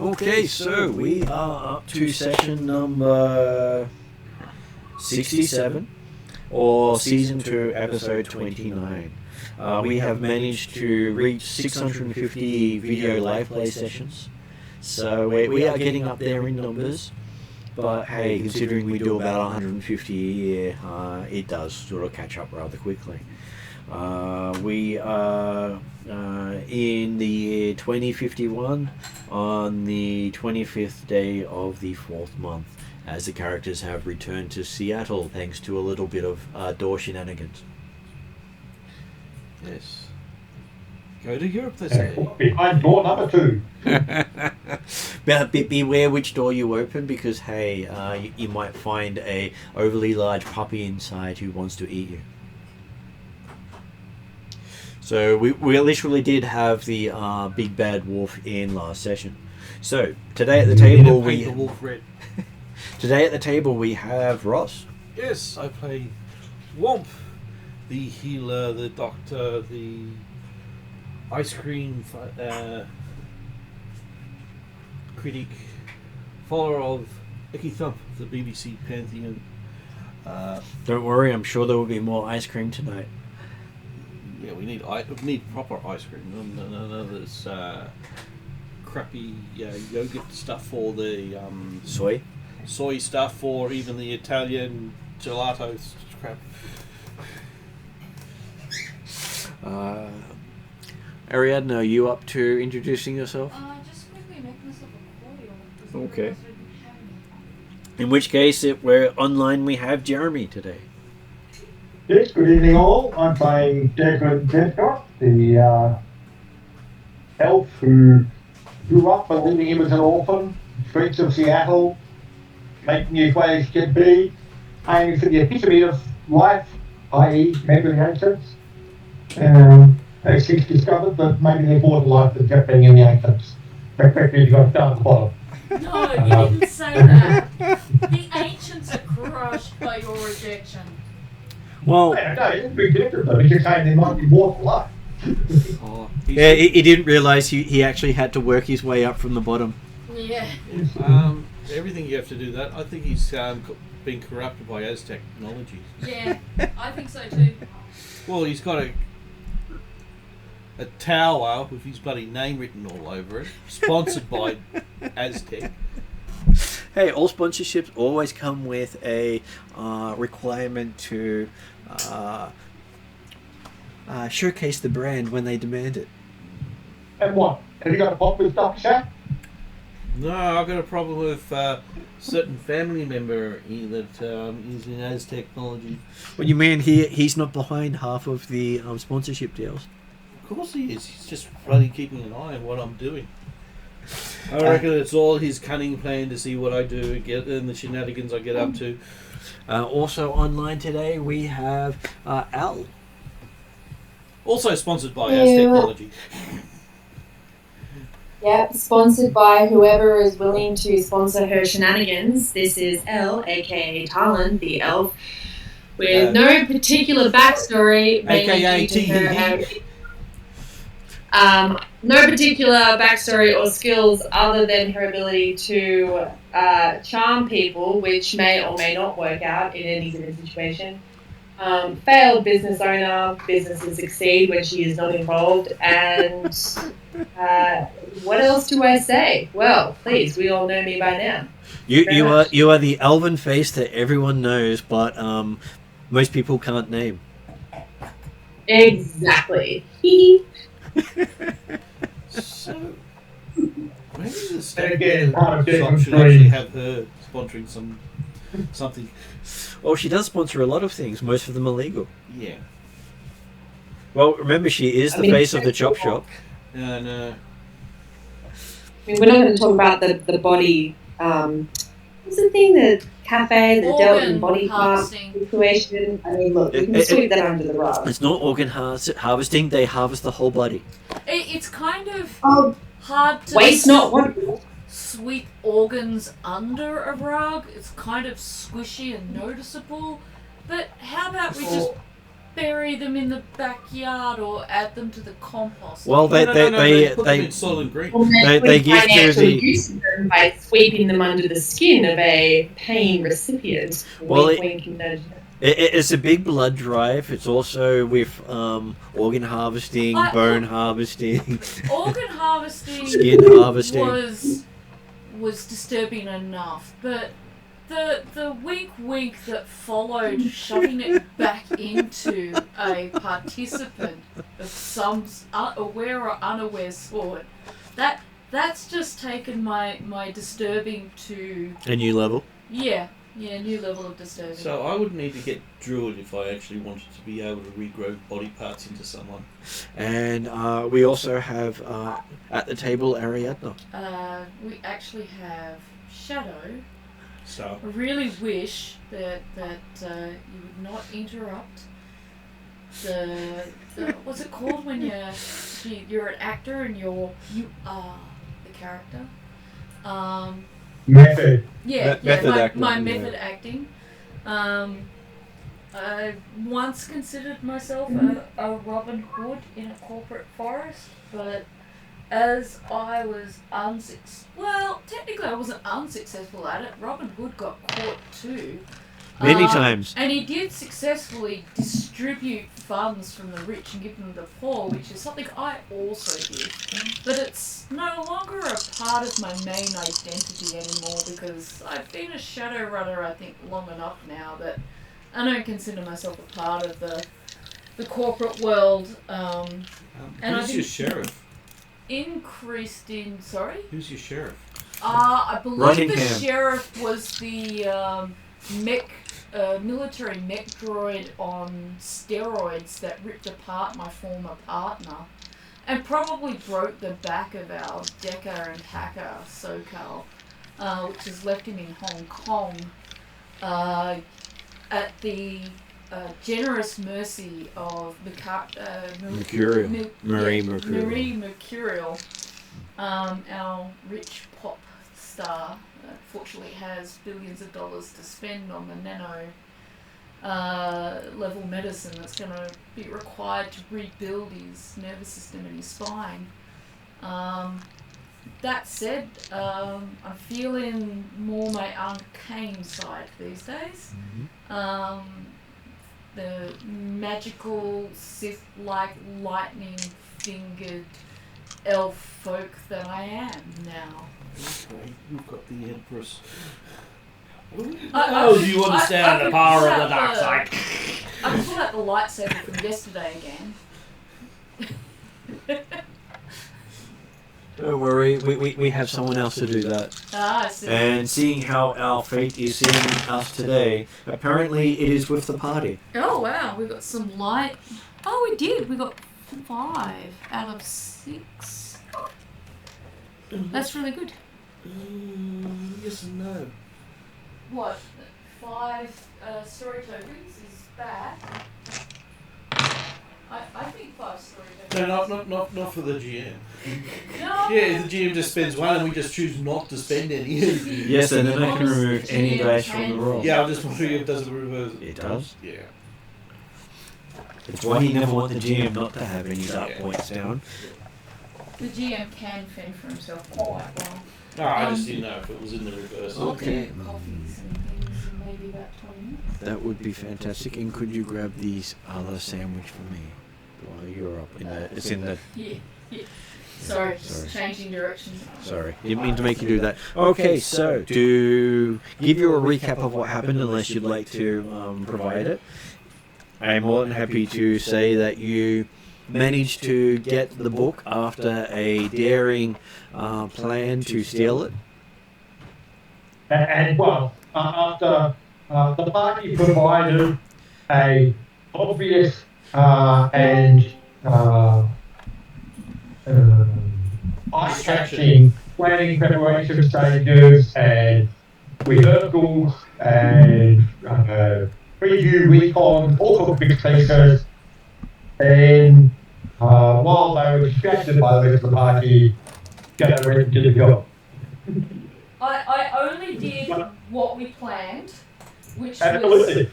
Okay, so we are up to session number 67, or season 2, episode 29. We have managed to reach 650 video live play sessions, so we are getting up there in numbers. But hey, considering we do about 150 a year, it does sort of catch up rather quickly. We are in the year 2051 on the 25th day of the 4th month, as the characters have returned to Seattle thanks to a little bit of door shenanigans. Yes. Go to Europe, they say. Behind door number 2. But beware which door you open, because hey, you might find a overly large puppy inside who wants to eat you. So we literally did have the big bad wolf in last session. So today at the table the wolf red. Today at the table we have Ross. Yes, I play Womp, the healer, the doctor, the ice cream critic, follower of Icky Thump, the BBC Pantheon. Don't worry, I'm sure there will be more ice cream tonight. Yeah, we need proper ice cream. None of this crappy yogurt stuff for the soy stuff, or even the Italian gelato crap. Ariadne, are you up to introducing yourself? Just quickly make myself a cordial. Okay. In which case, if we're online, we have Jeremy today. Yes, good evening all. I'm playing Desmond Bedcott, the elf who grew up believing he was an orphan, streets of Seattle, making his way as could be, aiming for the epitome of life, i.e. memory ancients. As he's discovered that maybe they're more to life than just being in the ancients. Effectively, you got down at the bottom. No, you didn't say that. The ancients are crushed by your rejection. Well, no, it isn't big difference, though. He's just saying there might be more to life. Yeah, he didn't realise he actually had to work his way up from the bottom. Yeah. Everything you have to do that. I think he's been corrupted by Aztec technology. Yeah, I think so too. Well, he's got a tower with his bloody name written all over it, sponsored by Aztec. Hey, all sponsorships always come with a requirement to showcase the brand when they demand it. And what? Have you got a problem with Dr. Shack? No, I've got a problem with certain family member that is in Aztec technology. What do you mean he's not behind half of the sponsorship deals? Of course he is. He's just bloody keeping an eye on what I'm doing. I reckon it's all his cunning plan to see what I do and the shenanigans I get up to. Also online today we have Al. Also sponsored by Aztec technology. Yep, sponsored by whoever is willing to sponsor her shenanigans. This is Elle, aka Talon, the elf, with no particular backstory, aka due to her no particular backstory or skills other than her ability to charm people, which may or may not work out in any given situation. Failed business owner, businesses succeed when she is not involved, and what else do I say? Well, please, we all know me by now. You are the elven face that everyone knows, but most people can't name. Exactly. So maybe the state shop should actually have her sponsoring something. Well, she does sponsor a lot of things. Most of them are legal. Yeah. Well, remember, she is the face of the chop shop. No. I mean, we're not going to talk about the body. What's the thing? The cafe, the Delton body part situation. I mean, look, we can sweep that under the rug. It's not organ harvesting. They harvest the whole body. It's kind of hard to waste not one. Sweep organs under a rug. It's kind of squishy and noticeable. But how about we just bury them in the backyard or add them to the compost. Well, Put them they in soil green. Or They maybe give to financial the- use of them by sweeping them under the skin of a paying recipient. Well, Wink, wink, and nudge. It's a big blood drive. It's also with organ harvesting, bone harvesting, Organ harvesting skin harvesting. was disturbing enough, but the wink that followed shoving it back into a participant of some aware or unaware sort, that's just taken my disturbing to A new level. new level of disturbing. So I would need to get druid if I actually wanted to be able to regrow body parts into someone. And we also have at the table Ariadna. We actually have Shadow. So I really wish that you would not interrupt the what's it called when you're an actor and you are the character. Method. Method acting, my yeah. method acting. I once considered myself a Robin Hood in a corporate forest, but as I was technically I wasn't unsuccessful at it. Robin Hood got caught too. Many times. And he did successfully distribute funds from the rich and give them to the poor, which is something I also did. But it's no longer a part of my main identity anymore because I've been a Shadowrunner, I think, long enough now that I don't consider myself a part of the corporate world. And I who's think your sheriff? increased in... Sorry? Who's your sheriff? I believe Runningham. the sheriff was the military mech droid on steroids that ripped apart my former partner and probably broke the back of our Decker and Hacker SoCal, which has left him in Hong Kong at the generous mercy of Mercurial. Marie Mercurial. Marie Mercurial, our rich pop star, fortunately has billions of dollars to spend on the nano level medicine that's going to be required to rebuild his nervous system and his spine. That said, I'm feeling more my arcane side these days. The magical, Sith-like, lightning-fingered elf folk that I am now. Okay, you've got the Empress. I Do you understand the power of the dark side? I pulled out the lightsaber from yesterday again. Don't worry, we have someone else to do that. I see. And seeing how our fate is seeing us today, apparently it is with the party. Oh wow, we got some light. Oh, we did. We got 5 out of 6. That's really good. Yes and no. What? 5 story tokens is bad. I think 5 story tokens. No, not for the GM. No. Yeah, the GM just spends 1 and we just choose not to spend any. Yes, and then I can remove any dice from the roll. Yeah, I'm just wondering if it does a reverse. It does. Yeah. It's why you never want the GM not to have any dark points down. The GM can fend for himself quite well. No, I just didn't know if it was in the reverse. I'll Okay. do coffees and things in maybe about 20 minutes. That would be fantastic. And could you grab these other sandwich for me while you're up in the? It's in the. Yeah. Sorry, Sorry. changing direction. Sorry, didn't mean to make you do that. Okay, so to give you a recap of what happened, unless you'd like to provide it, I'm more than happy to say that you managed to get the book after a daring plan to steal it. And well, after the party provided a obvious and eye-catching planning preparation stages and rehearsals and preview recon, all sorts of big pieces. And while they were distracted by the rest of the party, get ready to the job. I only did what we planned, which was Absolutely.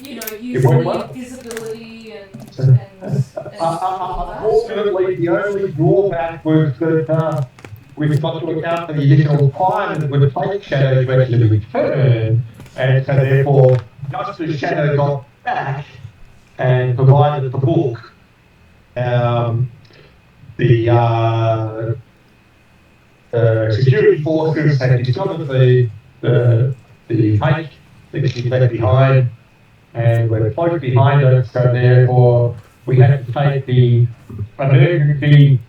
usually visibility and all that. Unfortunately, the only drawback was that we've got to account for the additional time that would take Shadow to actually return, and so therefore, just as Shadow got back and provided the book, the security forces had discovered the fake that she left behind, and were close behind us, so therefore we had to take the emergency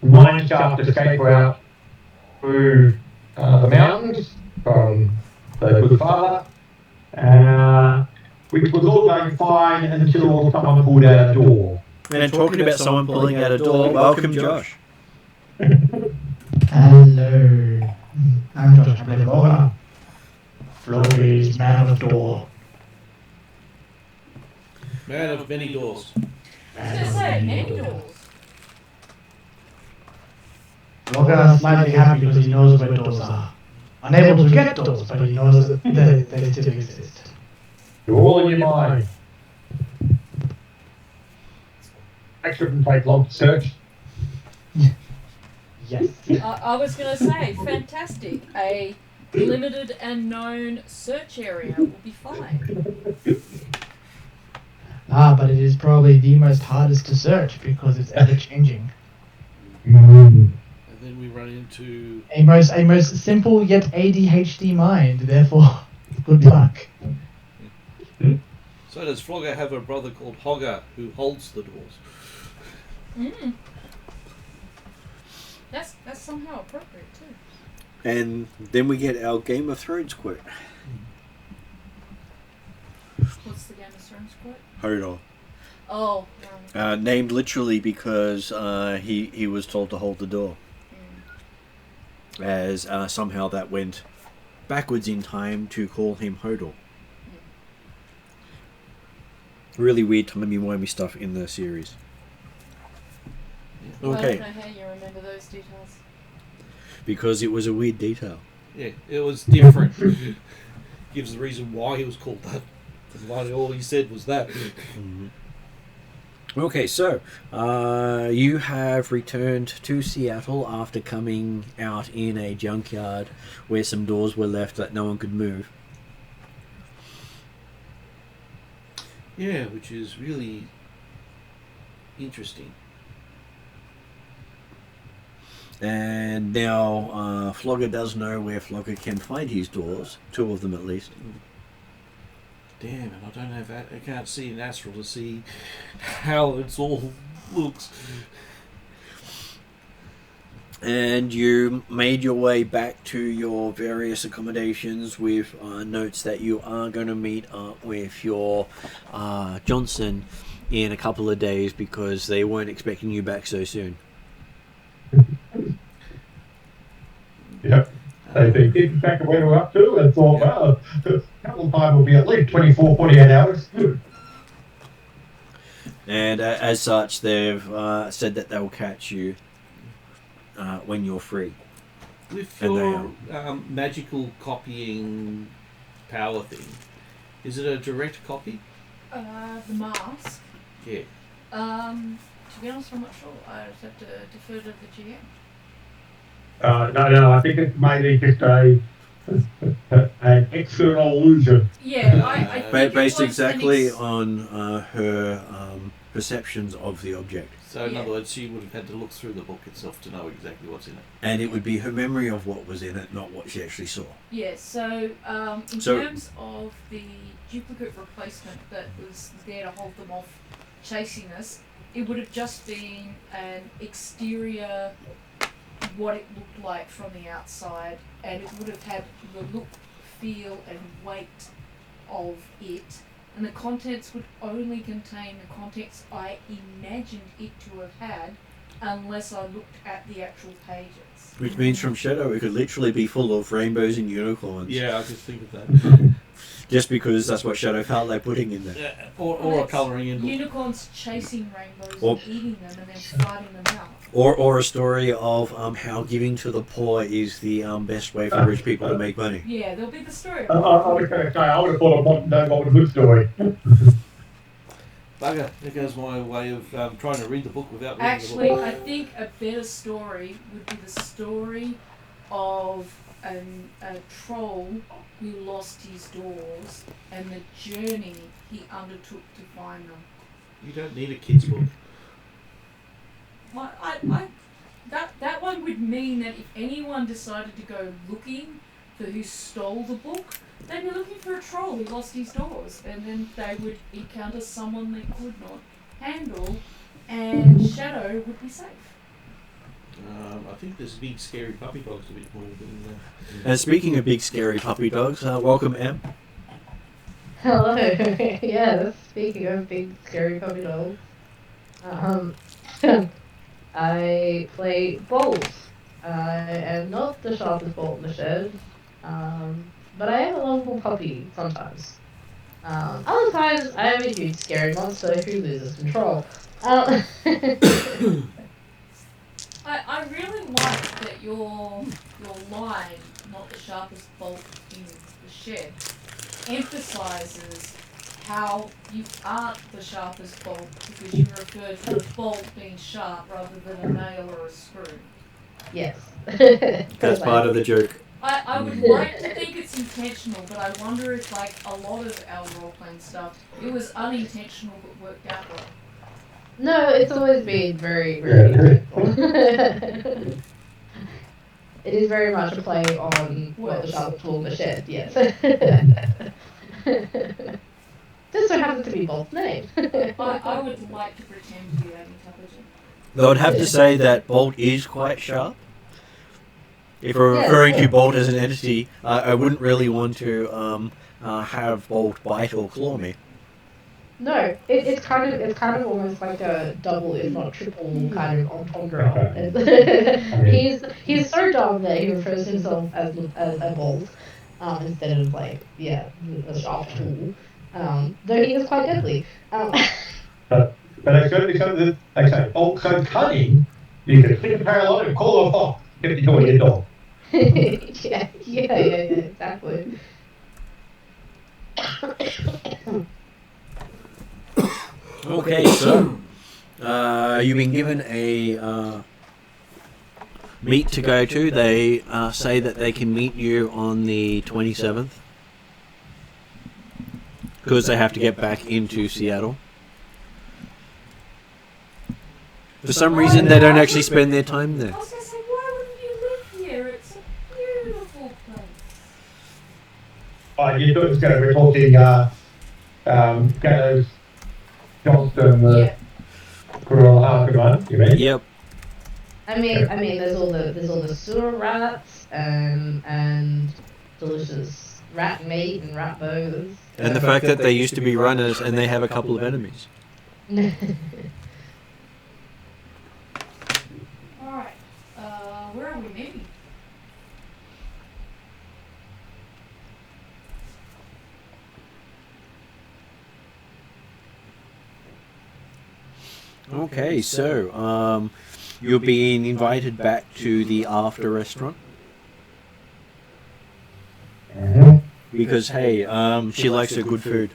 mineshaft escape route through the mountains from the Good Father, which was all going fine until someone pulled out a door. And talking about someone pulling out a door, welcome Josh. Hello, I'm Josh Abelbola, Florey's man of door. Man of many doors. I was going to say, many doors. Flogger is slightly happy because he knows where doors are. Unable to get doors, but he knows that they still exist. You're all in your mind. It shouldn't take long to search. Yes. I was going to say, fantastic. A limited and known search area will be fine. But it is probably the most hardest to search because it's ever changing. And then we run into A most simple yet ADHD mind, therefore, good luck. So does Flogger have a brother called Hogger who holds the doors? Mm. That's somehow appropriate too. And then we get our Game of Thrones quote. What's the Game of Thrones quote? Hodor. Oh, Named literally because he was told to hold the door. As somehow that went backwards in time to call him Hodor. Really weird timey-wimey stuff in the series. I don't Okay. know how you remember those details. Because it was a weird detail. Yeah, it was different. Gives the reason why he was called that. All he said was that. Mm-hmm. Okay, so you have returned to Seattle after coming out in a junkyard where some doors were left that no one could move. Yeah, which is really interesting. And now Flogger does know where Flogger can find his doors, 2 of them at least. Damn it, I don't have I can't see in Astral to see how it's all looks. And you made your way back to your various accommodations with notes that you are going to meet up with your Johnson in a couple of days because they weren't expecting you back so soon. Yep. They keep track of where we're up to and thought, well, travel time will be at least 24, 48 hours. And as such, they've said that they'll catch you when you're free. With And your magical copying power thing, is it a direct copy? The mask. Yeah. To be honest, I'm not sure. I just have to defer to the GM. No, I think it's mainly just an external illusion. Yeah, I think Based it was exactly on her perceptions of the object. So in Yeah. other words, she would have had to look through the book itself to know exactly what's in it. And it would be her memory of what was in it, not what she actually saw. Yeah, so in So- terms of the duplicate replacement that was there to hold them off chasing us, it would have just been an exterior, what it looked like from the outside, and it would have had the look, feel, and weight of it. And the contents would only contain the contents I imagined it to have had, unless I looked at the actual pages. Which means from Shadow it could literally be full of rainbows and unicorns. Yeah, I could think of that. Just because that's what Shadow felt like putting in there. Yeah, or a colouring in. Unicorns chasing rainbows Or- and eating them and then fighting them out. Or a story of how giving to the poor is the best way for rich people to make money. Yeah, there'll be the story. I was going to say, I would have thought I wanted to know what was a good story. Bugger, there goes my way of trying to read the book without reading Actually, the book. I think a better story would be the story of a troll who lost his doors and the journey he undertook to find them. You don't need a kid's book. That one would mean that if anyone decided to go looking for who stole the book, they'd be looking for a troll who lost his doors, and then they would encounter someone they could not handle, and Shadow would be safe. I think this big scary puppy dog's a bit more than that. And speaking of big scary puppy dogs, welcome Em. Hello. Yes, speaking of big scary puppy dogs. I play Bolt. I am not the sharpest bolt in the shed, but I am a lovable puppy sometimes. Other times, I am a huge scary monster who loses control. I really like that your line, not the sharpest bolt in the shed, emphasises how you aren't the sharpest bolt because you refer to the bolt being sharp rather than a nail or a screw. Yes. That's part of the joke. I would like to think it's intentional, but I wonder if, like a lot of our role-playing stuff, it was unintentional but worked out well. No, it's always been very, very intentional. It is very much a play on what the sharpest tool in the shed, yes. Just so happens to be Bolt's name. I would like to pretend to be that intelligent. Though I'd have to say that Bolt is quite sharp. If we're referring to Bolt as an entity, I wouldn't really want to have Bolt bite or claw me. No, it's kind of almost like a double, if not triple, kind of entendre. He's so dumb that he refers to himself as a Bolt instead of a sharp tool. Though he is quite deadly. But I certainly said that, Bolt so cunning, you can flick a parallel and call off off if you're doing your dog. yeah, exactly. Okay, so you've been given a meet to go to. They say that they can meet you on the 27th because they have to get back into Seattle. For some reason, they don't actually spend their time there. I was going to say, why wouldn't you live here? It's a beautiful place. You thought it was going to be talking Gallows, Johnston, Kuralhakuman, you mean? Yep. I mean, there's all the sewer rats and delicious rat meat and rat burgers. And the fact that they used to be runners and they have a couple of enemies. Alright, where are we meeting? Okay, so you're being invited back to the after restaurant because hey, she likes her good food.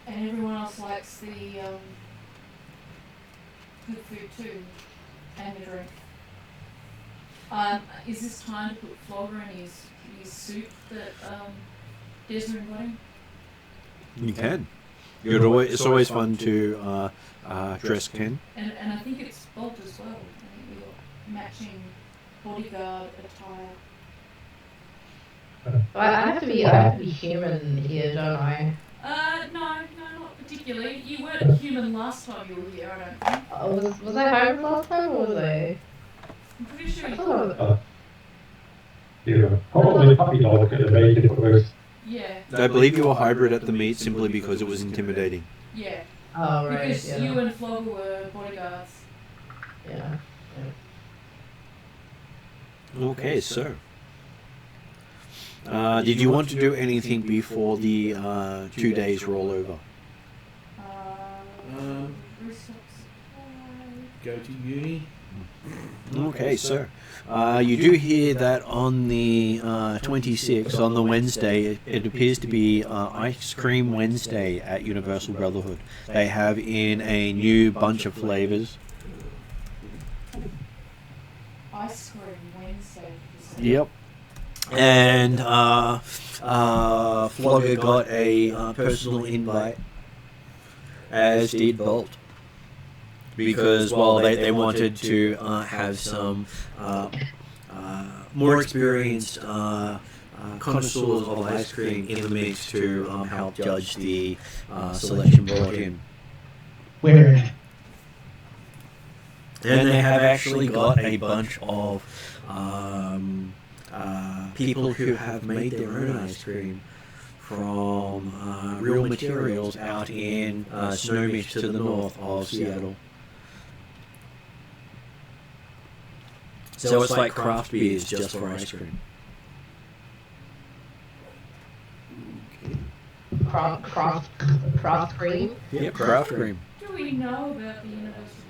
And everyone else likes the good food too, and the drink. Is this time to put Flogger in his suit that Desmond got him? You can. It's always fun to dress Ken. And I think it's Bolt as well. I think we got matching bodyguard attire. I have to be human here, don't I? No, not particularly. You weren't human last time you were here, I don't think. Was I hybrid last time, or was I? I'm pretty sure I you thought I were. Yeah, probably puppy dog could have made it if it was. Yeah. I believe you were hybrid at the meet simply because it was intimidating. Yeah. Oh, right. Because Yeah. you and Flogger were bodyguards. Yeah. Okay, so. Did you want to do anything before the 2 days rollover? Go to uni. Okay, so you do hear that on the 26th, on the Wednesday, it appears to be Ice Cream Wednesday at Universal Brotherhood. They have in a new bunch of flavors. Ice Cream Wednesday. Yep. And Flogger got a personal invite, as did Bolt. Because, well, they wanted to have some more experienced connoisseurs of ice cream in the mix to help judge the selection brought in. Where? And they have actually got a bunch of people who have made their own ice cream from real materials out in Snohomish to the north of Seattle. So it's like craft beers just for ice cream. Craft cream? Yep, craft cream. Do we know about the University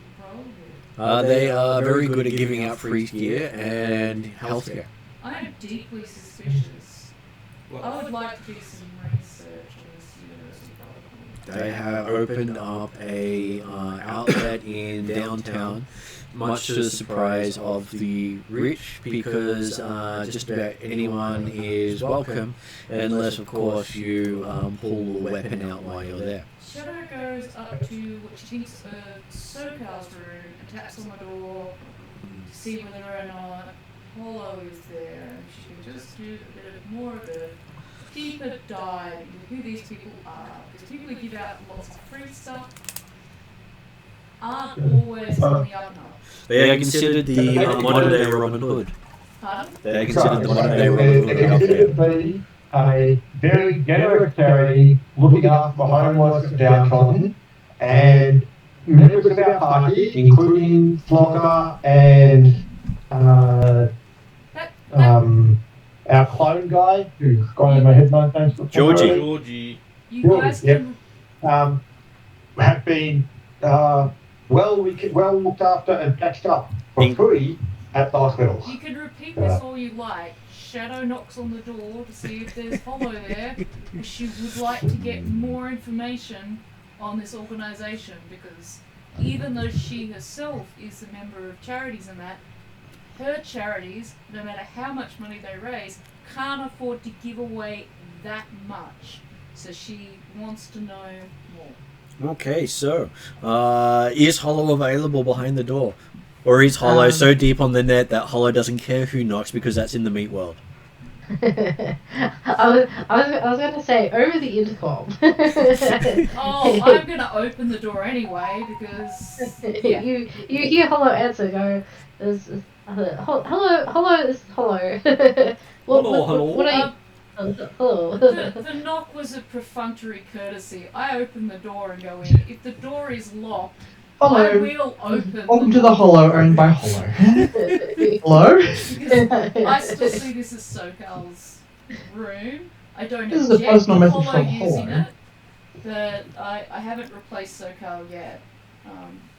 Brotherhood? They are very good at giving out free gear and healthcare. I am deeply suspicious. I would like to do some research on this University Brotherhood. They have opened up a outlet in downtown, much to the surprise of the rich, because just about anyone is welcome, unless of course you pull a weapon out while you're there. Shadow goes up to what she thinks of SoCal's room and taps on the door to see whether or not Hollow is there, and she can just do a bit of more of a deeper dive into who these people are, because people who give out lots of free stuff aren't always on the up and up. They are considered the modern day Robin Hood. Pardon? They are considered the modern day Robin They're Hood out considered there. to be a very generous charity looking after the homeless and downtrodden, and members of our party, including Flogger and our clone guy, who's gone in my head nine times before. Georgie. You guys can. Have been well looked after and patched up for free at the hospitals. You can repeat this all you like. Shadow knocks on the door to see if there's Hollow there, because she would like to get more information on this organisation, because even though she herself is a member of charities and that, her charities, no matter how much money they raise, can't afford to give away that much. So she wants to know more. Okay, so is Hollow available behind the door? Or is Hollow so deep on the net that Hollow doesn't care who knocks because that's in the meat world? I was going to say over the intercom. Oh, I'm going to open the door anyway because yeah. you hear Hollow answer go. Hello, this is Hollow. What are you? Hello. The knock was a perfunctory courtesy. I open the door and go in. If the door is locked, I Hollow. will open. Welcome to the Hollow owned by Hollow. Hello? Because I still see this as SoCal's room. I don't This is a object personal to message Hollow from using Hollow. it, but I haven't replaced SoCal yet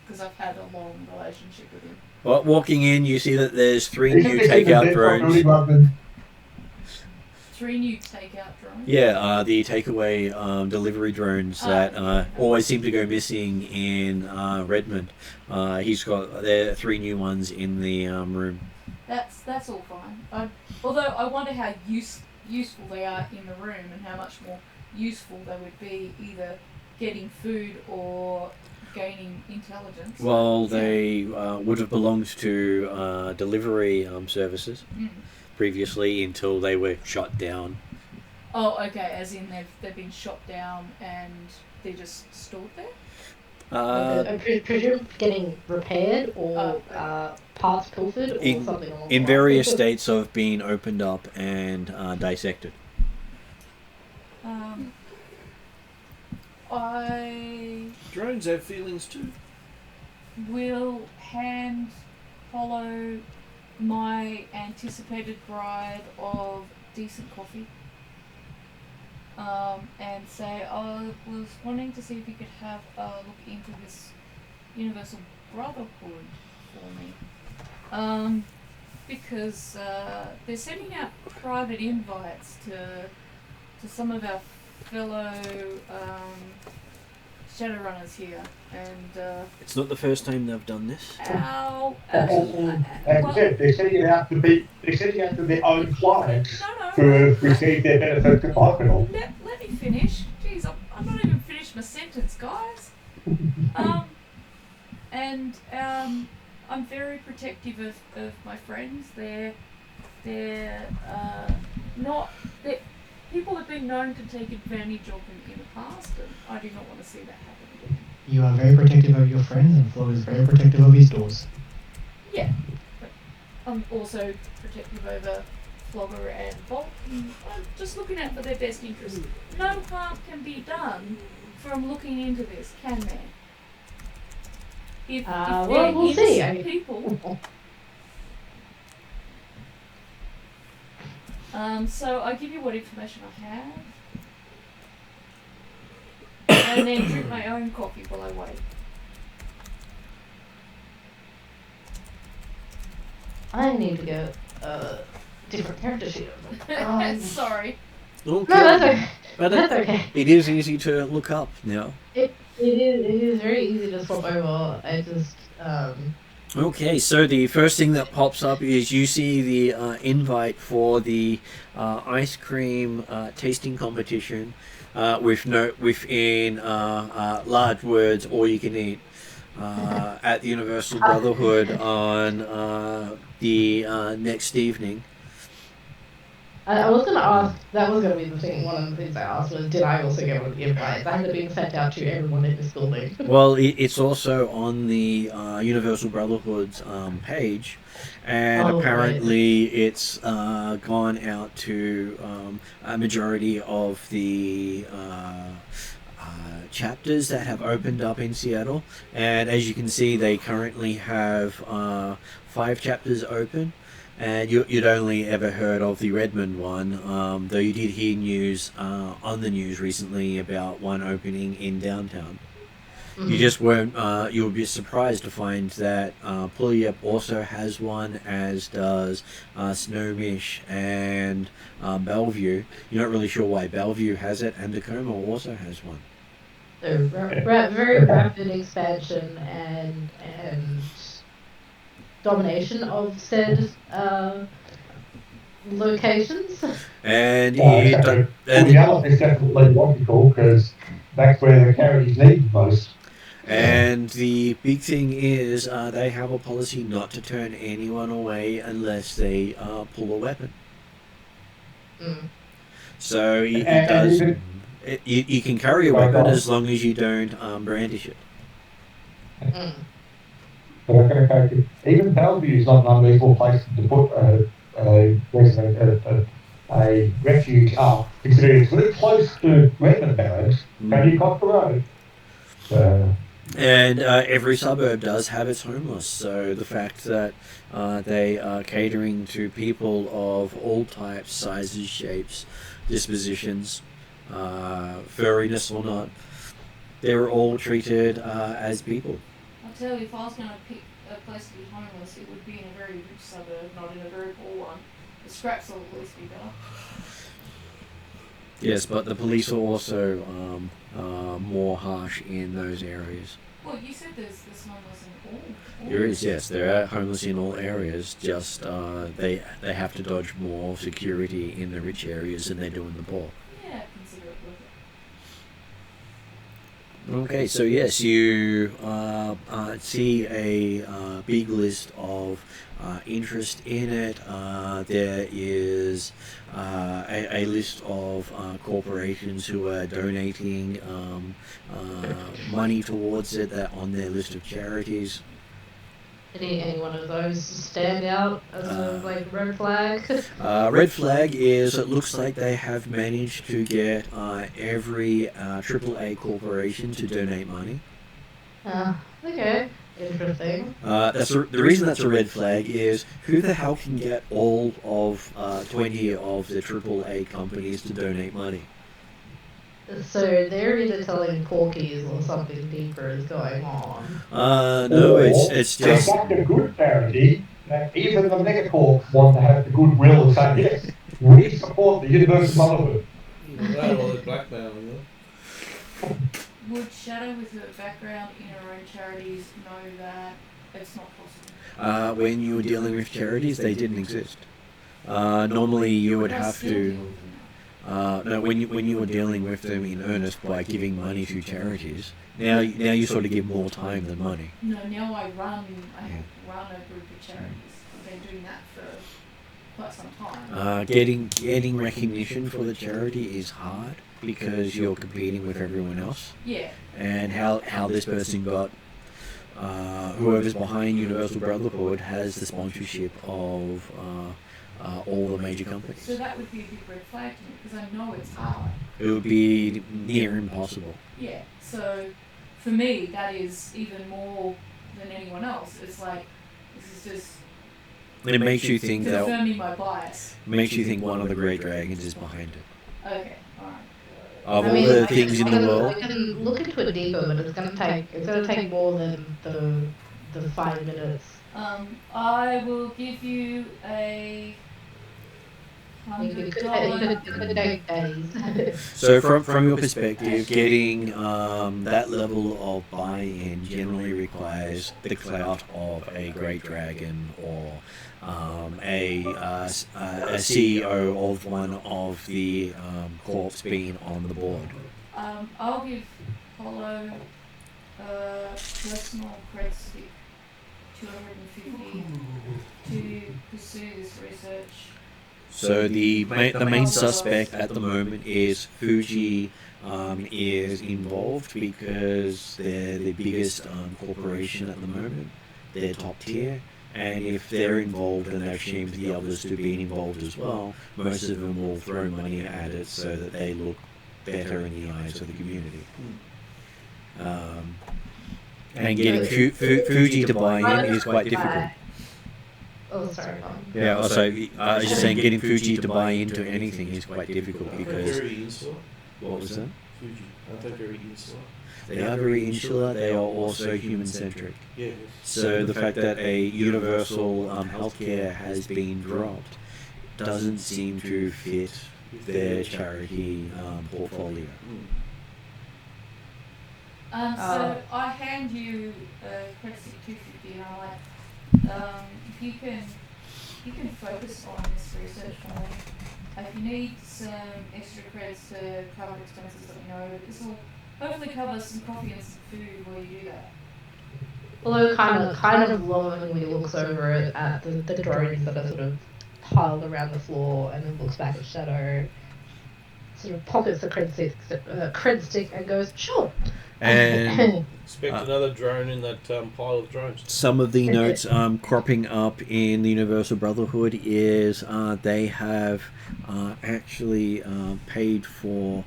because I've had a long relationship with him. Well, walking in, you see that there's 3 new takeout drones. 3 new takeout drones? Yeah, the takeaway delivery drones that always seem to go missing in Redmond. He's got there are 3 new ones in the room. That's all fine. Although I wonder how useful they are in the room and how much more useful they would be either getting food or gaining intelligence. Well, they would have belonged to delivery services previously until they were shut down. Oh, okay. As in they've been shot down and they're just stored there. I presume getting repaired or parts pilfered or something along the in lines. various states of being opened up and dissected. I Drones have feelings too. will hand follow my anticipated bride of decent coffee. And say I was wanting to see if you could have a look into this Universal Brotherhood for me. Because they're sending out private invites to some of our fellow Shadowrunners here, and It's not the first time they've done this. They're sending it out to their own clients No, who have received their benefits of hospital. let me finish. Jeez, I'm not even finished my sentence, guys. I'm very protective of my friends. People have been known to take advantage of them in the past, and I do not want to see that happen again. You are very protective of your friends, and Flo is very protective of his doors. Yeah, but I'm also protective over Flogger and Bolt. And I'm just looking out for their best interests. No harm can be done from looking into this, can there? If Well, we'll see. People. So I give you what information I have, and then drink my own coffee while I wait. I need to get a different character sheet. Sorry. Okay. No, that's okay. But That's okay. it is easy to look up now. It is very easy to swap over. I just Okay, so the first thing that pops up is you see the invite for the ice cream tasting competition within large words, all you can eat, at the Universal Brotherhood on the next evening. I was going to ask, that was going to be the thing, one of the things I asked was, did I also get one of the invites? That had been sent out to everyone in this building. Well, it's also on the Universal Brotherhood's page, and apparently it's gone out to a majority of the chapters that have opened up in Seattle. And as you can see, they currently have 5 chapters open. And you'd only ever heard of the Redmond one, though you did hear news on the news recently about one opening in downtown. Mm-hmm. You just weren't, you'll be surprised to find that Puyallup also has one, as does Snowmish and Bellevue. You're not really sure why Bellevue has it, and Tacoma also has one. So very rapid expansion and domination of said locations. And Puyallup is definitely logical because that's where the carriers need most. And the big thing is they have a policy not to turn anyone away unless they pull a weapon. Mm. So you can carry a weapon as long as you don't brandish it. Mm. But even Bellevue is not an unreasonable place to put a refuge up, considering it's very close to Redmond Barrens, and you got the road. And every suburb does have its homeless, so the fact that they are catering to people of all types, sizes, shapes, dispositions, furriness or not, they're all treated as people. I'll tell you, if I was going to pick a place to be homeless, it would be in a very rich suburb, not in a very poor one. The scraps will at least be better. Yes, but the police are also more harsh in those areas. Well, you said there's homeless in all. There is, yes. There are homeless in all areas, just they have to dodge more security in the rich areas than they do in the poor. Yeah, consider it worth it. Okay, so yes, you see a big list of interest in it. There is a list of corporations who are donating money towards it, that on their list of charities. Any one of those stand out as a red flag? Red flag is it looks like they have managed to get every AAA corporation to donate money. Okay. Interesting. The reason that's a red flag is who the hell can get all of 20 of the AAA companies to donate money? So they're either telling porkies or something deeper is going on. No, it's just. Got the good charity that even the megacorps want to have the goodwill of saying, yes, we support the Universal Motherhood. That or they're blackmailing them. Would Shadow, with her background in her own charities, know that it's not possible? When you were dealing with charities, they didn't exist. Normally, you would have to. No, when you were dealing with them in earnest by giving money to charities, now you sort of give more time than money. No, now I run a group of charities. I've been doing that for quite some time. Getting recognition for the charity is hard because you're competing with everyone else. Yeah. And how this person got, whoever's behind Universal Brotherhood has the sponsorship of all the major companies. So that would be a big red flag to me because I know it's hard. It would be near impossible. Yeah. So for me, that is even more than anyone else. It's like this is just. It makes you think that. Confirming my bias. Makes you think one of the great dragons is behind it. Okay. All right. Of all the things in the world. We can look into it deeper, but it's gonna take more than the 5 minutes. I will give you a $100. It could take days. So from your perspective, getting that level of buy-in generally requires the clout of a great dragon or a CEO of one of the corps being on the board. I'll give Polo personal credit stick 250 to pursue this research. So the main suspect at the moment is Fuji is involved because they're the biggest corporation at the moment. They're top tier. And if they're involved and they've shamed the others to being involved as well, most of them will throw money at it so that they look better in the eyes of the community. And getting Fuji to buy in is quite difficult. Oh, sorry. Yeah, also, I was just saying getting Fuji to buy into anything is quite difficult because... What was that? Fuji. Aren't they very insular? They are very insular, they are also human-centric. Yeah. So the fact that a universal healthcare has been dropped doesn't seem to fit their charity portfolio. So I hand you credit stick 250 and I'm like, if you can focus on this research for me. If you need some extra credits to cover expenses, let me know. This will hopefully cover some coffee and some food while you do that. Although kind of lovingly looks over at the drones that are sort of piled around the floor and then looks back at Shadow, sort of pockets the cred stick and goes, sure. And expect another drone in that pile of drones. Some of the notes cropping up in the Universal Brotherhood is they have actually paid for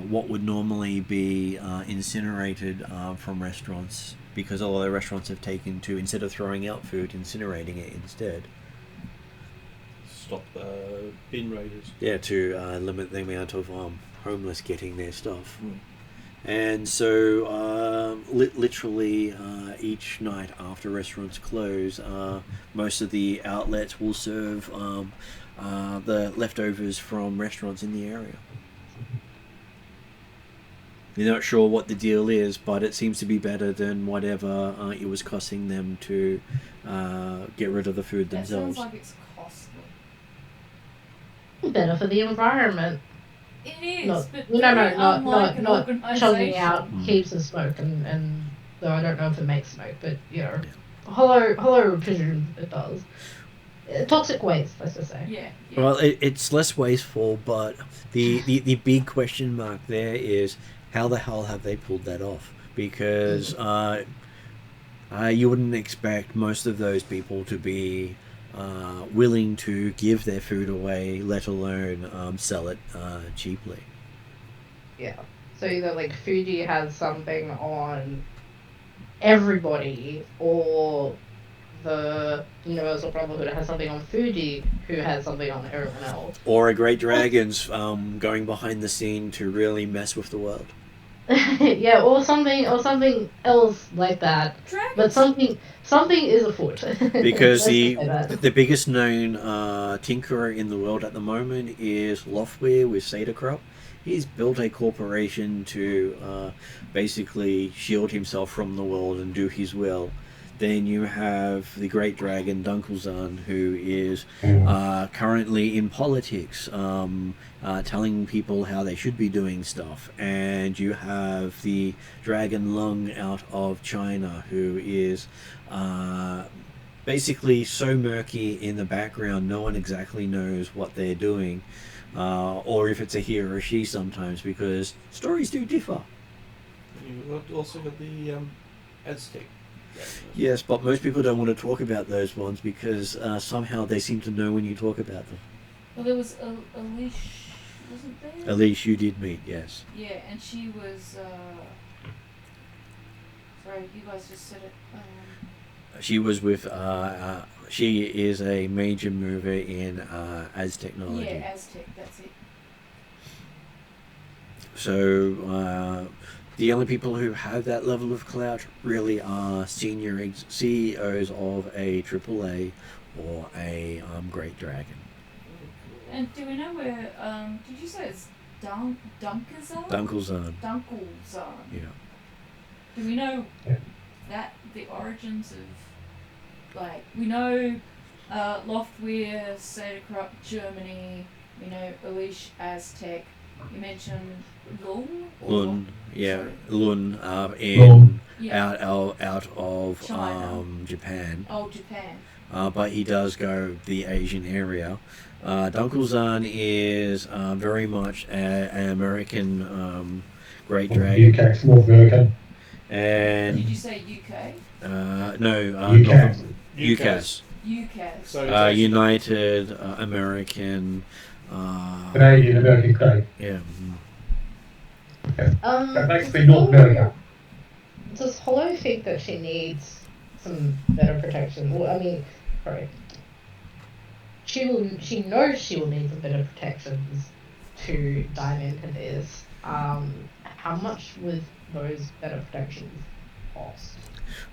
what would normally be incinerated from restaurants, because a lot of restaurants have taken to, instead of throwing out food, incinerating it instead. Stop bin raiders. Yeah, to limit the amount of homeless getting their stuff. And so literally each night after restaurants close, most of the outlets will serve the leftovers from restaurants in the area. You're not sure what the deal is, but it seems to be better than whatever it was costing them to get rid of the food themselves. That sounds like it's costly. Better for the environment. It is, but not chugging out heaps of smoke, and though I don't know if it makes smoke, but hollow presume it does. Toxic waste, let's just say. Yeah. Well, it's less wasteful, but the big question mark there is how the hell have they pulled that off? Because You wouldn't expect most of those people to be willing to give their food away, let alone sell it cheaply. Yeah. So either like Fuji has something on everybody, or the Universal Brotherhood has something on Fuji, who has something on everyone else. Or a great dragon's going behind the scene to really mess with the world. Yeah, or something else like that. Dragons. But something is afoot. Because Let's just say that. the biggest known tinkerer in the world at the moment is Lothweir with Satykrop. He's built a corporation to basically shield himself from the world and do his will. Then you have the great dragon Dunkelzahn, who is currently in politics, telling people how they should be doing stuff. And you have the dragon Lung out of China, who is basically so murky in the background, no one exactly knows what they're doing, or if it's a he or a she sometimes, because stories do differ. You've also got the Aztec. Yes, but most people don't want to talk about those ones because somehow they seem to know when you talk about them. Well, there was Elise, wasn't there? Elise, you did meet, yes. Yeah, and she was. Sorry, you guys just said it. She was with. She is a major mover in Aztechnology. Yeah, Aztec. That's it. So the only people who have that level of clout really are senior CEOs of a AAA or a Great Dragon. And do we know where? Did you say it's Dunkelzahn? Dunkelzahn. Dunkelzahn. Yeah. Do we know that the origins of, like, we know Lothweir, Satykrop, Germany. We know Elish, Aztec. You mentioned Lun, yeah, Sorry. Lun, Yeah. out of China. Japan. Oh, Japan. But he does go the Asian area. Dunkelzahn is very much an American great dragon. UK, small version. And Did you say UK? no, UCAS. UCAS. UCAS. So United American. Canadian American State. Yeah. That makes me North America. Does Hollow think that she needs some better protection? Well, I mean, sorry. She knows she will need some better protections to dive into this. How much would those better protections cost?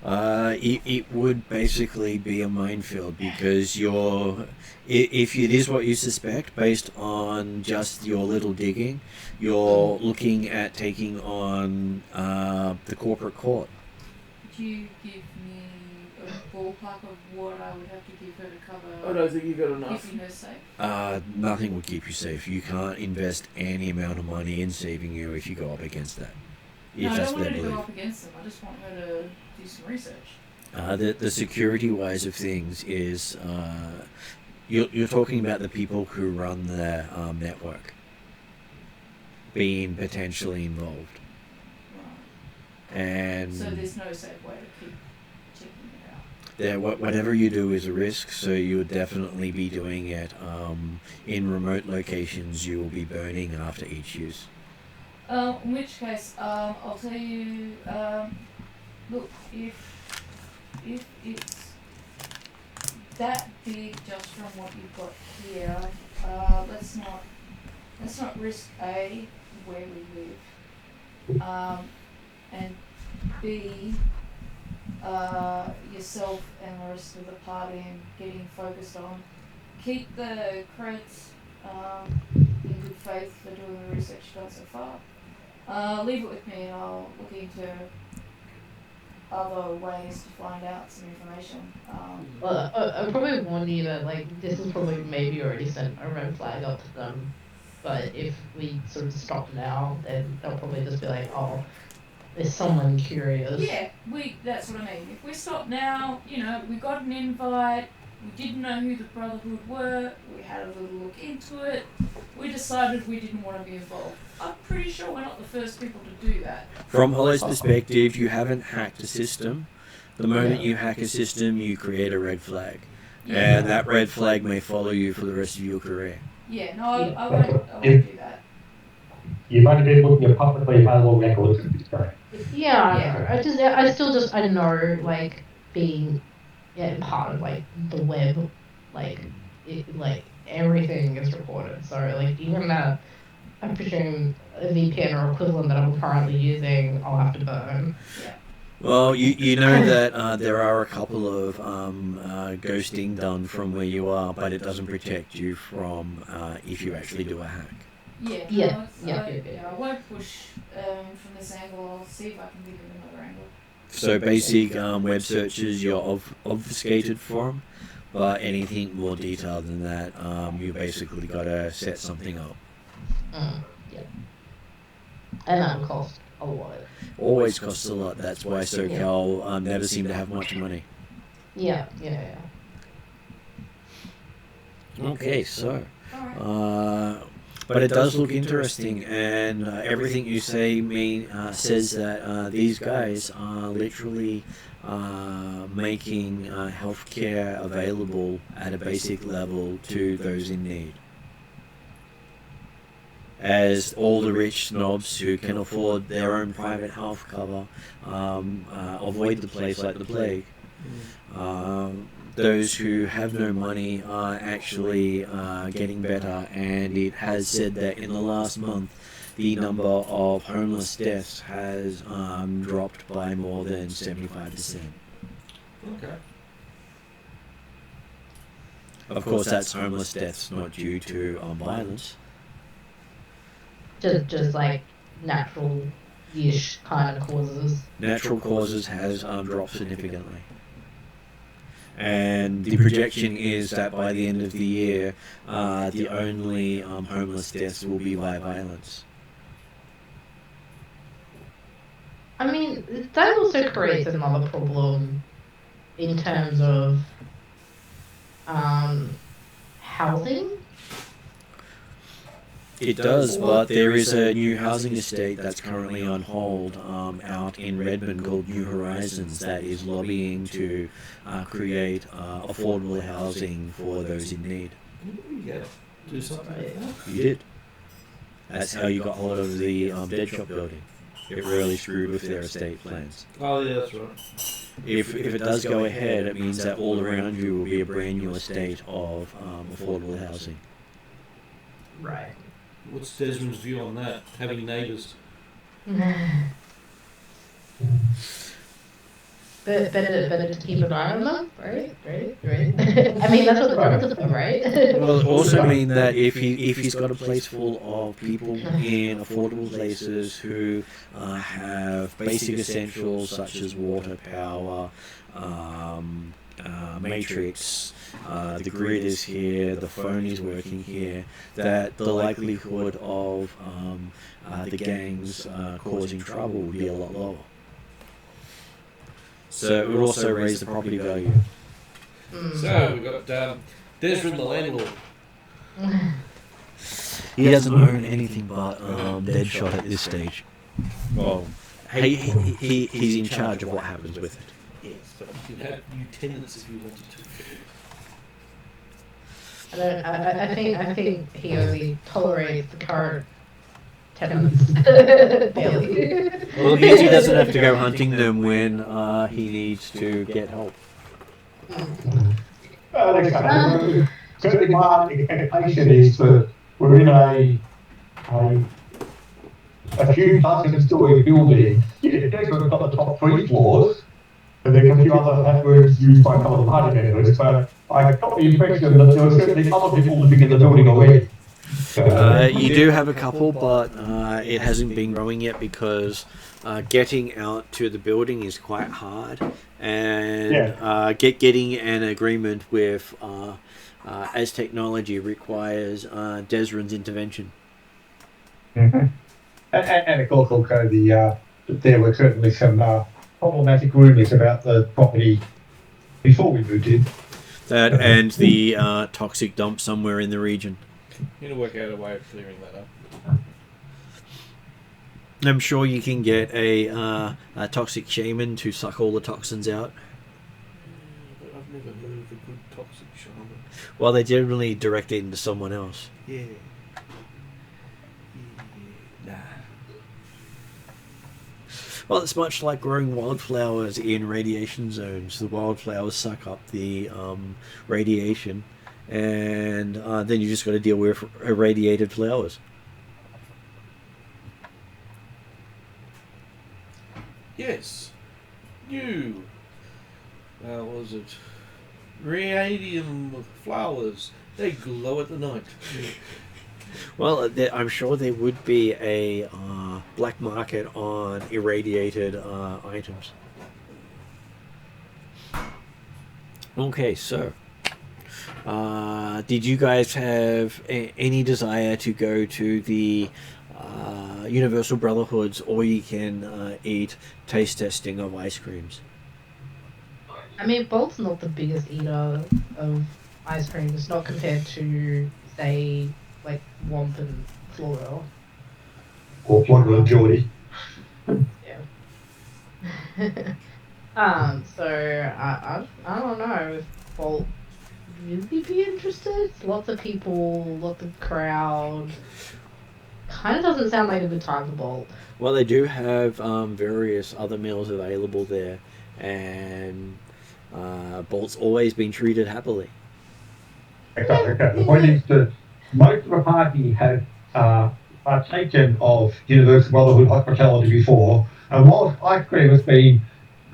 It would basically be a minefield because if it is what you suspect based on just your little digging, you're looking at taking on the corporate court. Could you give me a ballpark of what I would have to give her to cover I don't think you got enough. keeping her safe? Nothing will keep you safe. You can't invest any amount of money in saving you if you go up against that. No, If I that's don't want their her to go belief. up against them. I just want her to do some research. The security wise of things is you're talking about the people who run the network being potentially involved, Right. and So there's no safe way to keep checking it out. whatever you do is a risk. So you would definitely be doing it in remote locations. You will be burning after each use. In which case, I'll tell you. Look, if it's that big just from what you've got here, let's not risk A, where we live, and B, yourself and the rest of the party and getting focused on. Keep the credits in good faith for doing the research you've done so far. Leave it with me and I'll look into other ways to find out some information. Well, I probably warn you that this is probably maybe already sent a red flag up to them. But if we sort of stop now, then they'll probably just be like, oh, there's someone curious. Yeah, that's what I mean. If we stop now, we got an invite, we didn't know who the Brotherhood were, we had a little look into it, we decided we didn't want to be involved. I'm pretty sure we're not the first people to do that. From Hollow's perspective, you haven't hacked a system. The moment you hack a system, you create a red flag. And that red flag may follow you for the rest of your career. Yeah, no, I won't do that. You've only been looking at publicly available records at this point. Yeah, I still just, I know, like, being part of, like, the web, like, everything is recorded. So, like, even that, I presume, a VPN or equivalent that I'm currently using, I'll have to burn. Yeah. Well, you know that there are a couple of ghosting done from where you are, but it doesn't protect you from if you actually do a hack. Yeah, I won't push from this angle. I'll see if I can give it another angle. So basic web searches, you're obfuscated from, but anything more detailed than that, you basically got to set something up. Yeah. And that will cost a lot. Always costs a lot. That's why SoCal never seem to have much money. Yeah. Okay, so, but it does look interesting, and everything you say says that these guys are literally making healthcare available at a basic level to those in need. As all the rich snobs who can afford their own private health cover avoid the place like the plague. Those who have no money are actually getting better, and it has said that in the last month the number of homeless deaths has dropped by more than 75%. Okay. Of course, that's homeless deaths, not due to violence. Just like natural-ish kind of causes. Natural causes has dropped significantly. And the projection is that by the end of the year, the only homeless deaths will be by violence. I mean, that also creates another problem in terms of housing. It does, but there is a new housing estate that's currently on hold out in Redmond called New Horizons that is lobbying to create affordable housing for those in need. Yeah, do something like that. You did. That's how you got hold of the Dead Shop building. It really screwed with their estate plans. Oh, yeah, that's right. If it does go ahead, it means that all around you will be a brand new estate of affordable housing. Right. What's Desmond's view on that? Having neighbours? Better to keep an eye on them, right? I mean, that's what the drugs are for, right? Well, it also mean that if he's got a place full of people in affordable places who have basic essentials such as water, power, matrix, the grid is here, the phone is working here, that the likelihood of the gangs causing trouble would be a lot lower. So it would also raise the property value. So we've got Desmond the landlord. He doesn't own anything but Deadshot at this stage. Well, he's in charge of what happens with it. Yes, but you can have new tenants if you wanted to. I think he only tolerates the current tenants. Barely. Well, it means he doesn't have to go hunting them when he needs to get help. Certainly my expectation is that we're in a few dozen-story building. Desmond's got the top 3 floors, and there are a few other rooms used by a couple of party members, but I got the impression that there were certainly other people living in the building already. You do have a couple, but it hasn't been growing yet because getting out to the building is quite hard, and getting an agreement with as technology requires Desmond's intervention. Mm-hmm. And of course, also there were certainly some problematic rumours about the property before we moved in. That and the toxic dump somewhere in the region. You need to work out a way of clearing that up. I'm sure you can get a toxic shaman to suck all the toxins out. I've never heard of a good toxic shaman. Well, they generally direct it into someone else. Yeah. Nah. Well, it's much like growing wildflowers in radiation zones. The wildflowers suck up the radiation, and then you just got to deal with irradiated flowers. Yes. You. What was it? Radium flowers. They glow at the night. Well, I'm sure there would be a black market on irradiated items. Okay, so did you guys have any desire to go to the Universal Brotherhood's all you can eat taste testing of ice creams? I mean, Bolt's not the biggest eater of ice cream. It's not compared to, say, like Womp and Floro. Or Flogger and Geordie. Yeah. So I don't know if Bolt really be interested. Lots of people, lots of crowd. Kind of doesn't sound like a good time for Bolt. Well, they do have various other meals available there, and Bolt's always been treated happily. Okay. The point is that most of the party have partaken of Universal Brotherhood hospitality before, and whilst ice cream has been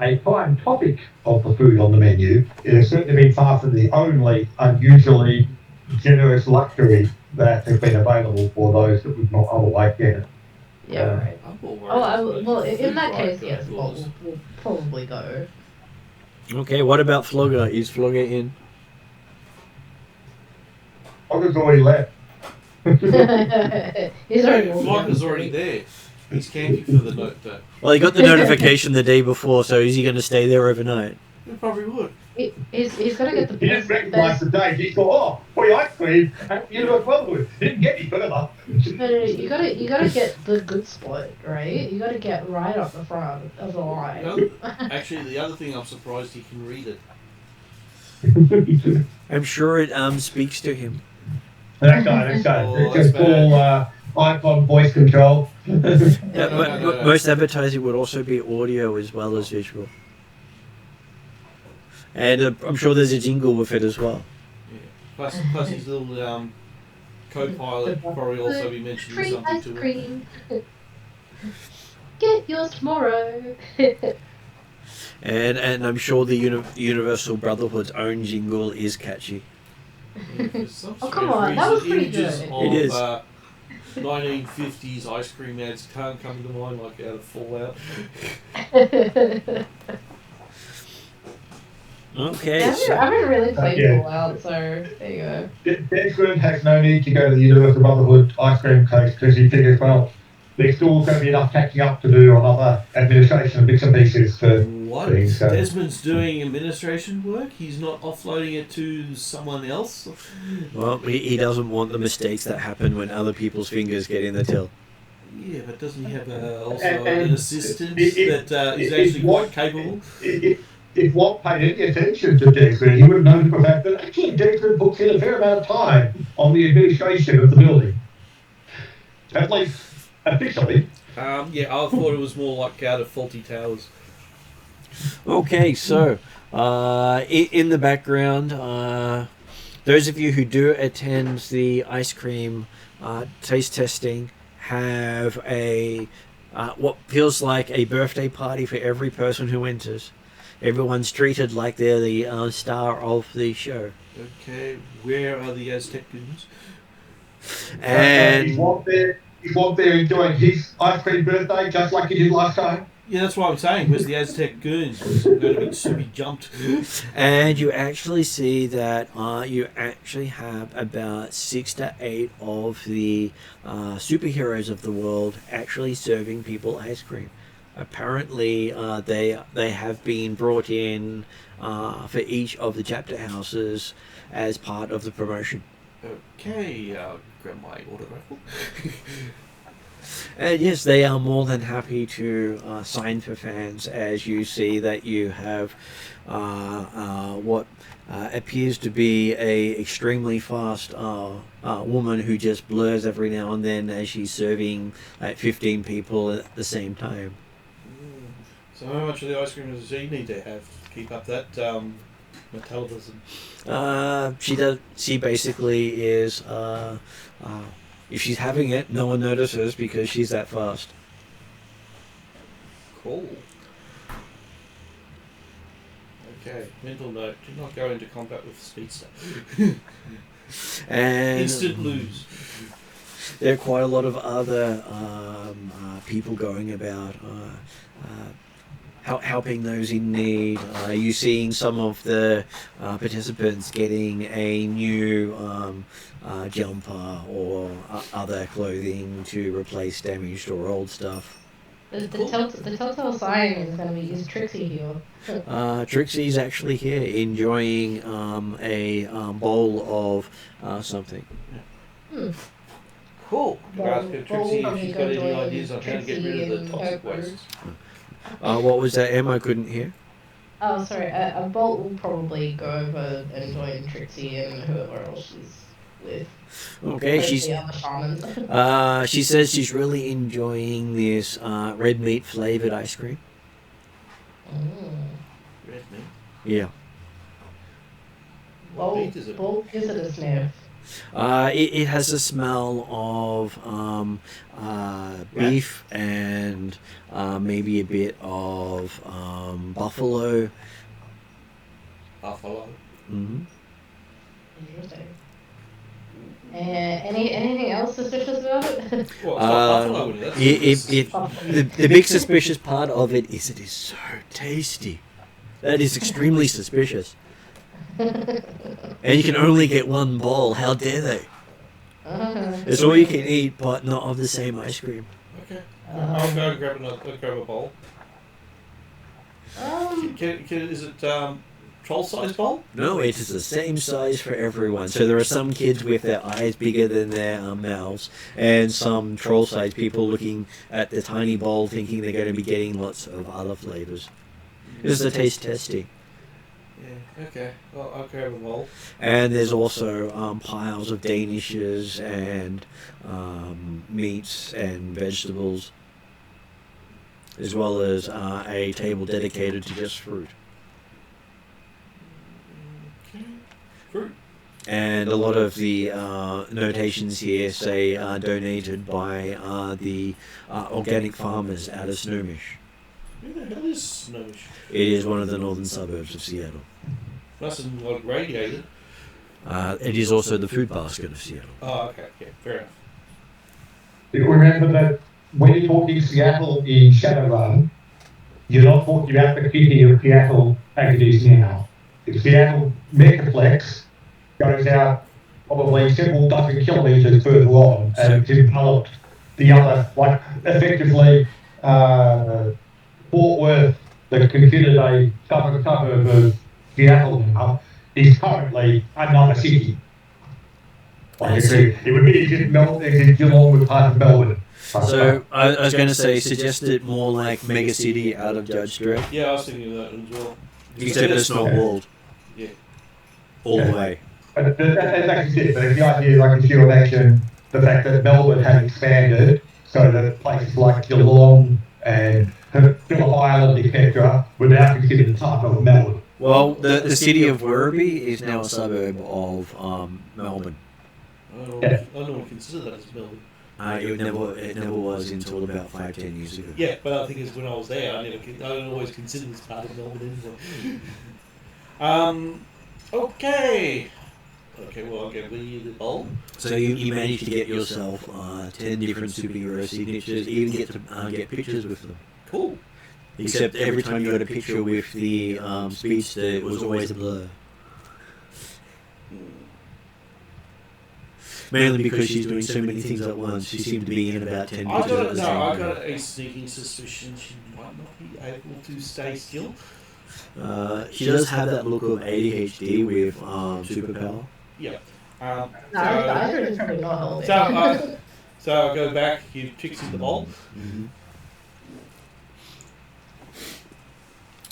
a prime topic of the food on the menu, it has certainly been far from the only unusually generous luxury that has been available for those that would not otherwise get it. Yeah, right. Well, in that case, yes, Bolt will probably go. Okay, what about Flogger? Is Flogger in? Flogger's already left. He's already Flogger's already there. He's camping for the note though. Well, he got the notification the day before, so is he going to stay there overnight? He probably would. He's got to get the He didn't recognise the date. He thought, oh, free ice cream at Universal Brotherhood. Didn't get any further. No, you gotta get the good spot, right? You gotta get right up the front of the line. Actually, the other thing, I'm surprised he can read it. I'm sure it speaks to him. That guy. Oh, It's that's just full icon voice control. No. Most advertising would also be audio as well as visual. And I'm sure there's a jingle with it as well. Yeah. Plus his little co-pilot probably also be mentioning Free something ice to cream. Get yours tomorrow. And I'm sure the Universal Brotherhood's own jingle is catchy. Yeah, Oh, come on, that was pretty images good. Of, It is. 1950s ice cream ads can't come to mind like out of Fallout. Okay. I haven't really played Yeah. Fallout, so there you go. Desmond has no need to go to the Universal Brotherhood ice cream case because he figures, well, there's still going to be enough catching up to do on other administration and bits and pieces for What? things. So. Desmond's doing administration work? He's not offloading it to someone else? Well, he doesn't want the mistakes that happen when other people's fingers get in the till. Yeah, but doesn't he have also And an assistant it- that is it- actually it- quite capable? If Watt paid any attention to Desmond, he would have known the fact that actually Desmond puts in a fair amount of time on the administration of the building. At least officially. Yeah, I thought it was more like out of Faulty Towers. Okay, so in the background, those of you who do attend the ice cream taste testing have a what feels like a birthday party for every person who enters. Everyone's treated like they're the star of the show. Okay, where are the Aztec goons? And He's Watt there enjoying his ice cream birthday just like he did last time. Yeah, that's what I'm saying. Where's the Aztec goons? Going to be jumped. And you actually see that you actually have about 6 to 8 of the superheroes of the world actually serving people ice cream. Apparently, they have been brought in for each of the chapter houses as part of the promotion. Okay, grab my order rifle. And yes, they are more than happy to sign for fans, as you see that you have what appears to be a extremely fast woman who just blurs every now and then as she's serving like 15 people at the same time. So how much of the ice cream does she need to have to keep up that metabolism? She basically is. If she's having it, no one notices because she's that fast. Cool. Okay, mental note, do not go into combat with Speedster. And instant lose. there are quite a lot of other people going about helping those in need. You're seeing some of the participants getting a new jumper or other clothing to replace damaged or old stuff. The telltale sign is going to be, is Trixie here? Trixie's actually here enjoying a bowl of something. Cool. Well, Ask her, Trixie, if well, she's got any join ideas on how to get rid of the toxic waste. What was that, Em? I couldn't hear. Oh, sorry. A Bolt will probably go over and join Trixie and whoever else she's with. Okay, she says she's really enjoying this red meat flavored ice cream. Red meat? Yeah. Well, meat is it? Bolt gives it a sniff. It has a smell of beef and maybe a bit of buffalo. Buffalo. Mm-hmm. Interesting. Anything else suspicious about it? Well, buffalo in it. The big suspicious part of it is it is so tasty. That is extremely suspicious. And you can only get one bowl. How dare they? It's all you can eat, but not of the same ice cream. Okay. I'll go and grab a bowl. Is it troll-sized bowl? No, it is the same size for everyone. So there are some kids with their eyes bigger than their mouths, and some troll-sized people looking at the tiny bowl thinking they're going to be getting lots of other flavors. This is a taste testing. Yeah, okay. Well, I'll grab a bowl. And there's also piles of danishes and meats and vegetables, as well as a table dedicated to just fruit. Fruit. And a lot of the notations here say donated by the organic farmers out of Snohomish. Where the hell is Snohomish? It is one of the northern suburbs of Seattle. Mustn't like radiated. It is also the food basket of Seattle. Oh, okay. Yeah, fair enough. You remember that when you're talking Seattle in Shadowrun, you're not talking about the city of Seattle as it is now. The Seattle Metroplex goes out probably several dozen kilometres further on and developed the other, like effectively Fort Worth, that's considered a southern suburb of Seattle now, is currently another city. Like it would be just Geelong with part of Melbourne. So I was going to say, suggest it more like mega city out of Judge Dredd. Yeah, I was thinking of that as well. Except it's not walled. Yeah. All the way. But that's actually it. But the idea, like if you imagine the fact that Melbourne has expanded, so that places like Geelong and Phillip Island, etc., were now considered part of Melbourne. Well, the city of Werribee is now a suburb of Melbourne. I don't want to consider that as Melbourne. It never was until about 5-10 years ago. Yeah, but I think it's when I was there, I don't always consider this part of Melbourne anyway. Okay. Okay, well, I'll get the bowl. So you managed to get yourself 10 different superhero signatures, even get to get pictures with them. Cool. Except every time you got a picture with the speedster, it was always a blur. Mainly because she's doing so many things at once. She seemed to be in about 10 pictures at the same time. I've got a sneaking suspicion she might not be able to stay still. She does have that look of ADHD with superpower. Yeah. I heard it's probably not helping. So I'll go back, you Trixie the bowl.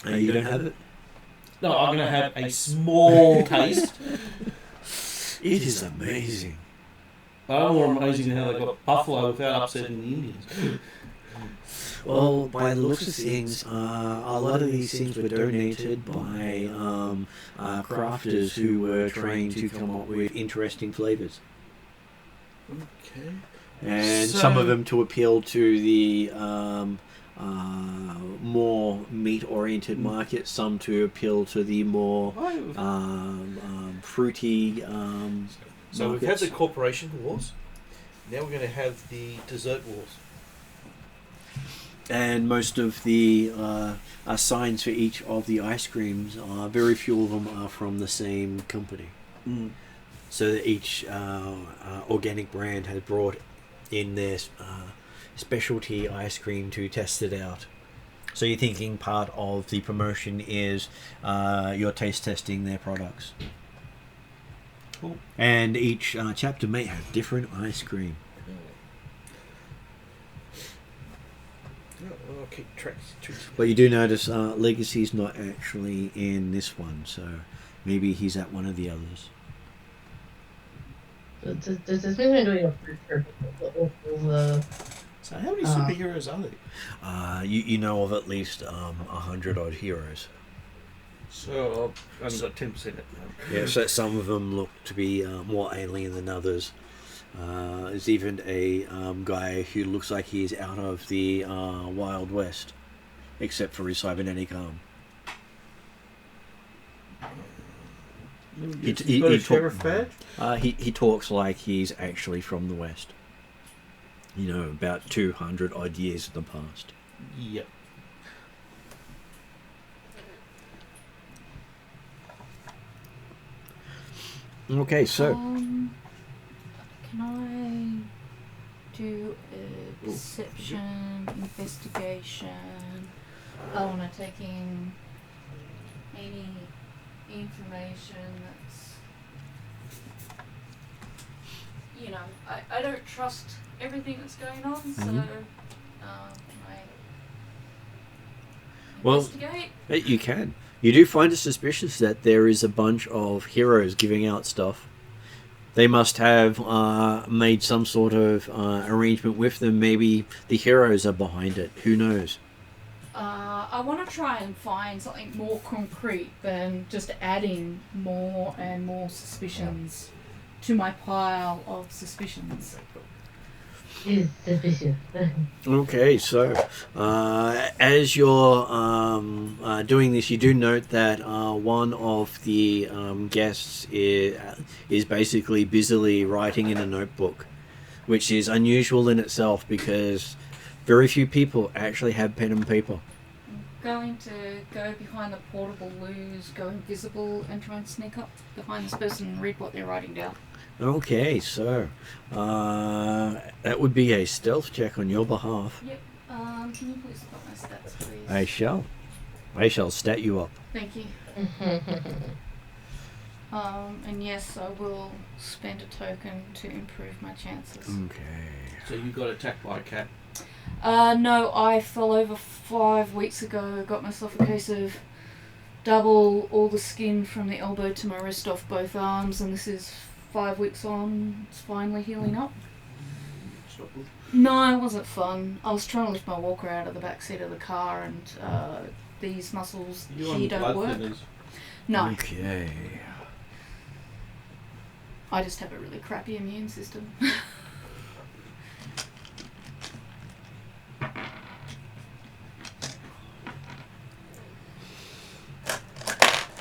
You don't have it? No, I'm going to have a small taste. It is amazing. More amazing than how they got buffalo without upsetting the Indians. Well, by the looks of things, a lot of these things were donated by crafters who were trained to come up with interesting flavors. Okay. And some of them to appeal to the more meat-oriented market, some to appeal to the more fruity So we've had the corporation wars. Now we're going to have the dessert wars. And most of the signs for each of the ice creams, very few of them are from the same company. Mm. So that each organic brand has brought in their specialty ice cream to test it out. So you're thinking part of the promotion is you're taste testing their products. Cool. And each chapter may have different ice cream. I'll keep tracks. But you do notice Legacy's not actually in this one, so maybe he's at one of the others. Does this mean we're doing a fruit trip all the... So how many superheroes are there? You know of at least 100 odd heroes. So I've only got 10% at the moment. Yeah, so some of them look to be more alien than others. There's even a guy who looks like he's out of the Wild West, except for his cybernetic arm. He talks like he's actually from the West. You know, about 200 odd years in the past. Yep. Okay, so Can I do a perception, investigation? I want to take in any information that's, you know, I don't trust everything that's going on, so can I investigate? You can. You do find it suspicious that there is a bunch of heroes giving out stuff. They must have made some sort of arrangement with them. Maybe the heroes are behind it. Who knows? I want to try and find something more concrete than just adding more and more suspicions to my pile of suspicions. Is sufficient. Okay, so as you're doing this, you do note that one of the guests is basically busily writing in a notebook, which is unusual in itself because very few people actually have pen and paper. I'm going to go behind the portable loos, go invisible, and try and sneak up behind this person and read what they're writing down. Okay, so that would be a stealth check on your behalf. Yep. Can you please look at my stats, please? I shall stat you up. Thank you. And yes, I will spend a token to improve my chances. Okay. So you got attacked by a cat? No, I fell over 5 weeks ago. Got myself a case of double all the skin from the elbow to my wrist off both arms, and this is 5 weeks on. It's finally healing up. No, it wasn't fun. I was trying to lift my walker out of the back seat of the car, and these muscles here don't work. No. Okay. I just have a really crappy immune system.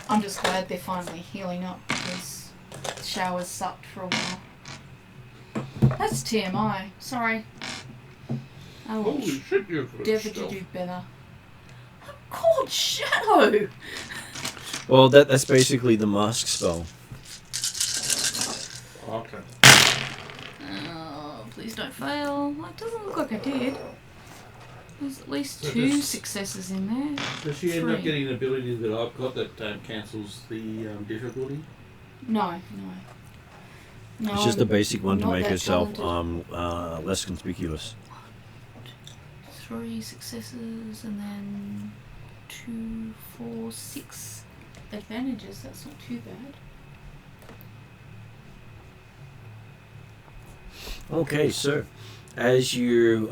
I'm just glad they're finally healing up because the showers sucked for a while. That's TMI. Sorry. Oh, Holy shit, you're good. Dev, did you do better? I'm called Shadow! Well, that's basically the mask spell. Okay. Oh, please don't fail. Well, it doesn't look like I did. There's at least So 2 this- successes in there. Does she end up 3. getting an ability that I've got that cancels the difficulty? No. It's just a basic one to not make that herself talented. less conspicuous. 3 successes and then 2, 4, 6. advantages. That's not too bad. Okay, so as you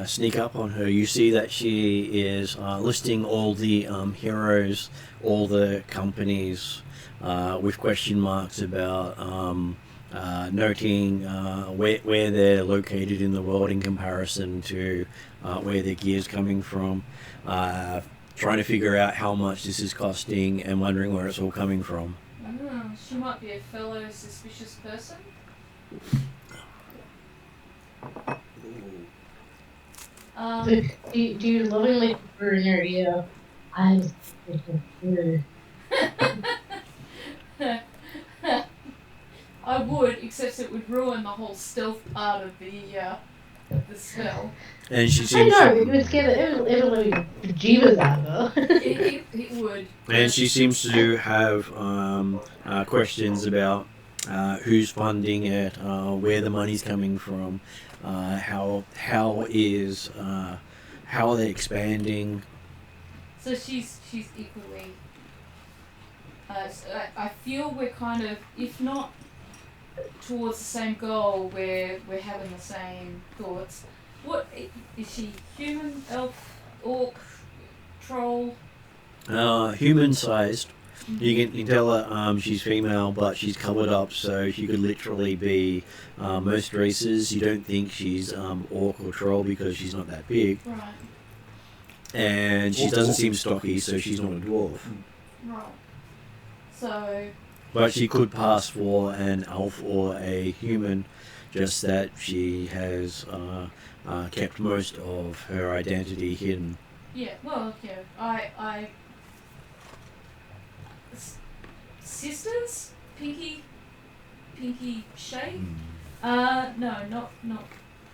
sneak up on her, you see that she is listing all the heroes, all the companies with question marks about noting where they're located in the world in comparison to where their gear's coming from, trying to figure out how much this is costing and wondering where it's all coming from. She might be a fellow suspicious person. Do you lovingly whisper in your ear, I'm suspicious. I would, except it would ruin the whole stealth part of the spell. And she I seems know, it would scare the bejeebers out of her. It would. and she seems to have questions about who's funding it, where the money's coming from, how are they expanding. So she's equally. So I feel we're kind of, if not towards the same goal, we're having the same thoughts. What is she? Human, elf, orc, troll? Human-sized. You can tell her she's female, but she's covered up, so she could literally be most races. You don't think she's orc or troll because she's not that big. Right. And she doesn't seem stocky, so she's not a dwarf. Right. So. But she could pass for an elf or a human, just that she has kept most of her identity hidden. Yeah. Well, yeah. I. Sisters? Pinky shade? No, not.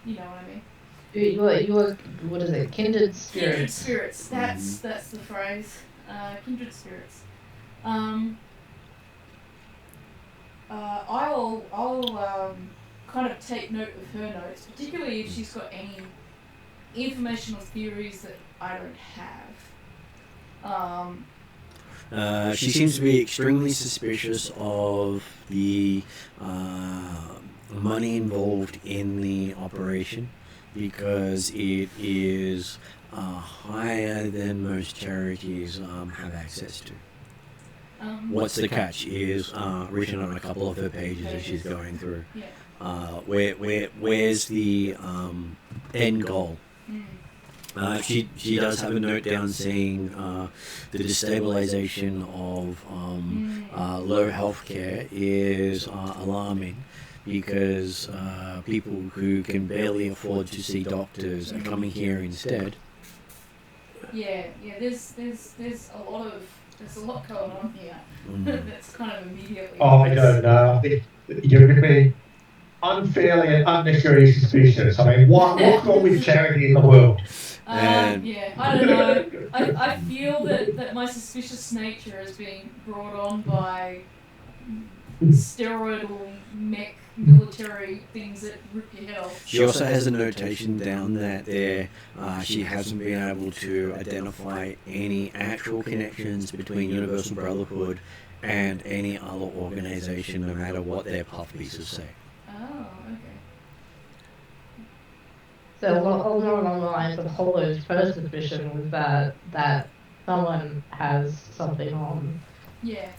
You know what I mean. You are, what is it? Kindred spirits. Kindred spirits. That's the phrase. Kindred spirits. I'll kind of take note of her notes, particularly if she's got any information or theories that I don't have. She seems to be extremely suspicious of the money involved in the operation because it is higher than most charities have access to. What's the catch is written on a couple of her pages as she's going through. Yeah. Where's the end goal? She does have a note down saying the destabilization of low healthcare is alarming because people who can barely afford to see doctors are coming here instead. Yeah. There's a lot going on here. That's kind of immediately. Oh, I don't know. I think you're going to be unfairly and unnecessarily suspicious. I mean, what's wrong with charity in the world? Yeah, I don't know. I feel that my suspicious nature is being brought on by steroidal mech military things that rip your head off. She also has a notation down that she hasn't been able to identify any actual connections between Universal Brotherhood and any other organization, no matter what their puff pieces say. Oh, okay. So along the lines of Hollow's first suspicion was that someone has something on Yeah.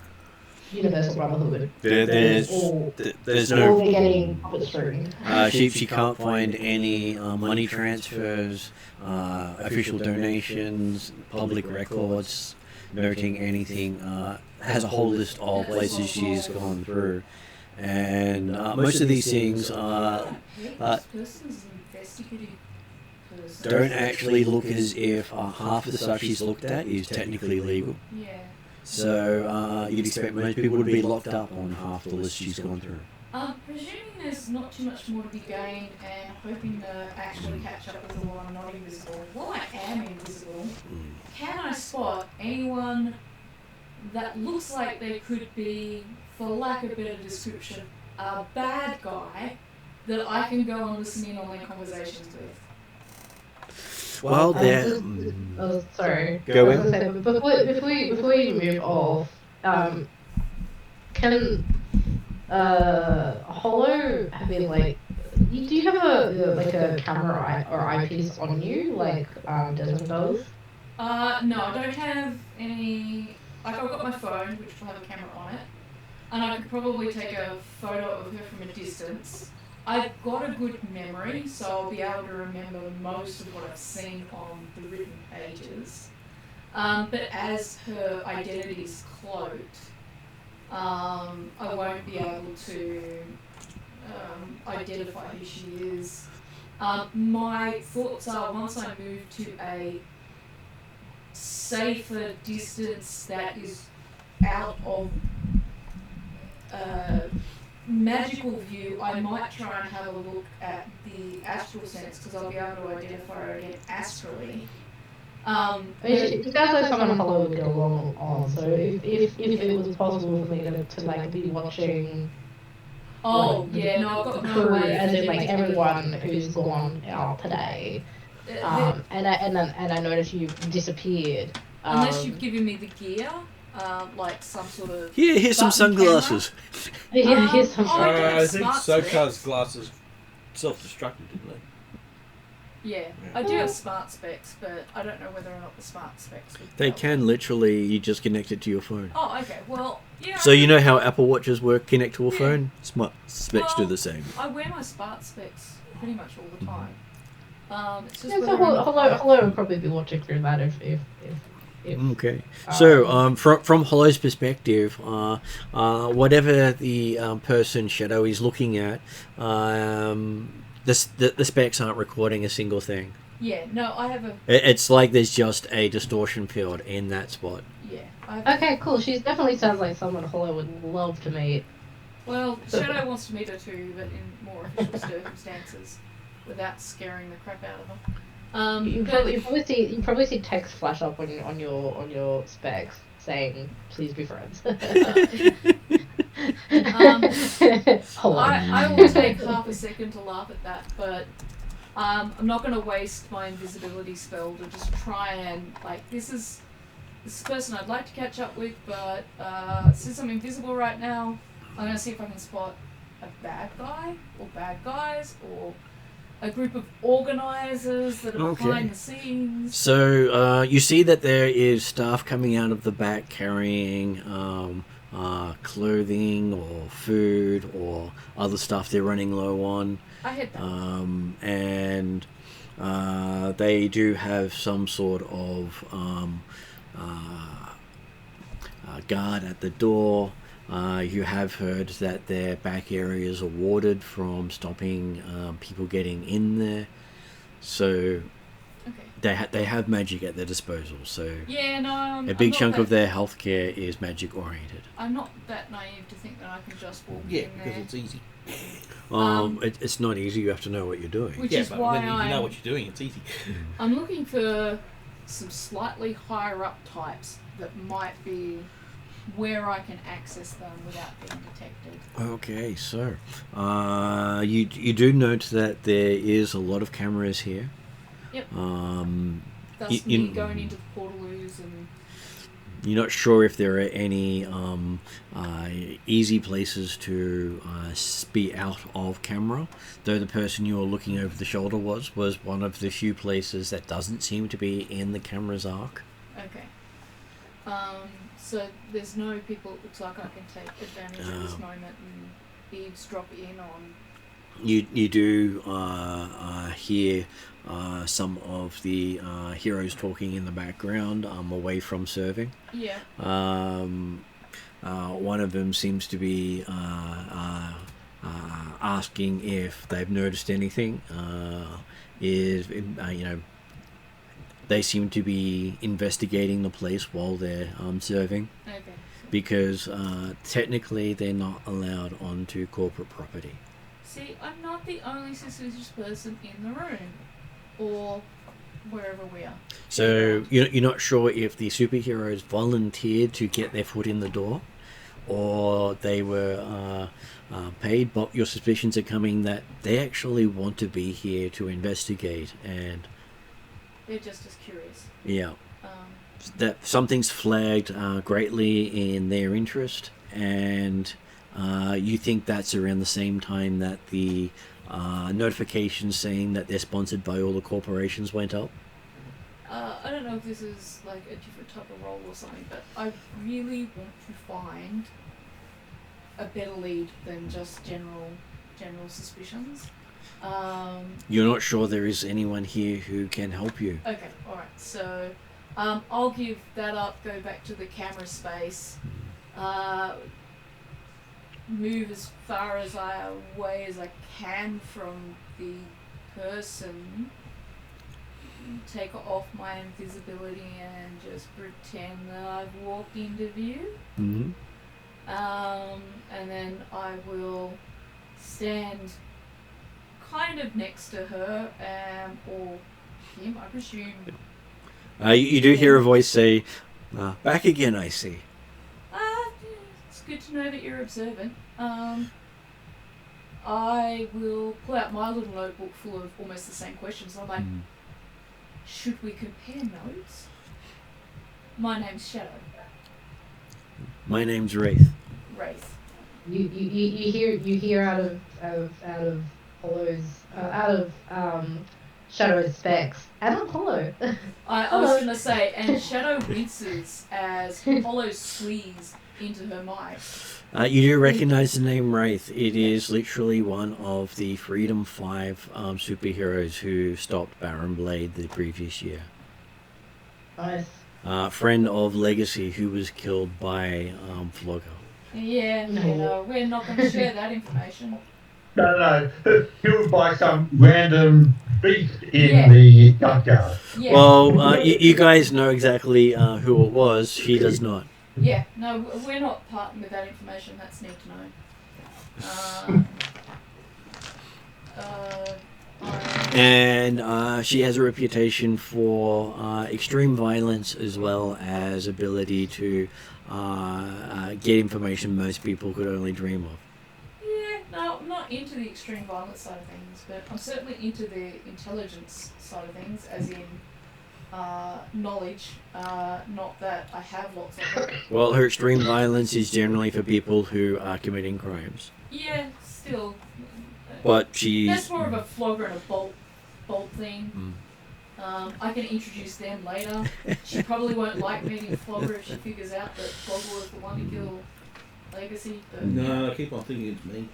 Universal Brotherhood. There's no. All they're getting puppet string. She can't find any money transfers, official donations, public records, noting anything. Has a whole list of places she's gone through, and most of these things This person's an investigative person. don't actually look as if half of the stuff she's looked at is technically legal. Yeah. So you'd expect most people would be locked up on half the list she's gone through. Presuming there's not too much more to be gained and hoping to actually catch up with the one I'm not invisible. While I am invisible, can I spot anyone that looks like they could be, for lack of a better description, a bad guy that I can go and listen in on their conversations with? Well, there. Sorry. Go I was in. gonna say, but before you move off, can Hollow have been like? Do you have a camera or eyepiece on you like Desmond does? No, I don't have any. Like, I've got my phone, which will have a camera on it, and I could probably take a photo of her from a distance. I've got a good memory, so I'll be able to remember most of what I've seen on the written pages. But as her identity is cloaked, I won't be able to identify who she is. My thoughts are, once I move to a safer distance that is out of magical view, I might try and have a look at the astral sense, because I'll be able to identify her again astrally. It sounds like someone Hollow would get along on. So if it was possible for me to like be watching. Oh, like, yeah, no, I've got no crew, way. as in like everyone who's gone out today. And I noticed you disappeared. Unless you've given me the gear, like some sort of. Here's some button sunglasses. Here's some. I do have I think smart Sokar's specs. glasses self-destructed, didn't they? Yeah, I do have smart specs, but I don't know whether or not the smart specs would. They help. can literally, you just connect it to your phone. Oh, okay. Well, yeah. So you know how Apple Watches work, connect to a Yeah. phone? Smart specs do Well, the same. I wear my smart specs pretty much all the time. It's just Yeah, so whether or not Hollow would probably be watching through that if Okay. So, from Hollow's perspective, whatever the person Shadow is looking at, the specs aren't recording a single thing. Yeah, no, I have a. It's like there's just a distortion field in that spot. Yeah, I have Okay, cool. She definitely sounds like someone Hollow would love to meet. Well, Shadow wants to meet her too, but in more official circumstances, without scaring the crap out of her. You But- probably see text flash up on your specs saying please be friends. Hollow. I will take half a second to laugh at that, but I'm not going to waste my invisibility spell to just try and, like, this is a person I'd like to catch up with, but since I'm invisible right now, I'm going to see if I can spot a bad guy, or bad guys, or a group of organisers that are behind the scenes. So you see that there is staff coming out of the back carrying clothing or food or other stuff they're running low on. I hit that. And they do have some sort of guard at the door. You have heard that their back areas are warded from stopping people getting in there. So Okay. they have magic at their disposal. So Yeah, no, a big I'm chunk not of their healthcare is magic oriented. I'm not that naive to think that I can just walk Yeah, in because there. it's easy. It's not easy. You have to know what you're doing. Which Yeah, is but why when you know I'm- what you're doing, it's easy. I'm looking for some slightly higher up types that might be where I can access them without being detected. Okay, so you do note that there is a lot of cameras here. Yep. You- That's me going into the portaloos and You're not sure if there are any easy places to be out of camera, though the person you were looking over the shoulder was one of the few places that doesn't seem to be in the camera's arc. okay. So there's no people it looks like I can take advantage of this moment and eavesdrop in on. You do hear some of the heroes talking in the background away from serving. Yeah. One of them seems to be asking if they've noticed anything. They seem to be investigating the place while they're serving, Okay. because technically they're not allowed onto corporate property. See, I'm not the only suspicious person in the room, or wherever we are. So you're not sure if the superheroes volunteered to get their foot in the door, or they were paid, but your suspicions are coming that they actually want to be here to investigate and They're just as curious. Yeah. Um, That something's flagged greatly in their interest, and you think that's around the same time that the notifications saying that they're sponsored by all the corporations went up. I don't know if this is like a different type of role or something, but I really want to find a better lead than just general suspicions. You're not sure there is anyone here who can help you. Okay, alright, so I'll give that up, go back to the camera space, move as far away as I can from the person, take off my invisibility and just pretend that I've walked into view. Mm-hmm. And then I will stand kind of next to her, or him, I presume. You do hear a voice say, "Back again, I see." It's good to know that you're observant. I will pull out my little notebook full of almost the same questions. I'm like, should we compare notes? My name's Shadow. My name's Wraith. Wraith. You hear out of Hollow's Shadow's specs. And Apollo. I was gonna say, and Shadow winces as Hollow sleaze into her mic. You do recognize the name Wraith. It is literally one of the Freedom 5 superheroes who stopped Baron Blade the previous year. Nice. Friend of Legacy, who was killed by Flogger. Yeah, no, we're not going to share that information. No, killed by some random beast in the junkyard. Yeah. Well, you guys know exactly who it was. She does not. Yeah, no, we're not parting with that information. That's need to know. And she has a reputation for extreme violence as well as ability to get information most people could only dream of. Yeah, no, I'm not into the extreme violence side of things, but I'm certainly into the intelligence side of things, as in knowledge, not that I have lots of it. Well, her extreme violence is generally for people who are committing crimes. Yeah, still. But she's... That's more of a flogger and a bolt thing. I can introduce them later. She probably won't like meeting Flogger if she figures out that Flogger was the one to kill Legacy. But No, I keep on thinking it's me.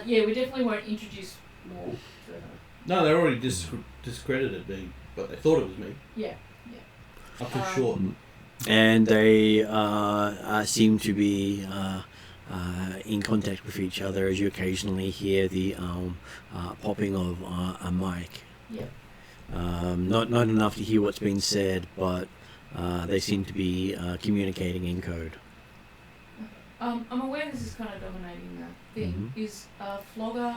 yeah, we definitely won't introduce more to her. No, they already discredited me, but they thought it was me. Yeah. I'm too short. And they seem to be in contact with each other, as you occasionally hear the popping of a mic. Yeah. Not enough to hear what's being said, but they seem to be communicating in code. I'm aware this is kind of dominating the thing. Is Flogger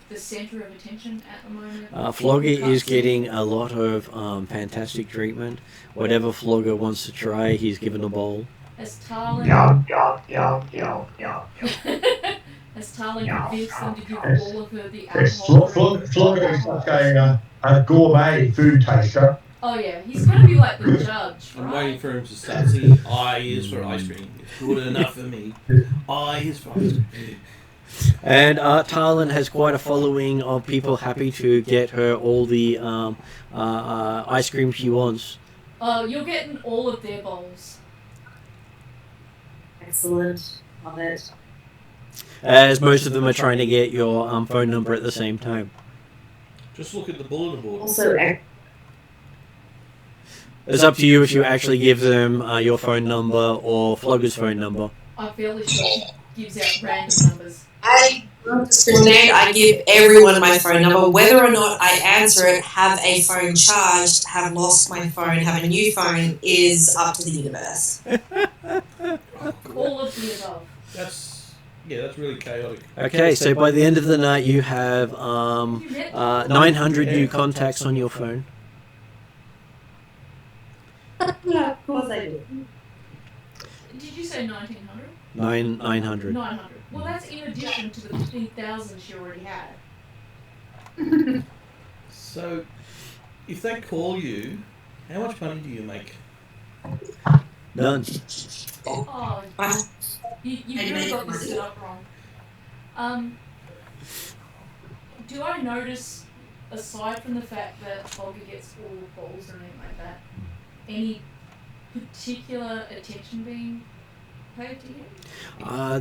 the centre of attention at the moment? Flogger is getting a lot of fantastic treatment. Whatever Flogger wants to try, he's given a bowl. As Tarlin as Tarlin convinced them to give all of her the alcohol. Flogger is like a gourmet food taster. Oh yeah, he's going to be like the judge, I'm right? waiting for him to start singing I is for ice cream. It's good enough for me. I is for ice cream. And Tarlin has quite a following of people happy to get her all the ice cream she wants. You're getting all of their bowls. Excellent. Love it. As most of them are trying to get your phone number at the same time. Just look at the bulletin board. Also, It's up to you if you actually give them your phone number or Flogger's phone number. I feel as she gives out random numbers. I don't discriminate. I give everyone my phone number, whether or not I answer it, have a phone charged, have lost my phone, have a new phone, is up to the universe. All of the above. That's really chaotic. Okay, so by the end of the night you have 900 new contacts on your phone. Yeah, of course I do. Did you say 1900? 900. 900. Well, that's in addition to the 15,000 she already had. So, if they call you, how much money do you make? None. Oh, you really got this set up wrong. Do I notice, aside from the fact that Olga gets all the balls and anything like that, any particular attention being paid to him?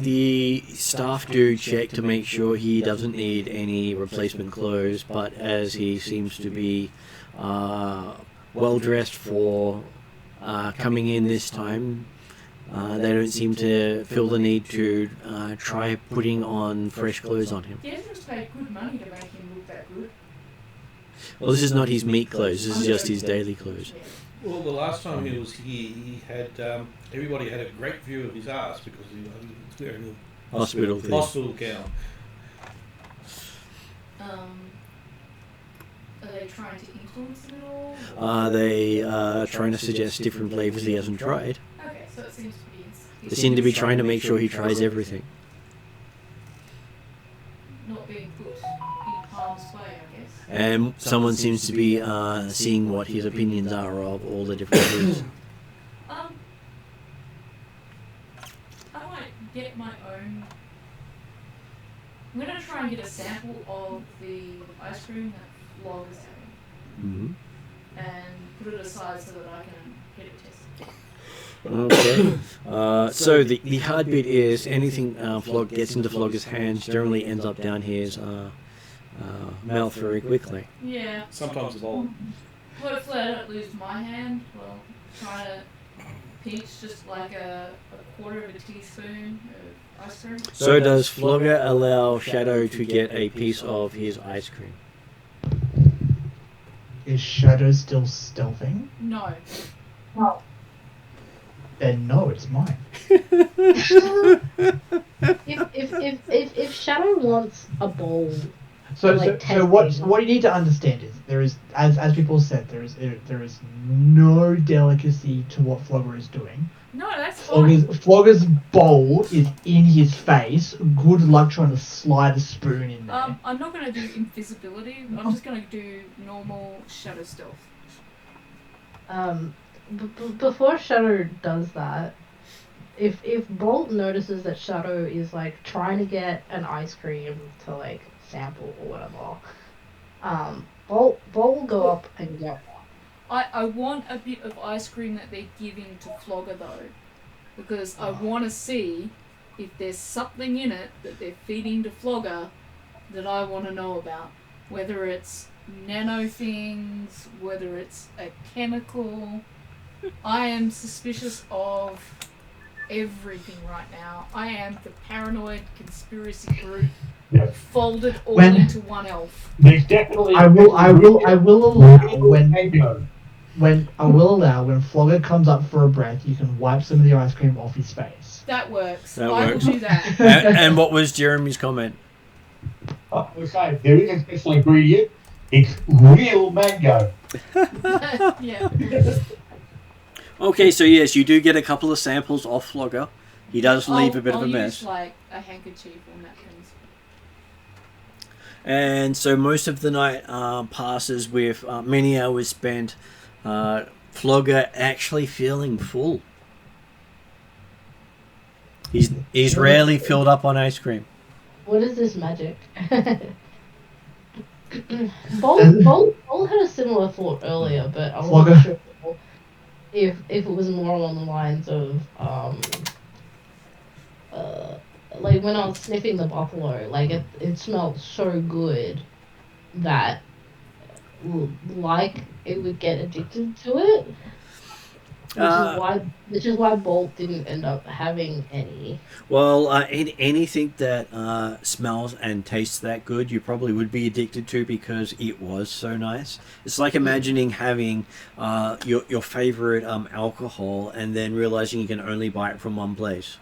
The staff do check to make sure he doesn't need any replacement clothes, but as he seems to be well dressed for coming in this time, they don't seem to feel the need to try putting on fresh clothes on him. The Ezra's paid good money to make him look that good. Well, this is not his meat clothes, this is just his daily clothes. Well, the last time he was here, he had everybody had a great view of his ass because he was wearing a Hospital gown. Are they trying to influence him at all? They are trying to suggest different flavors he hasn't tried. Okay, so it seems to be... They seem to be trying to make sure he tries everything. Not being put in harm's way, I guess. And someone seems to be seeing what his opinions are of all the different foods. I might get my own... I'm going to try and get a sample of the ice cream that Log is having. And put it aside so that I can get it tested. Okay. So the hard bit is anything Flog gets into Flogger's hands generally ends up down his mouth very quickly. Yeah. Sometimes it's all. Hopefully I don't lose my hand. Well, trying to pinch just like a quarter of a teaspoon of ice cream. So does Flogger allow Shadow to get a piece of his ice cream? Is Shadow still stealthing? No. Then no, it's mine. If Shadow wants a bowl, So like what you need to understand is there is, as people said, there is no delicacy to what Flogger is doing. No, that's fine. Flogger's bowl is in his face. Good luck trying to slide a spoon in there. I'm not going to do invisibility. I'm just going to do normal shadow stealth. Before Shadow does that, if Bolt notices that Shadow is like trying to get an ice cream to like sample or whatever, Bolt will go up and get one. I want a bit of ice cream that they're giving to Flogger though, because I want to see if there's something in it that they're feeding to Flogger that I want to know about. Whether it's nano things, whether it's a chemical. I am suspicious of everything right now. I am the paranoid conspiracy group folded all into one elf. There's definitely. I will allow when Flogger comes up for a breath, you can wipe some of the ice cream off his face. That works. That I works. will do that. And what was Jeremy's comment? Okay, there is a special ingredient. It's real mango. Yeah. Okay, so yes, you do get a couple of samples off Flogger. He does leave a bit of a mess. Use like a handkerchief or napkins. And so most of the night passes with many hours spent Flogger actually feeling full. He's rarely filled up on ice cream. What is this magic? Bolt had a similar thought earlier, but I wasn't sure if it was more along the lines of like when I was sniffing the buffalo, like it smelled so good that like it would get addicted to it. Which is why Bolt didn't end up having any. Well, anything that smells and tastes that good, you probably would be addicted to because it was so nice. It's like imagining having your favorite alcohol and then realizing you can only buy it from one place.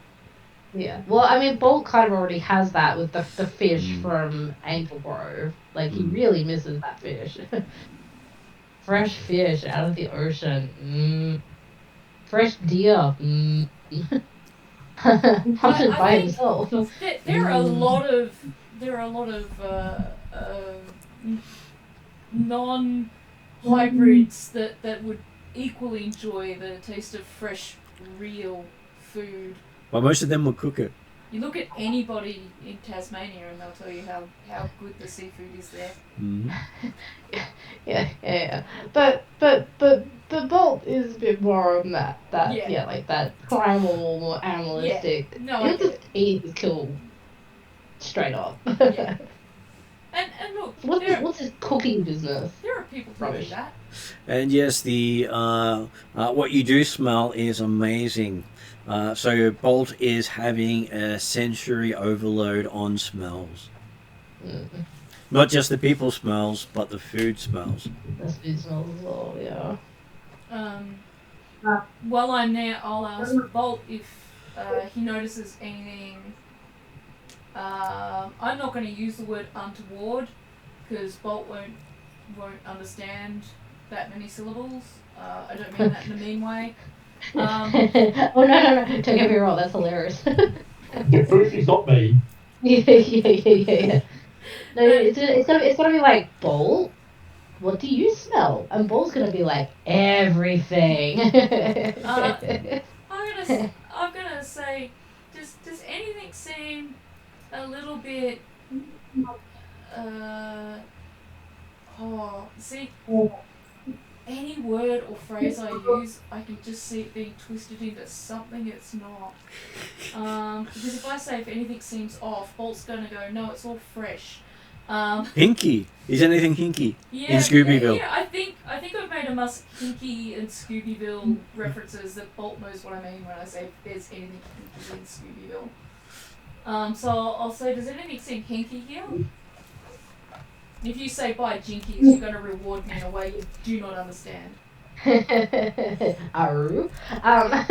Yeah. Well, I mean, Bolt kind of already has that with the fish from Angel Grove. Like, he really misses that fish. Fresh fish out of the ocean. Fresh deer. Hunted by himself. There are a lot of non hybrids that would equally enjoy the taste of fresh, real food. Well, most of them will cook it. You look at anybody in Tasmania and they'll tell you how good the seafood is there. Mm-hmm. Yeah. But Bolt is a bit more on that like that primal, more animalistic. Yeah. No, He'll just eat and kill straight up. Yeah. And look, what's his cooking business? There are people who do that. And yes, the what you do smell is amazing. So Bolt is having a sensory overload on smells. Not just the people smells, but the food smells. The food smells as well, yeah. While I'm there, I'll ask Bolt if he notices anything. I'm not going to use the word untoward because Bolt won't understand that many syllables. I don't mean that in a mean way. Oh no! Don't get me wrong. That's hilarious. The proof is not me. Yeah. No, it's gonna be like, Bolt, what do you smell? And Bolt's gonna be like, everything. I'm gonna say, does anything seem a little bit any word or phrase I use, I can just see it being twisted into something it's not. Because if I say if anything seems off, Bolt's gonna go, no, it's all fresh. Hinky. Is anything hinky Yeah, in Scoobyville? Yeah, I think I've made enough Hinky and Scoobyville references that Bolt knows what I mean when I say if there's anything hinky in Scoobyville. So I'll say, does anything seem hinky here? If you say buy jinkies, you're going to reward me in a way you do not understand. Aru. What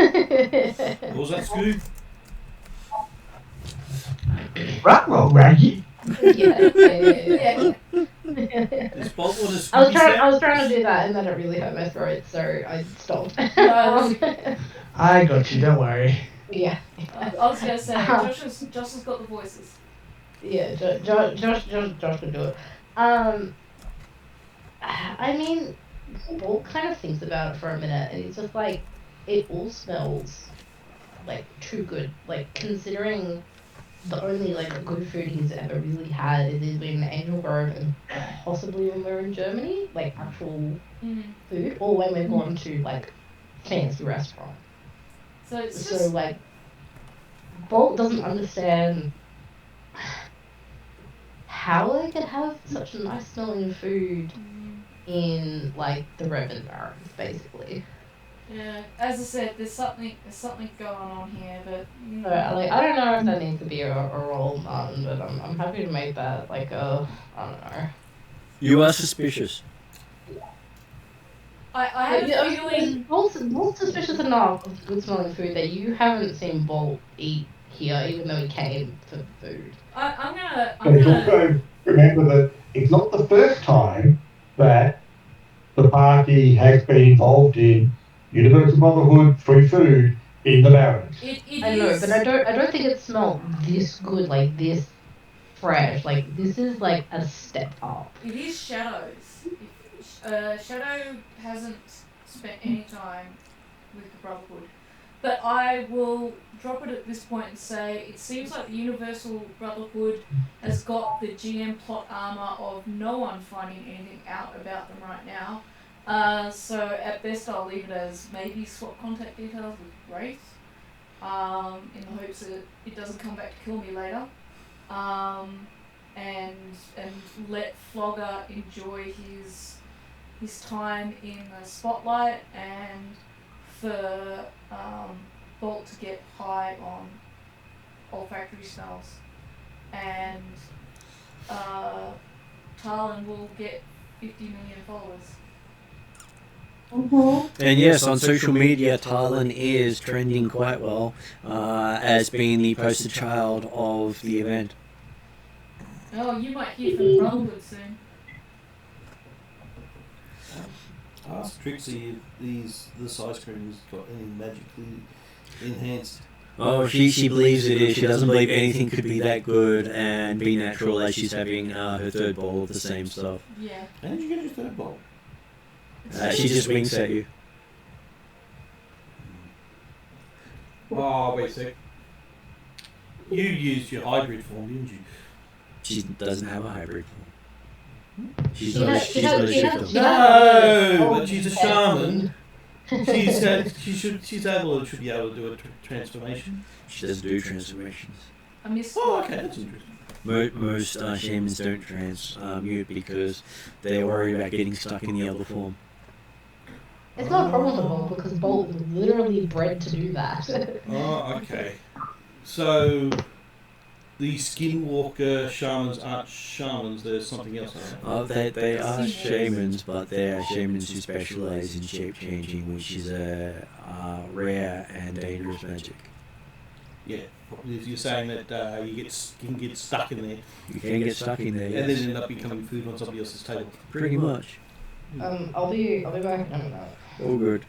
was that, Scoob? Right, Raggy. Yeah. Is Bolt what a I was trying to do that and then it really hurt my throat, so I stopped. I got you, don't worry. Yeah. I was going to say, Josh has got the voices. Yeah, Josh can do it. I mean, Bolt kind of thinks about it for a minute, and he's just like, it all smells like too good. Like, considering the only like good food he's ever really had is either in Angel Grove and possibly when we're in Germany, like actual food, or when we've gone to like fancy restaurant. So it's So just like, Bolt doesn't understand how they could have such nice smelling food in like the Redmond Barrens, basically. yeah. As I said, there's something going on here, but So like, I don't know if that needs to be a role, Martin, but I'm happy to make that like a, I don't know. You are suspicious. I have a feeling. Bolt's suspicious enough of good smelling food that you haven't seen Bolt eat here, even though he came for food. I'm But it's gonna. also, remember that it's not the first time that the party has been involved in Universal Brotherhood free food in the Barrens. It I know, is. but I don't think it smelled this good, like this fresh. Like this is like a step up. It is Shadows. Shadow hasn't spent any time with the Brotherhood. But I will drop it at this point and say it seems like the Universal Brotherhood has got the GM plot armor of no one finding anything out about them right now. So at best I'll leave it as maybe swap contact details with Wraith, in the hopes that it doesn't come back to kill me later. And let Flogger enjoy his time in the spotlight, and for Bolt to get high on olfactory smells, and Talon will get 50 million followers. And yes, on social media, Talon is trending quite well as being the poster child of the event. Oh, you might hear from the Brotherhood soon. Ask Trixie if this ice cream has got any magically enhanced. Oh, she believes it is. She doesn't believe anything could be that good and be natural as she's having her third bowl of the same stuff. Yeah. How did you get your third bowl? She just winks at you. Oh, wait a sec. You used your hybrid form, didn't you? She doesn't have a hybrid form. She's She not a has- she has- she shifter. has- No, but she's a shaman. She's able to be able to do a transformation. She doesn't do transformations. I missed. Oh, okay, that's interesting. Most shamans don't transmute because they're worried about getting stuck in the other form. It's not a problem for Bolt because Bolt was literally bred to do that. Oh, okay. So the skinwalker shamans aren't shamans. There's something else. They are shamans, but they are shamans who specialize in shape changing, which is a rare and dangerous magic. Yeah, you're saying that you can get stuck in there You can get stuck in there, and yes. then end up becoming food on somebody else's table. Pretty much. I'll be back in a minute. All good.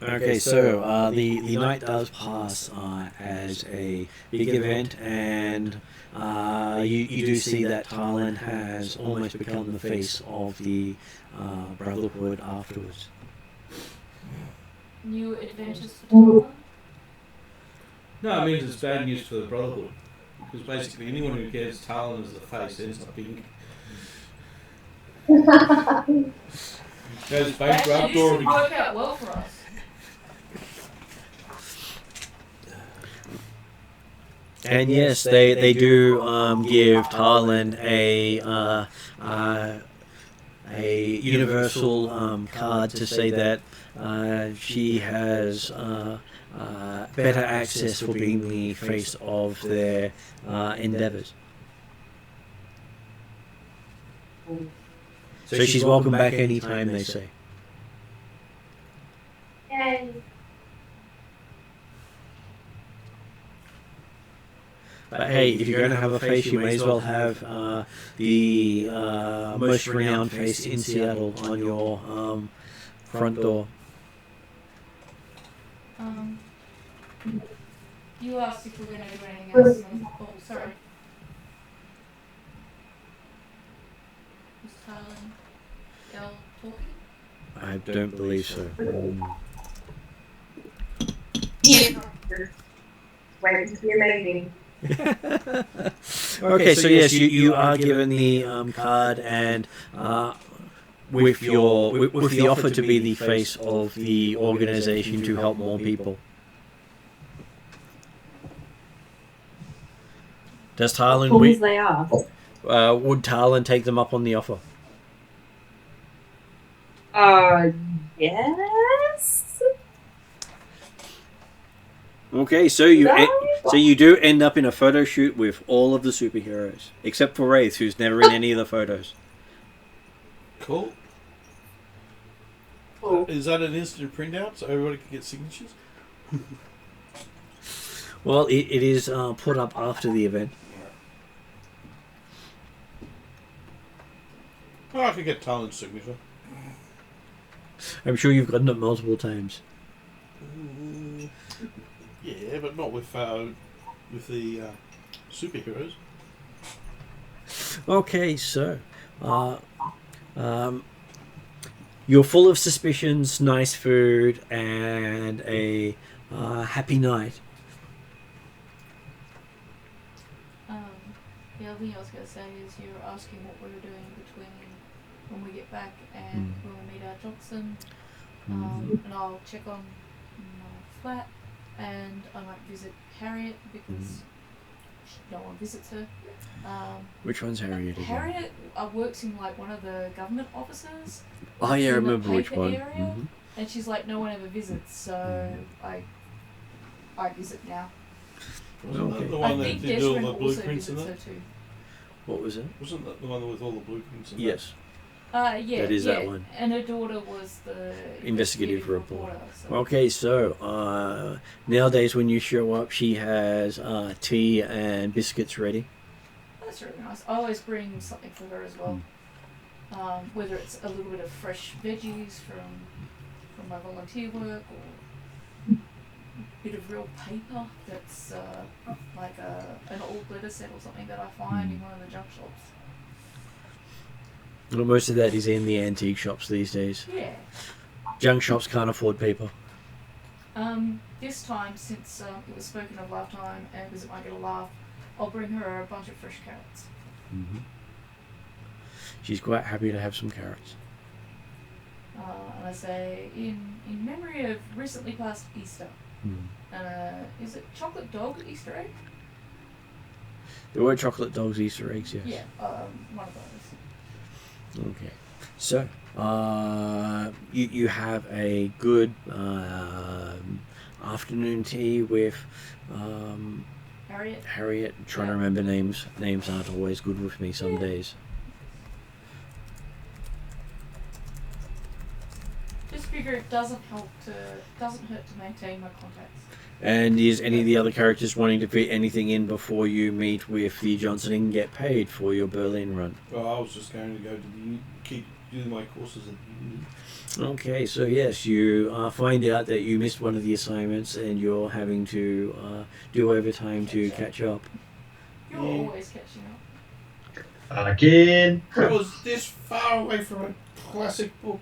Okay, so the night does pass as a big event, and you do see that Tarlan has almost become the face of the Brotherhood afterwards. New adventures for Tyler? No, it means it's bad news for the Brotherhood. Because basically anyone who gets Talon as the face ends up being... goes bankrupt Actually, this or... would work out well for us. And yes, they do give Tarlan a universal card to say that she has better access for being the face of their endeavors. So she's welcome back anytime, they say. Yay. But hey, if you're going to have a face, you may as well have the most renowned face in Seattle on your front door. You asked if we're going to do anything else. Oh, sorry. Was Tyler L talking? I don't believe so. Yeah. Waiting to be amazing. Okay, so yes, you are given the card, and with the offer to be the face of the organization to help more people. Does Tarlan Fools they are. would Tarlan take them up on the offer? Yes. Okay, so you do end up in a photo shoot with all of the superheroes, except for Wraith, who's never in any of the photos. Cool. Is that an instant printout so everybody can get signatures? Well, it is put up after the event. Oh, I could get Talon's signature. I'm sure you've gotten it multiple times. Yeah, but not with the superheroes. Okay, so you're full of suspicions, nice food, and a happy night. The other thing I was going to say is you were asking what we were doing between when we get back and when we meet our Johnson. And I'll check on my flat, and I might visit Harriet because no one visits her. Which one's Harriet again? Harriet works in like one of the government offices. Oh yeah, I in the remember which paper one. area, and she's like, no one ever visits, so I visit now. Wasn't Okay. that the I one that think did all Desmond the also blueprints in visits her it? too. What was it? Wasn't that the one with all the blueprints in Yes. Yeah, That is yeah. that one. And her daughter was the Investigative reporter. So. Okay, so nowadays when you show up, she has tea and biscuits ready. That's really nice. I always bring something for her as well. Whether it's a little bit of fresh veggies from my volunteer work, or a bit of real paper that's like an old letter set or something that I find in one of the junk shops. Well, most of that is in the antique shops these days. Yeah. Junk shops can't afford people. This time, since it was spoken of last time and because it might get a laugh, I'll bring her a bunch of fresh carrots. Mm-hmm. She's quite happy to have some carrots. And I say, in memory of recently past Easter, is it chocolate dog Easter egg? There were chocolate dogs Easter eggs, yes. Yeah, one of those. Okay. So, you have a good afternoon tea with Harriet. Trying to remember names. Names aren't always good with me some days. Just figure it doesn't hurt to maintain my contacts. And is any of the other characters wanting to fit anything in before you meet with the Johnson and get paid for your Berlin run? Well, I was just going to go to the keep doing my courses at the uni. Okay, so yes, you find out that you missed one of the assignments and you're having to do overtime to catch up. You're always catching up. Again. I was this far away from a classic book.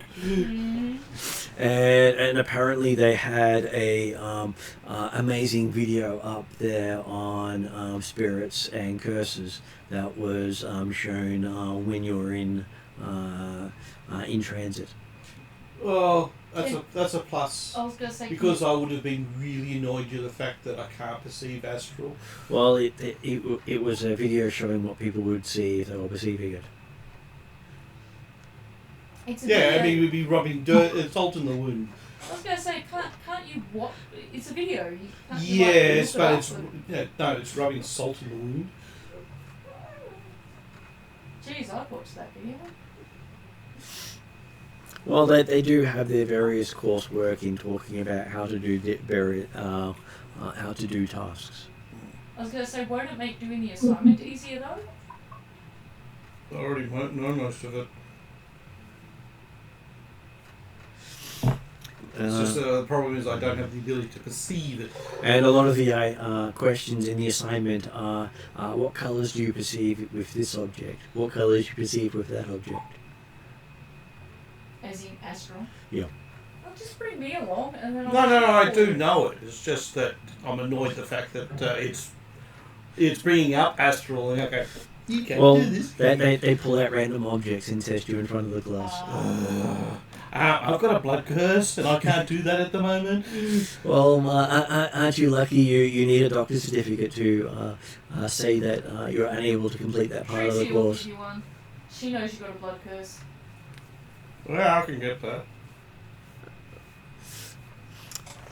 And apparently they had a amazing video up there on spirits and curses that was shown when you were in transit. Well, that's a plus. I was going to say Because I would have been really annoyed with the fact that I can't perceive astral. Well, it was a video showing what people would see if they were perceiving it. Yeah, I mean, we'd be rubbing dirt, salt in the wound. I was going to say, can't you what? It's a video. You can't Yes, look but it it's up it's rubbing salt in the wound. Jeez, I'd watch that video. Well, they do have their various coursework in talking about how to do how to do tasks. I was going to say, won't it make doing the assignment easier though? I already know most of it. It's just the problem is I don't have the ability to perceive it. And a lot of the questions in the assignment are, what colours do you perceive with this object? What colours do you perceive with that object? As in astral? Yeah. Well, just bring me along and then No, I do know it. It's just that I'm annoyed at the fact that it's bringing up astral and okay, you can do this. They pull out random objects and test you in front of the glass. I've got a blood curse and I can't do that at the moment. Well, aren't you lucky you need a doctor's certificate to say that you're unable to complete that part of the Tracy will course? give you one. She knows you've got a blood curse. Well, I can get that.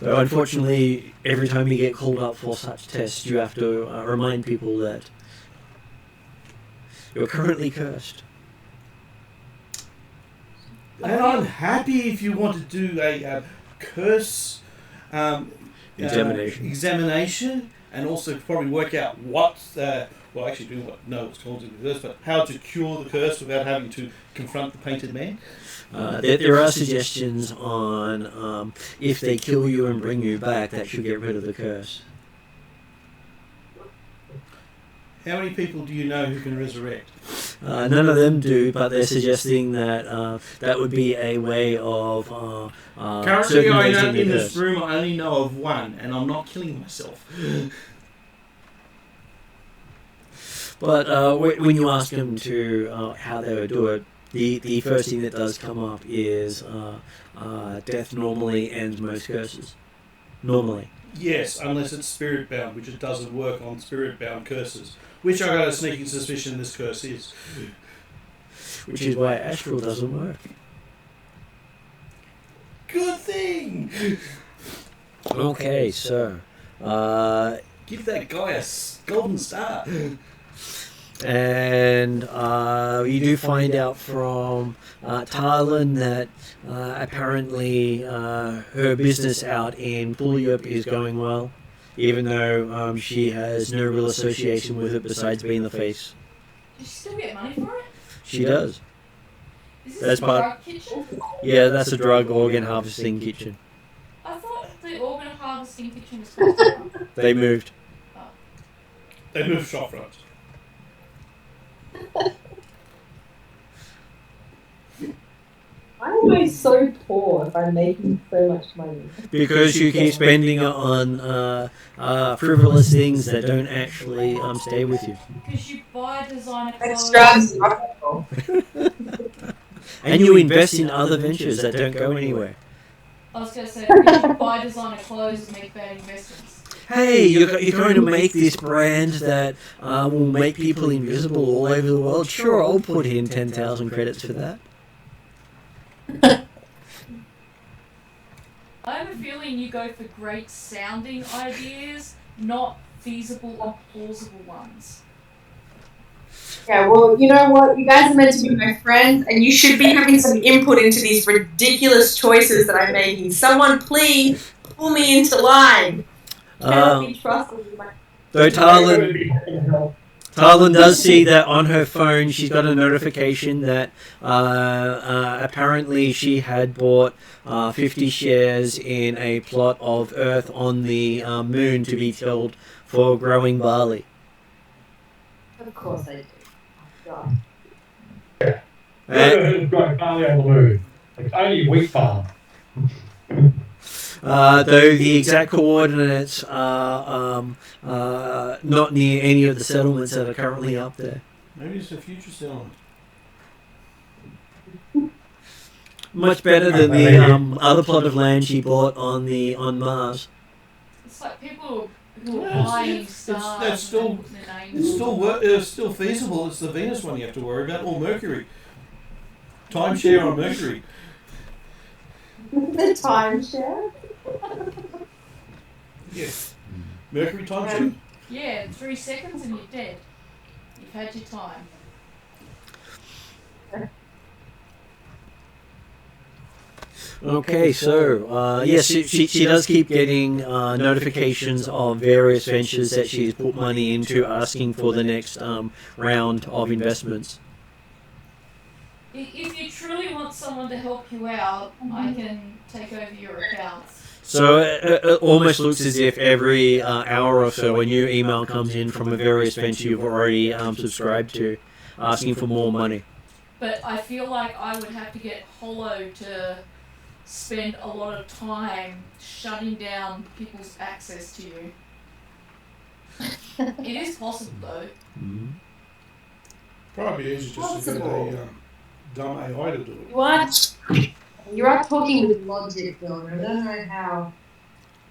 So unfortunately, every time you get called up for such tests, you have to remind people that you're currently cursed. And I'm happy if you want to do a curse examination and also probably work out what, well actually do know what's causing the curse, but how to cure the curse without having to confront the painted man. There are suggestions on if they kill you and bring you back, that should get rid of the curse. How many people do you know who can resurrect? None of them do, but they're suggesting that that would be a way of Currently, I know circumventing the in this curse. room I only know of one, and I'm not killing myself. But when you ask them to how they would do it, the first thing that does come up is death normally ends most curses. Normally. Yes, unless it's spirit bound, which it doesn't work on spirit bound curses. Which I got a sneaking suspicion this curse is. Which is why astral doesn't work. Good thing! Okay, so Give that guy a golden star. and you do find out from Tarlin that apparently her business out in Puljup is going well, even though she has no real association with it besides being the face. Does she still get money for it? She does. Is That's this a part- drug kitchen? Yeah, that's a drug organ harvesting kitchen. I thought the organ harvesting kitchen was closed down. They moved. They move shop fronts. Why am I so poor if I'm making so much money? Because you keep spending it on frivolous things that don't actually stay with you. Because you buy designer clothes. Drugs. And you invest in other ventures that don't go anywhere. I was going to say, because you buy designer clothes and make bad investments. Hey, you're going to make this brand that will make people invisible all over the world. Sure, I'll put in 10,000 credits for that. I have a feeling you go for great sounding ideas, not feasible or plausible ones. Yeah, well, you know what? You guys are meant to be my friends, and you should be having some input into these ridiculous choices that I'm making. Someone please pull me into line. Cannot be trusted with my... Though Tarlin does see that on her phone she's got a notification that apparently she had bought 50 shares in a plot of earth on the moon to be tilled for growing barley. Of course I do. It's got barley on the moon. It's only wheat farm. Though the exact coordinates are not near any of the settlements that are currently up there. Maybe it's a future settlement. Much better than the other plot of land she bought on Mars. It's like people who are buying stars. That's still, it's still feasible. It's the Venus one you have to worry about, or Mercury. Timeshare on Mercury. The timeshare? Yes. Mercury timeshare. Yeah, 3 seconds and you're dead. You've had your time. Okay, so yes, she does keep getting notifications of various ventures that she's put money into, asking for the next round of investments. If you truly want someone to help you out, I can take over your accounts. So it almost looks as if every hour or so a new email comes in from a various venture you've already subscribed to, asking for more money. But I feel like I would have to get Hollow to spend a lot of time shutting down people's access to you. It is possible though. Mm-hmm. Probably easy just to get a dumb AI to do it. You are talking with logic, though. I don't know how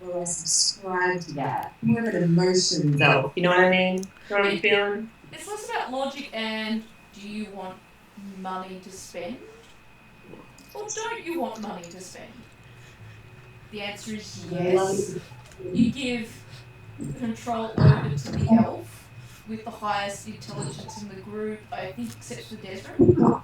well I subscribe to that. More of an emotion, though. You know what I mean? You know what I'm feeling? It's less about logic and do you want money to spend? Or don't you want money to spend? The answer is yes. You give control over to the elf with the highest intelligence in the group, I think, except for Desmond.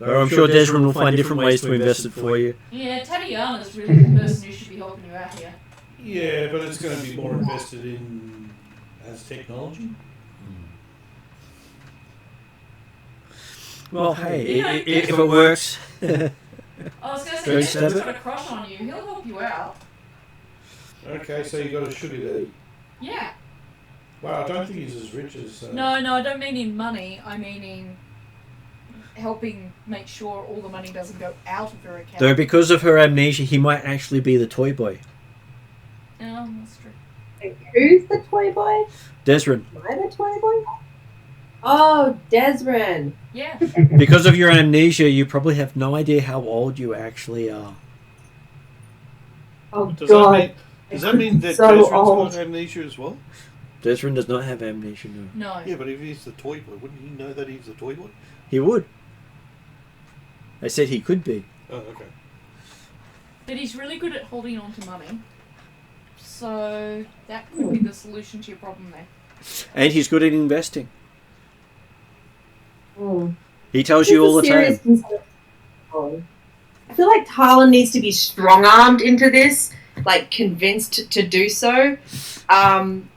I'm sure Desmond will find different ways to invest it for you. Yeah, Tatiana's really the person who should be helping you out here. Yeah, but it's going to be more invested in as technology. Well, hey, if it works. I was going to say, Desmond's got a crush on you. He'll help you out. Okay, so you got a sugar daddy. Yeah. Well, I don't think he's as rich as... No, I don't mean in money. I mean in helping make sure all the money doesn't go out of her account. Though because of her amnesia, he might actually be the toy boy. That's true. Who's the toy boy? Desmond. Am I the toy boy? Oh, Desmond. Yeah. Because of your amnesia, you probably have no idea how old you actually are. Oh, Does God. that mean that So Desmond's old. got amnesia as well? Desmond does not have amnesia, no. No. Yeah, but if he's the toy boy, wouldn't he know that he's the toy boy? He would. I said he could be. Oh, okay. But he's really good at holding on to money. So that could be the solution to your problem there. And he's good at investing. Mm. He tells you all the time. I feel like Tarlin needs to be strong-armed into this, like convinced to do so. And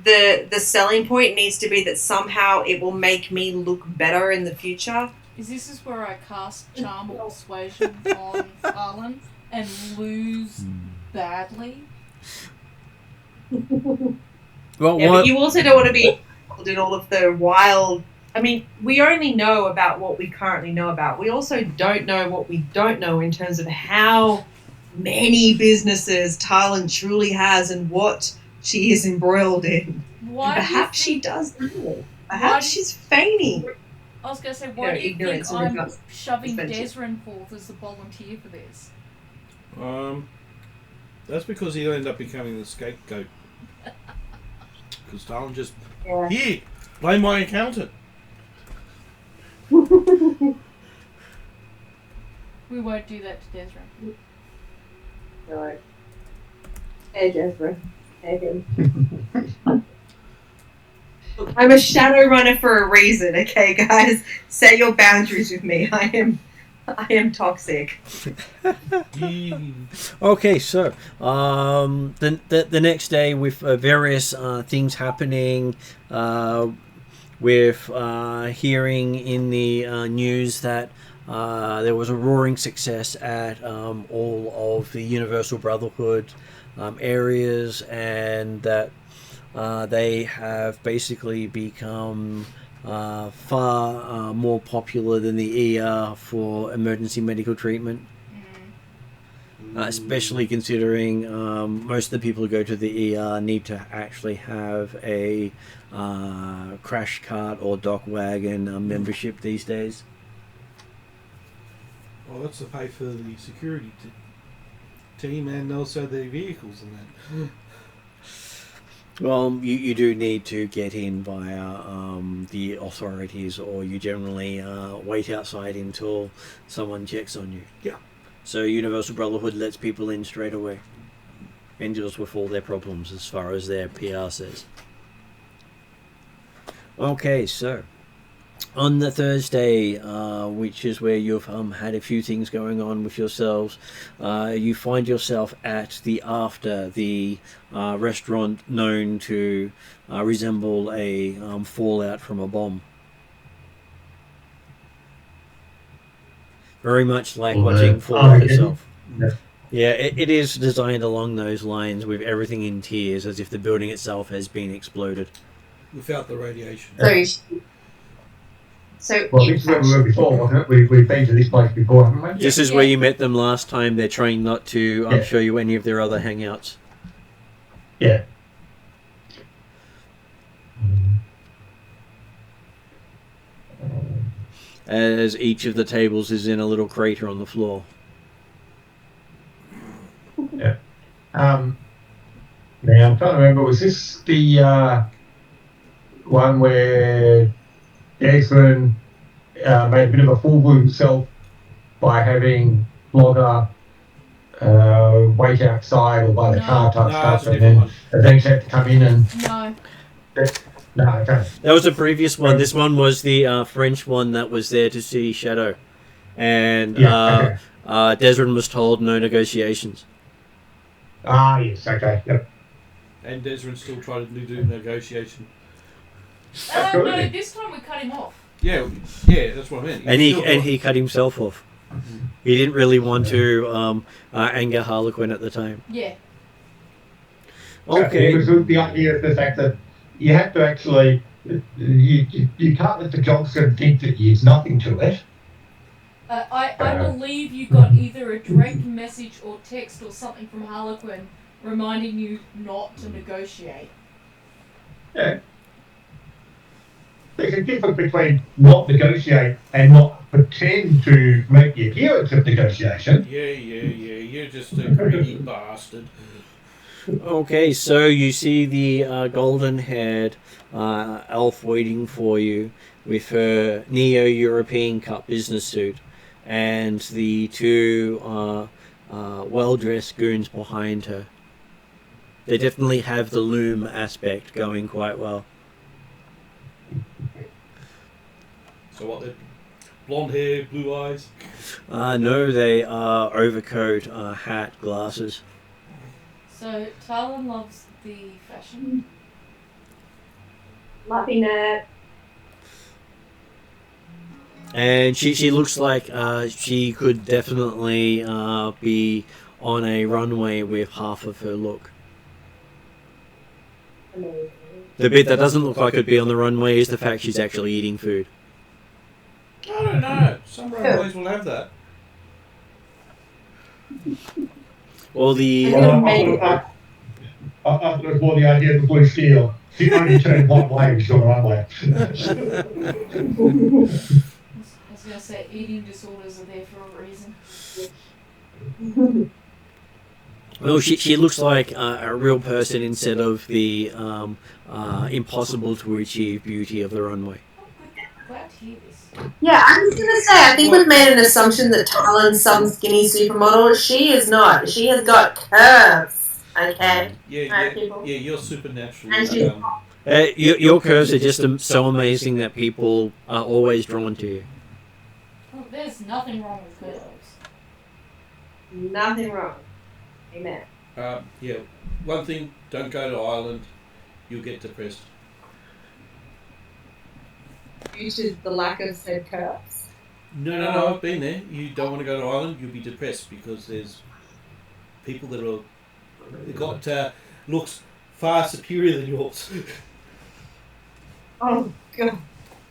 the selling point needs to be that somehow it will make me look better in the future. Is this where I cast Charm or Persuasion on Tarlin and lose badly? Well, Yeah, but you also don't want to be involved in all of the wild I mean, we only know about what we currently know about. We also don't know what we don't know in terms of how many businesses Talon truly has and what she is embroiled in. Why Perhaps do you she does know. Why Perhaps do you- she's feigning. I was going to say, why do you think ignorance in I'm regards to shoving adventure. Desrin forth as the volunteer for this? That's because he'll end up becoming the scapegoat. Because Talon just Yeah. here, blame my accountant. We won't do that to Desrin. No. Hey, Jasper. Hey, him. I'm a Shadowrunner for a reason, okay, guys? Set your boundaries with me. I am toxic. Okay, so the next day with various things happening, with hearing in the news that there was a roaring success at all of the Universal Brotherhood areas, and that they have basically become far more popular than the ER for emergency medical treatment. Especially considering most of the people who go to the ER need to actually have a crash cart or dock wagon membership these days. Well, that's to pay for the security team and also their vehicles and that. Well, you do need to get in via the authorities, or you generally wait outside until someone checks on you. Yeah. So Universal Brotherhood lets people in straight away and deals with all their problems as far as their PR says. Okay, so on the Thursday, which is where you've had a few things going on with yourselves, you find yourself at the restaurant known to resemble a fallout from a bomb. Very much like watching Fallout itself. Yeah, it is designed along those lines, with everything in tiers, as if the building itself has been exploded. Without the radiation. So Well, this is where we were before, wasn't it? We've been to this place before, haven't we? This is where you met them last time. They're trying not to Yeah. show you any of their other hangouts. Yeah. As each of the tables is in a little crater on the floor. Yeah. Now I'm trying to remember, was this the one where Desmond made a bit of a fool of himself by having Blogger wait outside or by the car type stuff, and then eventually had to come in and... No. No, okay. That was the previous one. This one was the French one that was there to see Shadow. And Desmond was told no negotiations. Ah, yes, okay, yep. And Desmond still tried to do negotiation. No, this time we cut him off. Yeah, that's what I meant. And he cut himself off. He didn't really want to anger Harlequin at the time. Yeah. Okay. Because the idea of the fact that you have to actually, you can't let the Johnson think that there's nothing to it. I believe you got either a direct message or text or something from Harlequin reminding you not to negotiate. Yeah. There's a difference between not negotiate and not pretend to make the appearance of negotiation. Yeah, you're just a greedy bastard. Okay, so you see the golden-haired elf waiting for you with her Neo-European cut business suit, and the two well-dressed goons behind her. They definitely have the loom aspect going quite well. So what, they're blonde hair, blue eyes? No, they are overcoat, hat, glasses. So Talon loves the fashion. Laughing at. And she looks like she could definitely be on a runway with half of her look. Amazing. The bit that doesn't look like it'd be on the runway is the fact she's actually eating food. I don't know. Some runways will have that. Or the... I thought it was more the idea of the blue steel. She only turned one way, she's on the runway. I was going to say, eating disorders are there for a reason. Well, she looks like a real person instead of the impossible to achieve beauty of the runway. Glad to hear this. Yeah, I was going to say, I think we've made an assumption that Talon's some skinny supermodel. She is not. She has got curves. Okay? Yeah, you're supernatural. And she's Your curves are just so amazing that people are always drawn to you. Oh, there's nothing wrong with curves. nothing wrong. Amen. Yeah, one thing, don't go to Ireland, you'll get depressed. Due to the lack of said curves? No, I've been there. You don't want to go to Ireland, you'll be depressed because there's people that are got looks far superior than yours. Oh, God.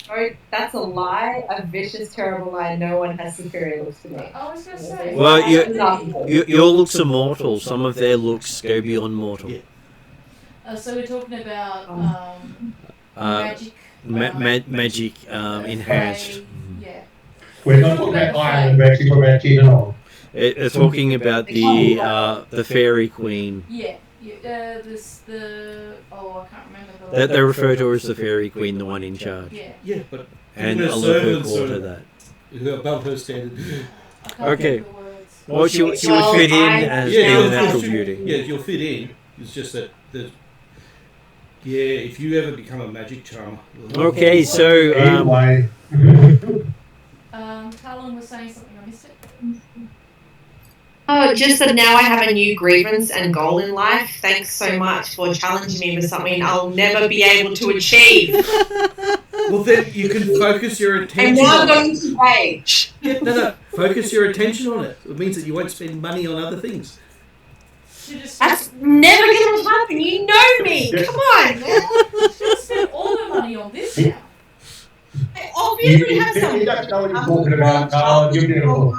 Sorry, that's a lie, a vicious, terrible lie. No one has superior looks to me. I was going to say. Well, your looks are mortal. Some of their looks go beyond mortal. Yeah. So we're talking about magic. Magic enhanced. Yeah. We're not talking about Ireland, we're actually talking about Terrinoth. They're talking about the fairy queen. Yeah. I can't remember the. That they refer to her as the fairy queen, the one in charge. Yeah, but And her Oliver servants called are her that. above her standard. I can't Okay. think of the words. Well, she would fit in as being a natural beauty. Yeah, you'll fit in. It's just that if you ever become a magic charmer. Okay, so Anyway. Talon was saying something, I missed it. Oh, just that now I have a new grievance and goal in life. Thanks so much for challenging me with something I'll never be able to achieve. Well, then you can focus your I'm attention now on going it. to rage. No. Focus your attention on it. It means that you won't spend money on other things. That's never going to happen. You know me. Come on, man. She'll spend all the money on this now. I obviously have He some. doesn't know what he's talking about, Carl. You're beautiful.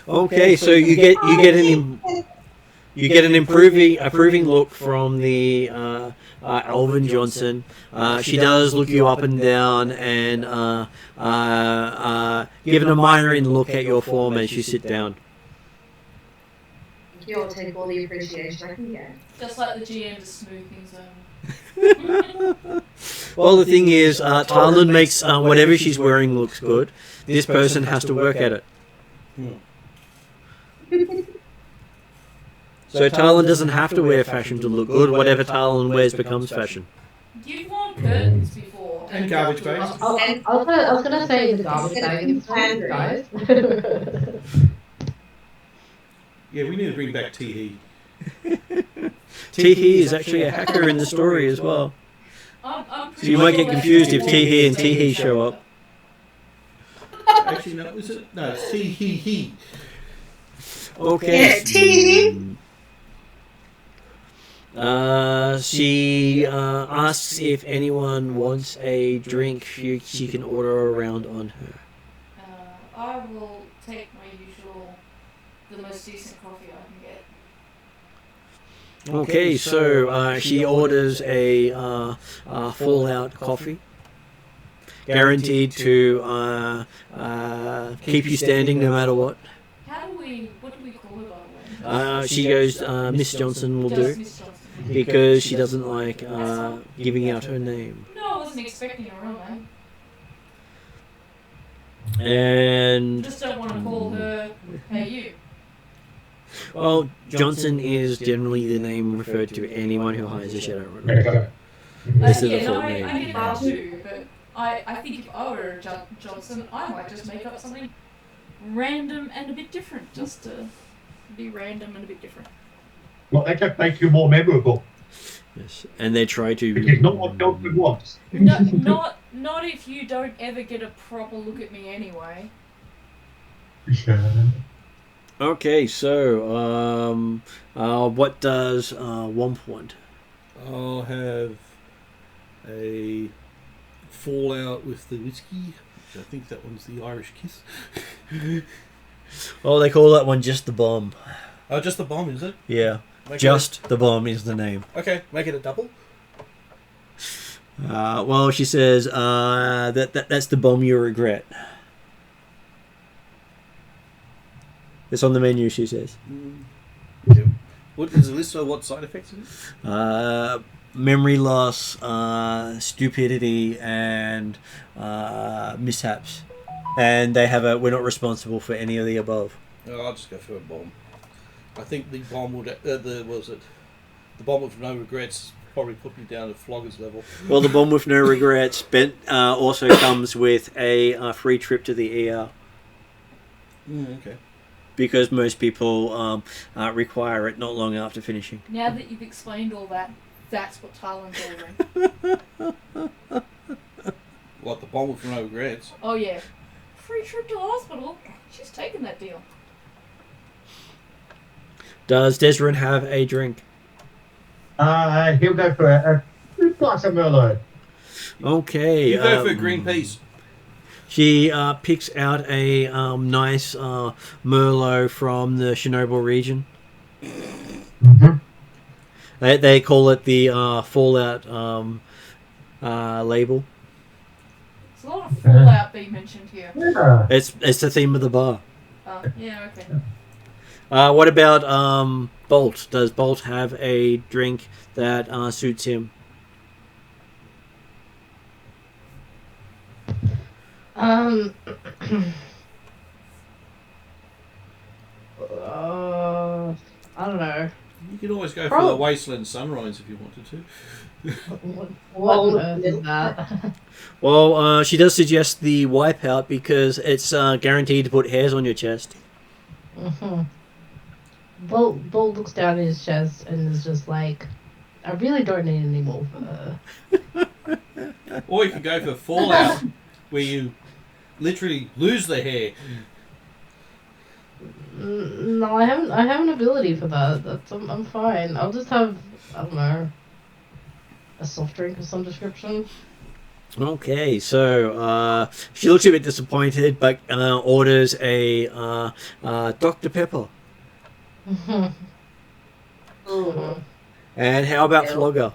okay, so you get an approving look from the Alvin Johnson. She does look you up and down and give an admiring look at your form as you sit down. You'll take all the appreciation I can get. Just like the GM to smooth things over. Well, the thing is, Talon makes whatever she's wearing looks good. This person has to work at it. So Talon doesn't have to wear fashion to look good. Whatever Talon wears becomes fashion. You've worn curtains before. And garbage bags. I was gonna say the garbage bag is fine, guys. Yeah, we need to bring back Teehee. Teehee is actually a hacker in the story as well. I'm So you might get confused if Teehee and Teehee show up. Actually, no, is it? No, it's Teehee. Okay. Yeah, Teehee. She asks if anyone wants a drink. She can order around on her. I will take my usual, the most decent coffee I can get. Okay, so she orders a Fallout coffee, guaranteed to keep you standing no matter what. What do we call her, by the way? She goes, Miss Johnson will Just do, Miss Johnson. because she doesn't like giving out her name. No, I wasn't expecting a real name. And Just don't want to call her, hey you. well, Johnson is generally the name referred to anyone who hires a Shadowrunner. This is a full I name. get that too, but I think if I were Johnson, I might just make up something random and a bit different, just to be random and a bit different. Well, they just make you more memorable. Yes, and they try to. Which is not what Johnson wants. No, not if you don't ever get a proper look at me anyway. Okay, so what does Womp want? I'll have a fallout with the whiskey. I think that one's the Irish kiss. Oh, they call that one just the bomb. Oh, just the bomb, is it? Yeah, Make just the bomb is the name. Okay, make it a double. Well, she says that's the bomb you regret. It's on the menu, she says. Yeah. What is the list of what side effects it is? Memory loss, stupidity, and mishaps. And they have we're not responsible for any of the above. Oh, I'll just go for a bomb. I think the bomb would the bomb with no regrets probably put me down to Flogger's level. Well, the bomb with no regrets also comes with a free trip to the ER. Okay. Because most people require it not long after finishing. Now that you've explained all that, that's what Tylen's ordering. What, the bomb with no regrets? Oh yeah. Free trip to the hospital. She's taking that deal. Does Desrin have a drink? He'll go for a glass of Merlot. Okay. You go for green peas. She picks out a nice Merlot from the Chernobyl region. Mm-hmm. They call it the Fallout label. There's a lot of Fallout being mentioned here. Yeah. It's the theme of the bar. Yeah, okay. What about Bolt? Does Bolt have a drink that suits him? I don't know. You can always go for the Wasteland Sunrise if you wanted to. What on earth is that? Well, she does suggest the Wipeout because it's guaranteed to put hairs on your chest. Mm-hmm. Bolt looks down at his chest and is just like, I really don't need any more fur. Or you could go for Fallout, where you literally lose the hair. No, I have an ability for that. I'm fine. I'll just have, I don't know, a soft drink of some description. Okay, so she looks a bit disappointed, but orders a Dr. Pepper. Mm-hmm. And how about Flogger?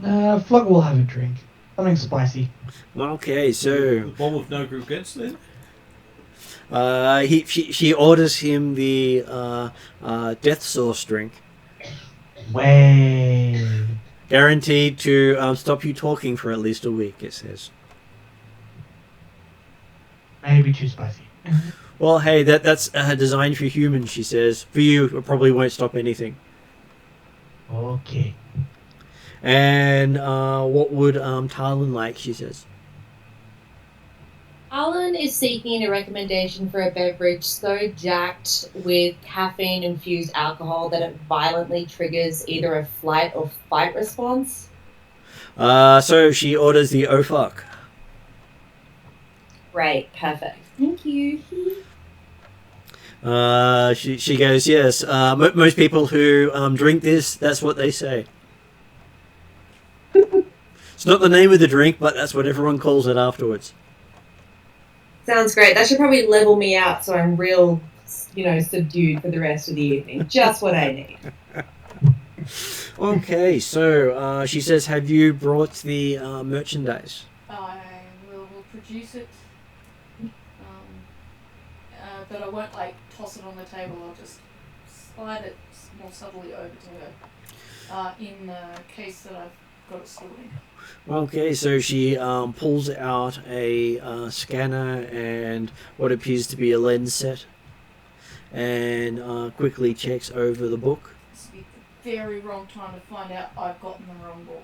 Flugger will have a drink. Something spicy. Okay, The so bomb with no regrets then? she orders him the Death Sauce drink, Way. guaranteed to stop you talking for at least a week. It says. Maybe too spicy. Well, hey, that's designed for humans, she says. For you, it probably won't stop anything. Okay. And what would Talon like, she says. Alan is seeking a recommendation for a beverage so jacked with caffeine-infused alcohol that it violently triggers either a flight or fight response. So she orders the Oh Fuck. Great, perfect. Thank you. She goes, yes. Most people who drink this, that's what they say. It's not the name of the drink, but that's what everyone calls it afterwards. Sounds great. That should probably level me out so I'm real, subdued for the rest of the evening. Just what I need. Okay, so she says, have you brought the merchandise? I will produce it. But I won't toss it on the table. I'll just slide it more subtly over to her in the case that I've got it stored in. Okay, so she pulls out a scanner and what appears to be a lens set and quickly checks over the book. This would be the very wrong time to find out I've gotten the wrong book.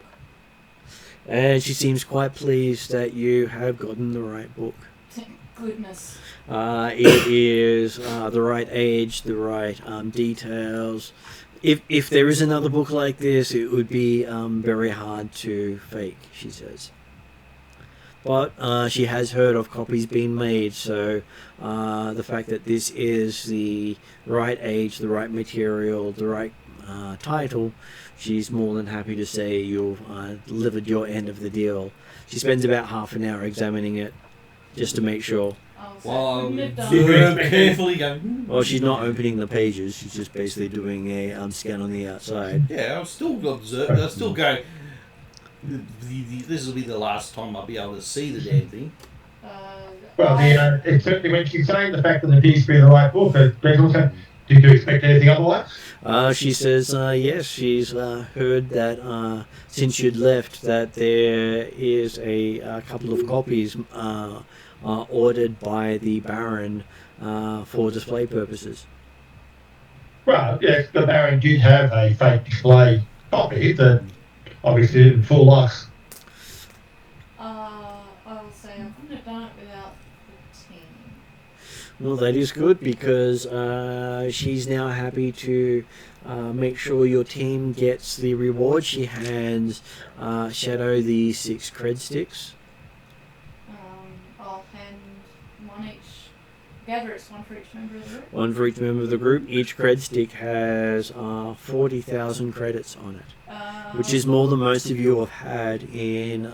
And she seems quite pleased that you have gotten the right book. Thank goodness. It is the right age, the right details. If there is another book like this, it would be very hard to fake, she says. But she has heard of copies being made, so the fact that this is the right age, the right material, the right title, she's more than happy to say you've delivered your end of the deal. She spends about half an hour examining it just to make sure. Well, done. carefully going. Well, she's not opening the pages. She's just basically doing a scan on the outside. Yeah, I'll still observe. I'll still go. This will be the last time I'll be able to see the damn thing. Well, it's certainly when she's saying the fact that it appears to be the right book, did you expect anything otherwise? She says, yes, she's heard that since you'd left that there is a couple of copies ordered by the Baron for display purposes. Well, yes, the Baron did have a fake display copy that obviously didn't fool us. I will say I couldn't have done it without the team. Well, that is good because she's now happy to make sure your team gets the reward. She hands Shadow the 6 cred sticks. I'll hand one each. Gather it's one for each member of the group. One for each member of the group. Each cred stick has 40,000 credits on it, which is more than most of you have had in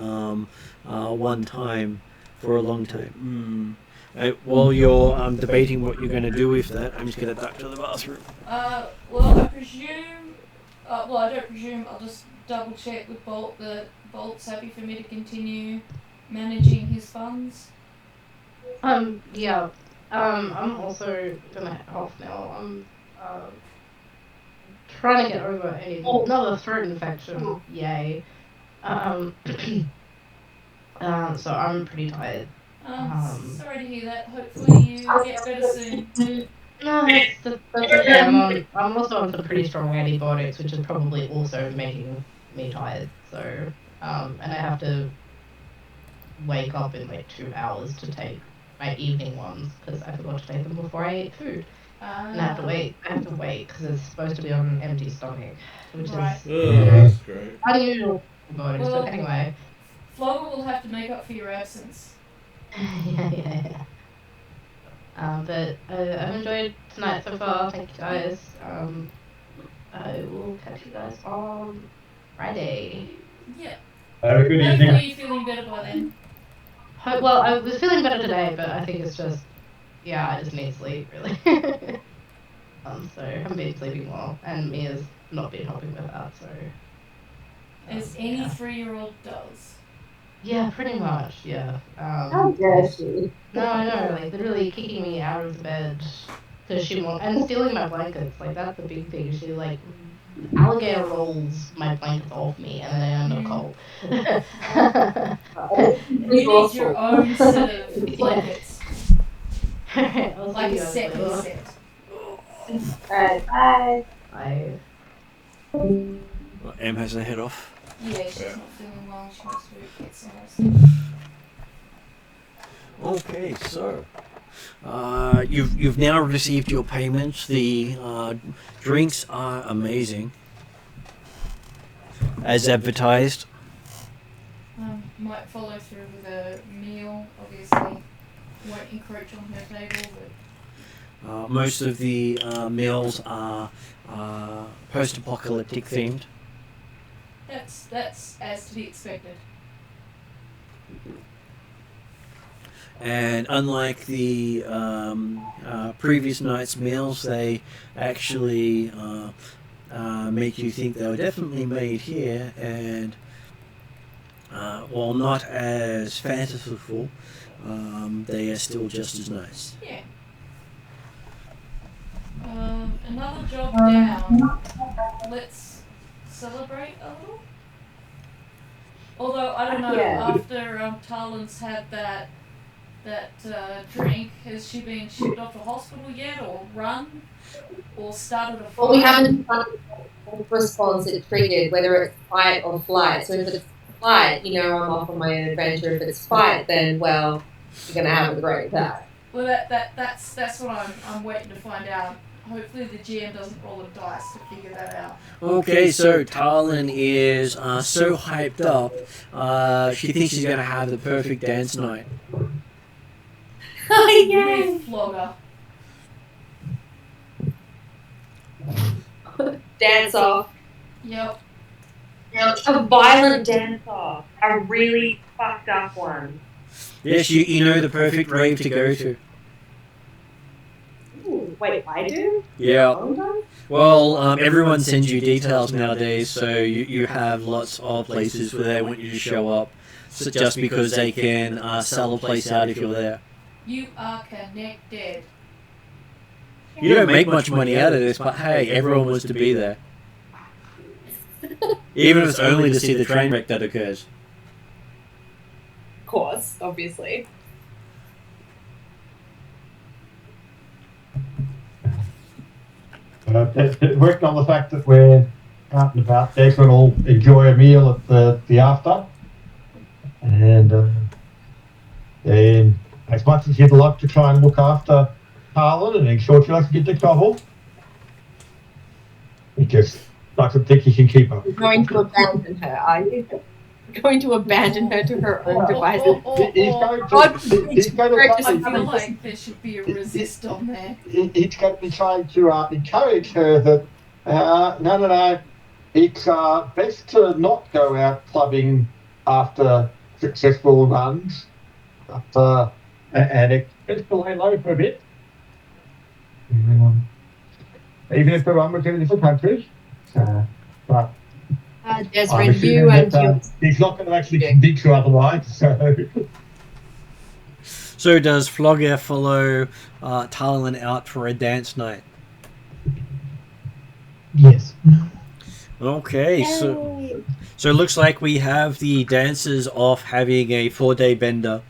one time for a long time. While you're debating what you're going to do with that, I'm just going to duck to the bathroom. Well, I presume. Well, I don't presume. I'll just double check with Bolt that Bolt's happy for me to continue managing his funds. Yeah. I'm also gonna head off now. I'm trying to get over another throat infection. Yay. So I'm pretty tired. Sorry to hear that. Hopefully you get better soon. No, that's okay. I'm also on some pretty strong antibiotics, which is probably also making me tired. So, and I have to wake up in like 2 hours to take my evening ones because I forgot to take them before I ate food. And I have to wait because it's supposed to be on an empty stomach, which Right. is That's great. unusual. But anyway. Flogger will have to make up for your absence. yeah. But I've enjoyed tonight so far. Thank you guys. I will catch you guys on Friday. Yeah. Have a good Hopefully evening. you're feeling better by then. Well, I was feeling better today, but I think it's just, I just need sleep, really. So I haven't been sleeping well, and Mia's not been helping with that, so. As any 3-year-old does. Yeah, pretty much, yeah. How dare she? No, I know, like, literally kicking me out of the bed, because she wants, and stealing my blankets, like, that's the big thing. She, like, alligator rolls my blankets off me, and then I end up cold. You need your own set of blankets. Alright, I'll Like see a you set later. set. Alright, bye. Bye. Well, Em has to head off. Yeah, she's not feeling well. She wants to get some rest. Okay, so you've now received your payments. The drinks are amazing, as advertised. Might follow through with a meal. Obviously, won't encroach on her table, but Most of the meals are post-apocalyptic themed. that's as to be expected. And unlike the previous night's meals, they actually make you think they were definitely made here, and while not as fanciful, they are still just as nice. Yeah. Another job down. Let's celebrate a little. Although I don't know, after Talon's had that drink, has she been shipped off to hospital yet, or run, or started a fight? Well, we haven't done the response it triggered, whether it's fight or flight. So if it's fight, I'm off on my own adventure. If it's fight, then well, you're gonna have a great time. Well, that's what I'm waiting to find out. Hopefully the GM doesn't roll a dice to figure that out. Okay, so Talon is so hyped up, she thinks she's going to have the perfect dance night. With Flogger. dance-off. Yep. A violent dance-off. A really fucked up one. Yes, you know the perfect rave to go to. Ooh, wait, I do? Yeah. Well, everyone sends you details nowadays, so you have lots of places where they want you to show up, so just because they can sell a place out if you're there. You are connected. You don't make much money out of this, but hey, everyone wants to be there. Even if it's only to see the train wreck that occurs. Of course, obviously. Working on the fact that we're out and about, they can all enjoy a meal at the after. And then, as much as you'd like to try and look after Harlan and ensure she doesn't get into trouble, he just doesn't think he can keep her. You're going to abandon her, are you? You're going to abandon her to her own devices. He's going to I feel like there should be a resist on there. He's going to be trying to encourage her that no, it's best to not go out clubbing after successful runs, and it's best to lay low for a bit. Even if the run was in a different country, but Desmond, you and you. He's not going to actually convince you otherwise. So does Flogger follow Talon out for a dance night? Yes. Okay, so it looks like we have the dancers off having a 4-day bender.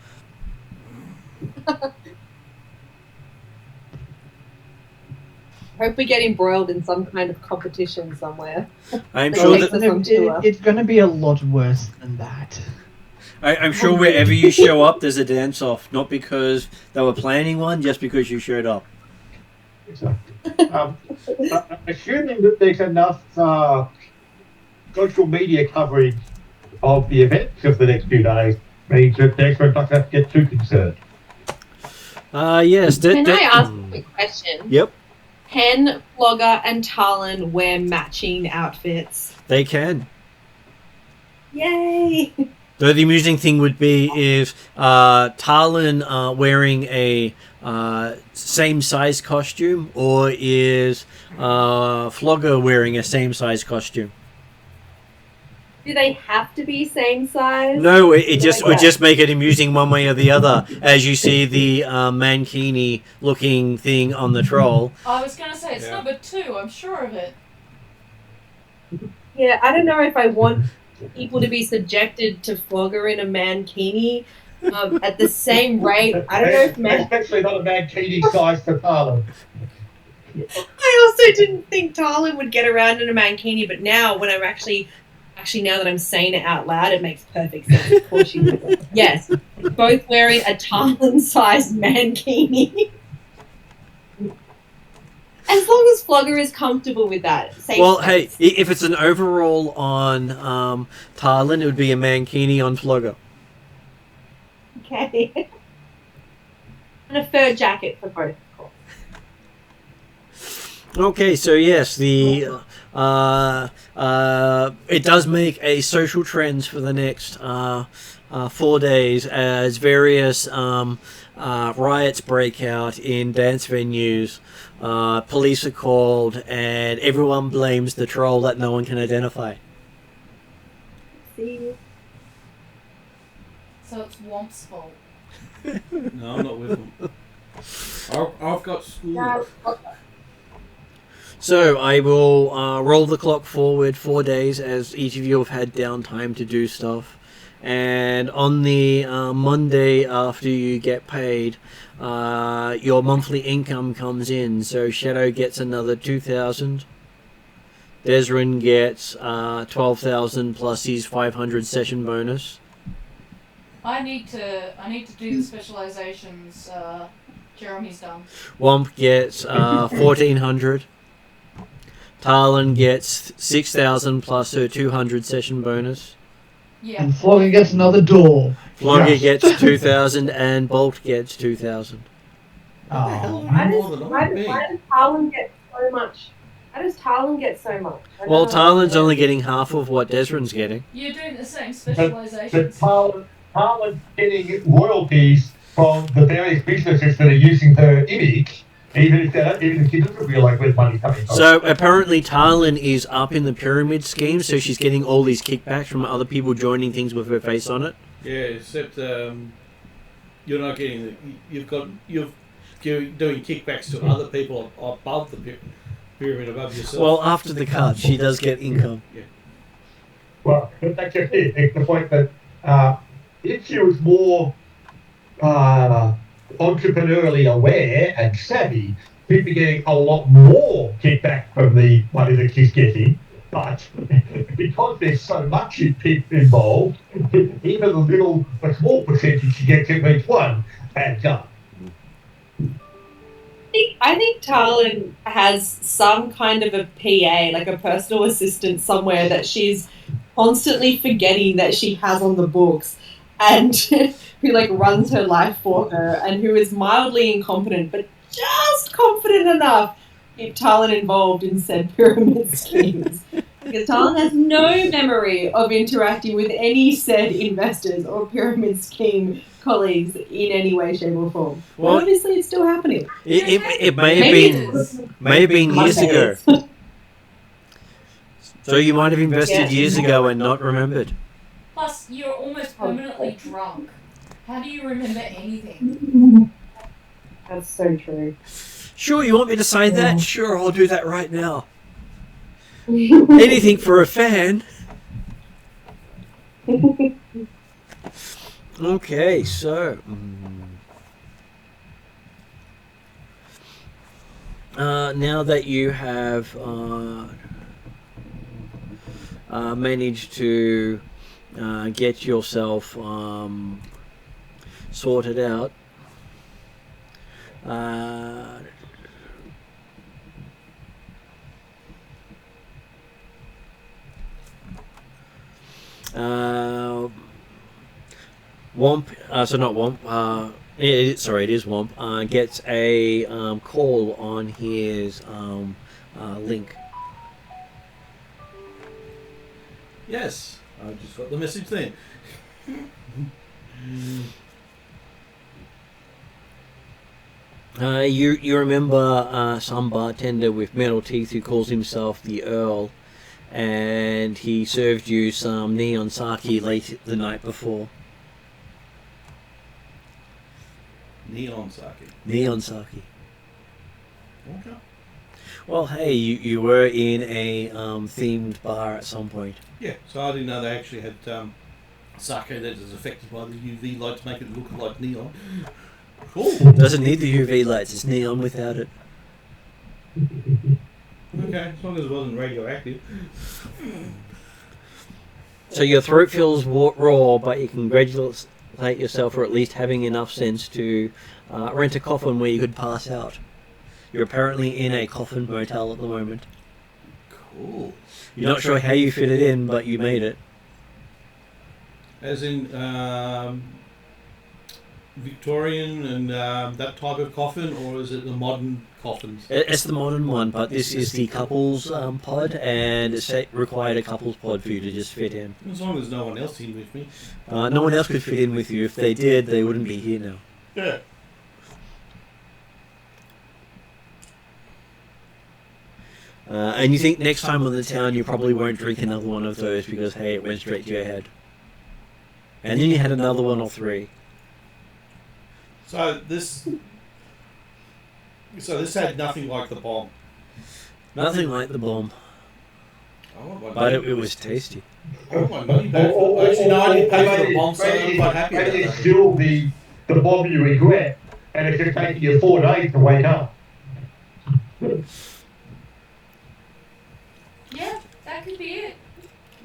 Hope we get embroiled in some kind of competition somewhere. I'm sure that It's going to be a lot worse than that. I'm sure wherever you show up, there's a dance-off. Not because they were planning one, just because you showed up. Assuming that there's enough social media coverage of the events of the next few days, means that the experts don't have to get too concerned. Yes. Can I ask a quick question? Yep. Can Flogger and Talon wear matching outfits? They can. Yay! Though the amusing thing would be if Talon wearing a same size costume, or is Flogger wearing a same size costume? Do they have to be same size? No, it would just make it amusing one way or the other, as you see the mankini looking thing on the troll. I was going to say, it's number 2, I'm sure of it. Yeah, I don't know if I want people to be subjected to Flogger in a mankini at the same rate. I don't know if especially not a mankini size for Talon. I also didn't think Talon would get around in a mankini, but now when I'm actually now that I'm saying it out loud, it makes perfect sense. Of course you would. Yes, both wearing a Talon-sized mankini. As long as Flogger is comfortable with that. Well, hey, if it's an overall on Talon, it would be a mankini on Flogger. Okay. And a fur jacket for both, of course. Okay, so yes, the it does make a social trends for the next 4 days as various riots break out in dance venues. Police are called, and everyone blames the troll that no one can identify. See? So it's Womp's fault. No, I'm not with them. I've got school. So I will roll the clock forward 4 days as each of you have had downtime to do stuff. And on the Monday after you get paid, your monthly income comes in. So Shadow gets another 2,000. Desrin gets 12,000 plus his 500 session bonus. I need to do the specializations. Jeremy's done. Womp gets 1,400. Talon gets 6,000 plus her 200 session bonus. Yeah. And Flogger gets another door. Flogger gets 2,000 and Bolt gets 2,000. Oh. Why does Talon get so much How does Talon get so much? Well, Talon's only getting half of what Desrin's getting. You're doing the same But specializations. Talon's getting royalties from the various businesses that are using her image, even if she doesn't realise where the money's coming from. So apparently Talon is up in the pyramid scheme, so she's getting all these kickbacks from other people joining things with her face on it. Yeah, except you're not getting you're doing kickbacks to other people above the pyramid above yourself. Well, after the cut, she does get income. Yeah. Well, that's just it. It's the point that if she was more entrepreneurially aware and savvy, she'd be getting a lot more kickback from the money that she's getting. But because there's so much involved, even a small percentage she gets of each one adds up. I think Talon has some kind of a PA, like a personal assistant somewhere that she's constantly forgetting that she has on the books, and who like runs her life for her, and who is mildly incompetent but just confident enough to keep Talon involved in said pyramid schemes. Because Talon has no memory of interacting with any said investors or pyramid scheme colleagues in any way, shape, or form. Well, obviously, it's still happening. It may have been years ago. So you might have invested years ago and not remembered. Plus, you're almost permanently drunk. How do you remember anything? That's so true. Sure, you want me to say that? Sure, I'll do that right now. Anything for a fan. Okay, so now that you have managed to get yourself sorted out, Womp, so not Womp, it is Womp, gets a call on his link. Yes, I just got the message then. You remember some bartender with metal teeth who calls himself the Earl, and he served you some neon sake late the night before. Neon sake. Neon sake. Okay. Well, hey, you were in a themed bar at some point. Yeah, so I didn't know they actually had sake that is affected by the UV light to make it look like neon. Cool. Doesn't need the UV lights, it's neon without it. Okay, as long as it wasn't radioactive. So your throat feels raw, but you congratulate yourself for at least having enough sense to rent a coffin where you could pass out. You're apparently in a coffin motel at the moment. Cool. You're not sure how you fit it in, but you made it. As in Victorian and that type of coffin, or is it the modern coffins? It's the modern one, but this is the couples pod, and it's required a couples pod for you to just fit in. As long as no one else in with me. No one else could fit in with you. If they did, they wouldn't be here now. Yeah. And you think next time on the town you probably won't drink another one of those because, hey, it went straight to your head. And then you had another one or three. So this had nothing like the bomb. Nothing like the bomb. But it was tasty. I want my money back. Actually, no, I didn't pay for the bomb, so I'm quite happy about that. It's still the bomb you regret, and it's just taking you 4 days to wake up. Yeah, that could be it.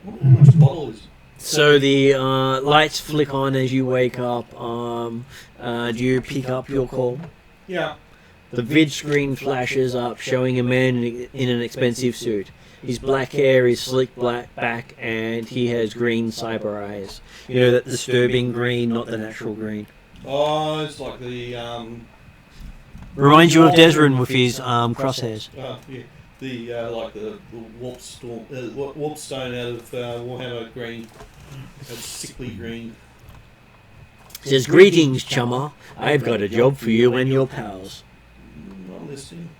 How much bottle is? So the lights flick on as you wake up. Do you pick up your call? Yeah. The vid screen flashes up, showing a man in an expensive suit. His black hair is slicked back, and he has green cyber eyes. You know, that disturbing green, not the natural green. Oh, it's like the Reminds you of Desrin with his crosshairs. yeah. like the warp stone out of Warhammer green. That's sickly green. Says, greetings, chummer. I've got a job for you and your pals. I'm listening.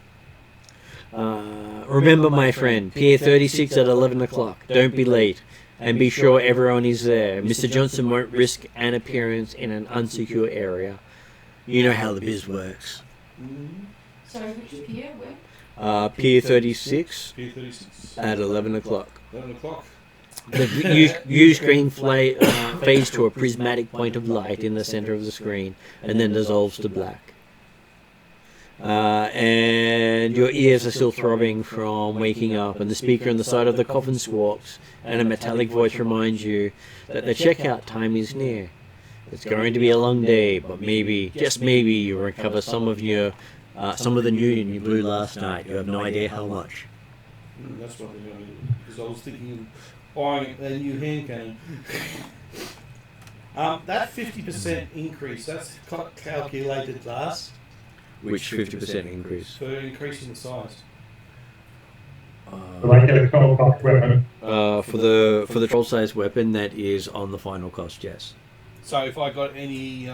Remember, my friend, Pier 36 at 11 o'clock. Don't be late. And be sure everyone is there. Mr. Johnson won't risk an appearance in an unsecure area. You know how the biz works. Sorry, which pier? Where? Pier 36 Pier 36. at 11 o'clock. 11 o'clock. The view screen fades to a prismatic point of light in the center of the screen and then dissolves to black. And your ears are still throbbing from waking up, and the speaker on the side of the coffin squawks, and a metallic voice reminds you that the checkout time is near. It's going to be a long day, but maybe, just maybe, you'll recover some of the Union you blew last night. You have no idea how much. That's what they're going to do. Because I was thinking of buying a new hand cannon. That 50% increase, that's calculated last. Which 50% increase? For increasing the size. Like a 12-cost weapon. For the troll size weapon, that is on the final cost, yes. So if I got any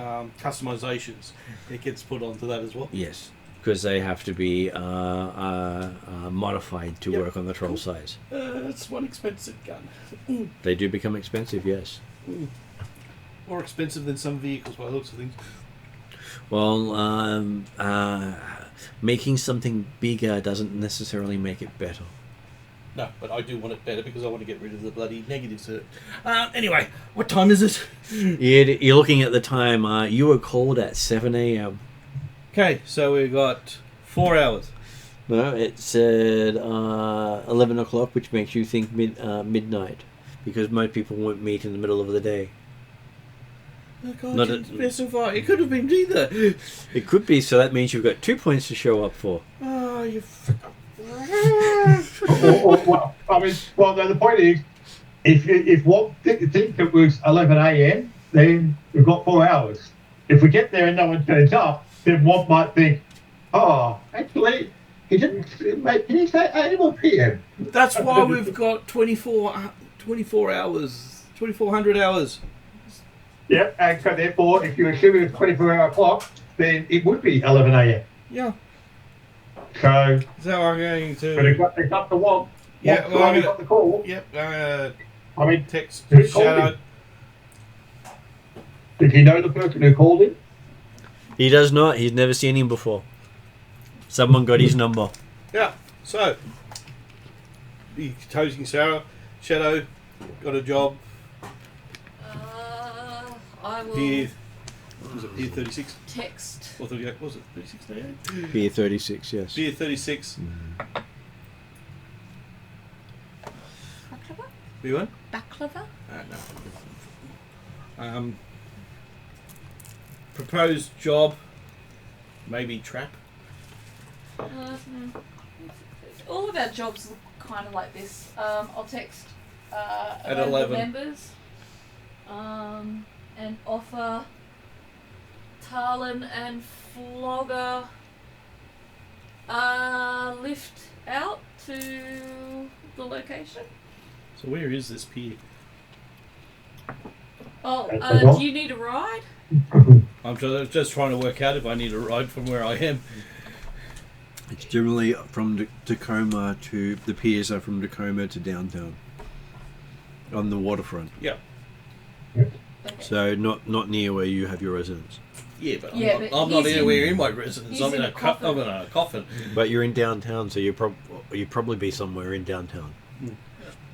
customizations, it gets put onto that as well? Yes, because they have to be modified to work on the troll size. That's one expensive gun. They do become expensive, yes. More expensive than some vehicles by the looks of things. Well, making something bigger doesn't necessarily make it better. No, but I do want it better because I want to get rid of the bloody negatives. Anyway, what time is it? You're looking at the time. You were called at 7 a.m. Okay, so we've got 4 hours. No, it said 11 o'clock, which makes you think midnight, because most people won't meet in the middle of the day. I can't specify. It could have been either. It could be, so that means you've got 2 points to show up for. Oh, you the point is, if one think it was 11 a.m., then we've got 4 hours. If we get there and no one turns up, then one might think, oh, actually, he didn't make any say AM or PM. That's why we've got 24 hours, 2,400 hours. Yep, and so therefore, if you assume it's 24-hour clock, then it would be 11 a.m. Yeah. So I'm going to. But they got the one. Yeah, well, I got the call. Yep. I mean, text who called Shadow. him? Did he know the person who called him? He does not. He's never seen him before. Someone got his number. Yeah. So, the Toasting Shadow got a job. I will Was it Pier 36? text. Or 38? Was it 36? 38? Pier 36, yes. Pier 36. Baklava? We won? Baklava? No. Proposed job. Maybe trap. All of our jobs look kind of like this. I'll text At available 11. members and offer Talon and Flogger lift out to the location. So where is this pier? Oh, do you need a ride? I'm just trying to work out if I need a ride from where I am. It's generally from Tacoma to... The piers are from Tacoma to downtown. On the waterfront. Yeah. Okay. So not near where you have your residence. Yeah, but Yeah, I'm but not he's anywhere in my residence. he's I'm in in a a coffin. I'm in a coffin. But you're in downtown, so you'd probably be somewhere in downtown.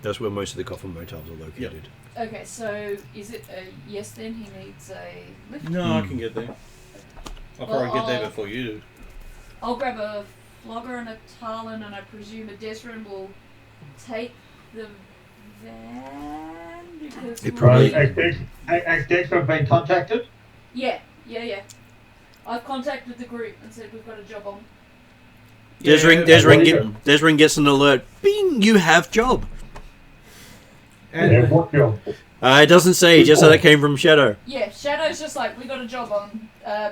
That's where most of the coffin motels are located. Okay, so is it a yes then? He needs a lift? No, I can get there. I'll probably get there before you do. I'll grab a Flogger and a Talon, and I presume a Desrin will take the van because It probably- Has Dexter been contacted? Yeah. I've contacted the group and said we've got a job on. Desring gets an alert. Bing! You have job. Yeah, what job? It doesn't say. Just that it came from Shadow. Yeah, Shadow's just like we got a job on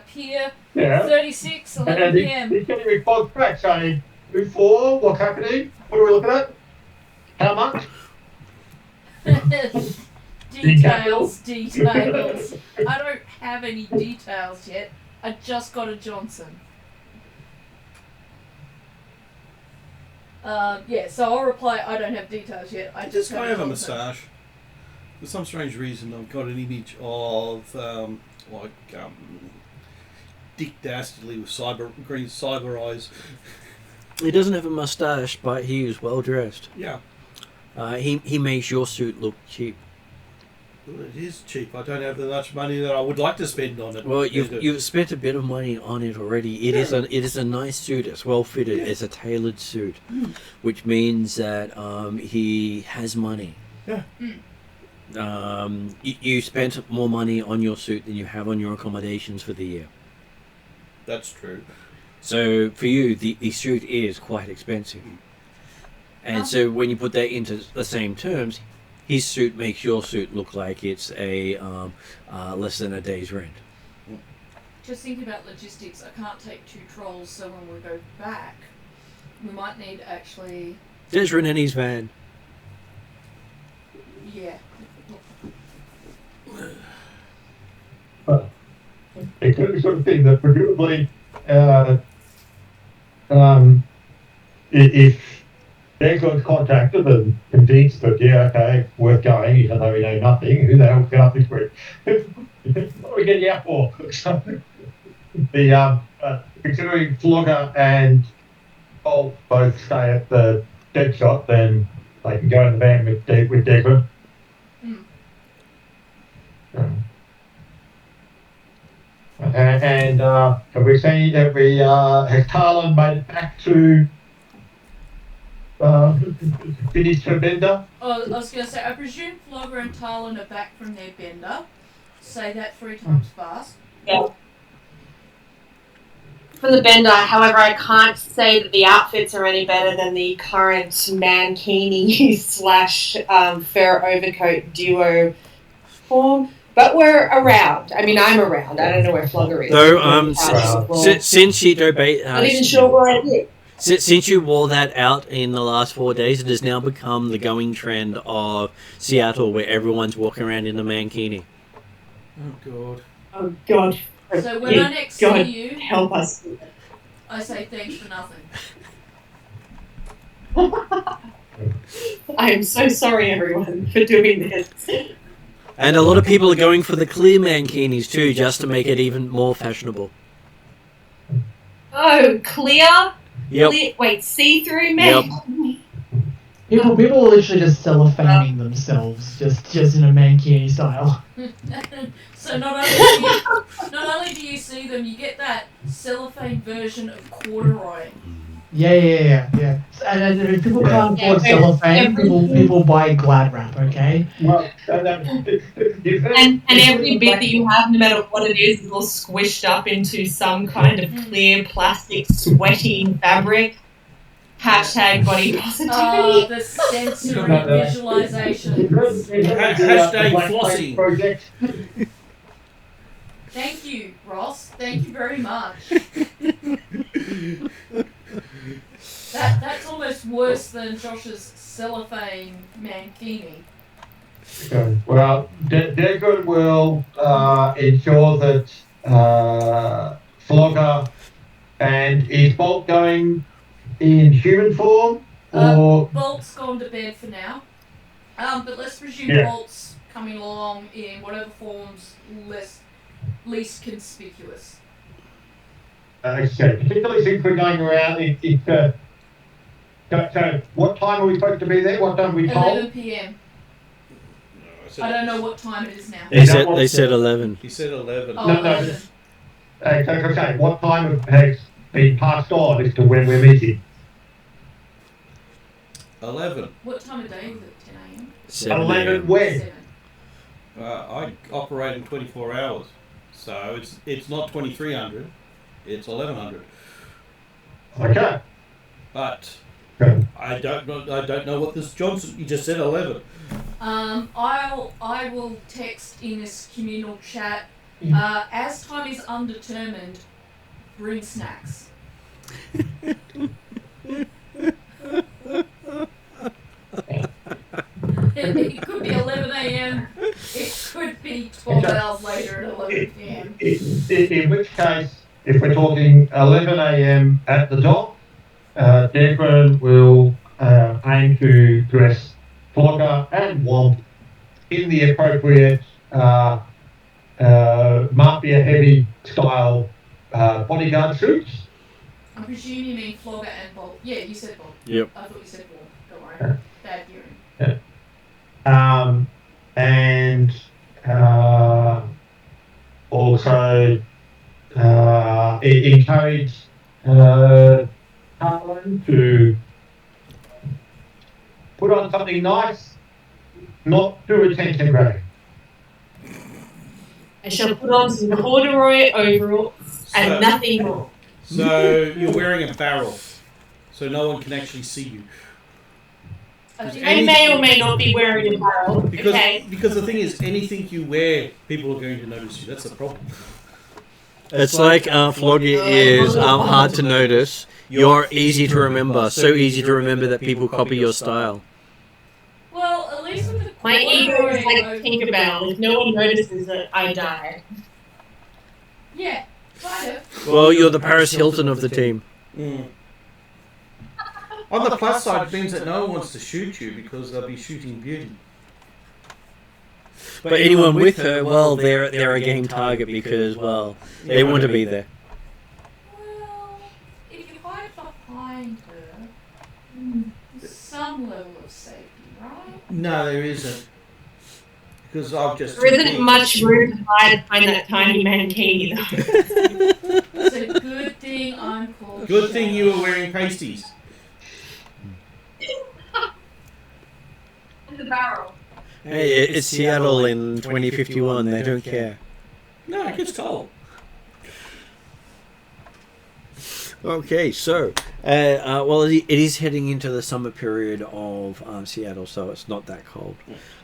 Pier Yeah. 36, 11 And PM. he's getting a response back saying, Move 4, what's happening? What are we looking at? How much? Details. I don't have any details yet. I just got a Johnson. So I'll reply, I don't have details yet. I just kind of a massage. For some strange reason, I've got an image of Dick Dastardly with green cyber eyes. He doesn't have a mustache, but he is well dressed. Yeah. He makes your suit look cheap. Well, it is cheap. I don't have that much money that I would like to spend on it. Well, you've spent a bit of money on it already. It is a nice suit. It's well fitted. Yeah. It's a tailored suit, which means that he has money. Yeah. You spent more money on your suit than you have on your accommodations for the year. That's true. So for you, the suit is quite expensive. And so when you put that into the same terms, his suit makes your suit look like it's a less than a day's rent. Just thinking about logistics, I can't take 2 trolls, so when we go back, we might need actually... There's Renani's van. Yeah. It could be sort of thing that presumably, if Deckard's contacted and convinced that, yeah, okay, worth going, even though we know nothing, who the hell's going up this week? What are we getting out for? Considering Flogger and Bolt both stay at the dead shot, then they can go in the van with Deckard. And have we seen that has Tarlin made it back to finish her bender? Oh, I was going to say, I presume Flogger and Tarlin are back from their bender. Say that 3 times fast. Yeah. For the bender, however, I can't say that the outfits are any better than the current mankini / fur overcoat duo form. But we're around. I mean, I'm around. I don't know where Flogger is. So, since you not even sure where I live. Since you wore that out in the last 4 days, it has now become the going trend of Seattle, where everyone's walking around in a mankini. Oh God. Oh God. So when I next see you, help us. I say thanks for nothing. I am so sorry, everyone, for doing this. And a lot of people are going for the clear mankinis too, just to make it even more fashionable. Oh, clear? Yep. Clear? Wait, see-through man? Yep. People are literally just cellophaning themselves, just in a mankini style. So not only do you see them, you get that cellophane version of corduroy. Yeah. And if people can't afford cellophane, people buy Glad Wrap, okay? Well, and every bit that you have, no matter what it is all squished up into some kind of clear plastic sweaty fabric. Hashtag body positivity. The sensory visualization. Hashtag flossy. Thank you, Ross. Thank you very much. That's almost worse than Josh's cellophane mankini. Okay. Well, Deckard will ensure that Flogger and is Bolt going in human form, or Bolt's gone to bed for now. But let's presume Bolt's coming along in whatever forms least conspicuous. Okay, particularly since we're going around, so what time are we supposed to be there? What time are we told? 11 p.m. I don't know what time it is now. They said 11. He said 11. Oh, No. 11. Okay, what time has been passed on as to when we're meeting? 11. What time of day is it? 10 a.m.? 7 11 a.m. when? 7. I operate in 24 hours, so it's not 2300, it's 1100. Okay. But Okay. I don't know what this Johnson. You just said 11. I will text in this communal chat. As time is undetermined, bring snacks. 12 hours later at 11 p.m. In which case, if we're talking 11 a.m. at the dock, Declan will aim to dress Flogger and Womp in the appropriate Mafia heavy style bodyguard suits. I presume you mean Flogger and Bob. Yeah, you said Bob. Yep. I thought you said Bob. Don't worry. Bad hearing. And also encourage Harlan to put on something nice, not too attention grabbing. I shall put on some corduroy overalls and nothing more. So you're wearing a barrel, so no one can actually see you. I may or may not be wearing a barrel. Because the thing is, anything you wear, people are going to notice you. That's the problem. It's like Flogger is hard to notice. You're easy to remember. So easy to remember that people copy your style. Well, at least with the My ego is like corduroy Tinkerbell. If no one notices it, I die. Yeah, kind of. Well, you're the Paris Hilton of the team. Mm. On the plus side, it means that no one wants to shoot you because they'll be shooting Beauty. But anyone with her, well, they're a game target because, well, they want to be there. Well, if you hide behind her, there's some level of safety, right? No, there isn't. Because I've just... There isn't much room to hide behind that tiny mankini, though. It's a good thing I'm called. Good thing you were wearing pasties. The barrel. Hey, it's Seattle in 2051. They don't care. No, it gets cold. Okay, so, well, it is heading into the summer period of Seattle, so it's not that cold.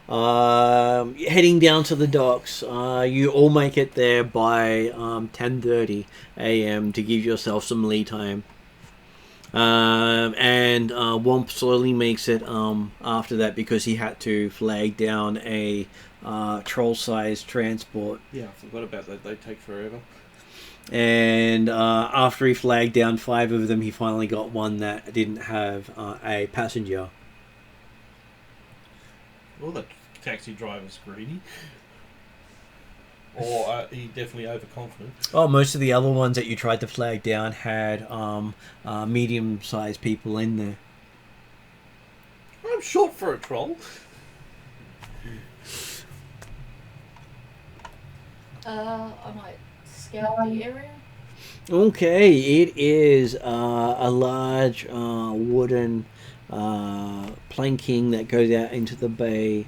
Heading down to the docks, you all make it there by 10:30 a.m. to give yourself some lead time. And Womp slowly makes it after that because he had to flag down a troll-sized transport. Yeah, I forgot about that. They take forever. And after he flagged down 5 of them, he finally got one that didn't have a passenger. Well, the taxi driver's greedy. Or he definitely overconfident. Oh, most of the other ones that you tried to flag down had medium-sized people in there. I'm short for a troll. I might scout the area. Okay, it is a large wooden planking that goes out into the bay.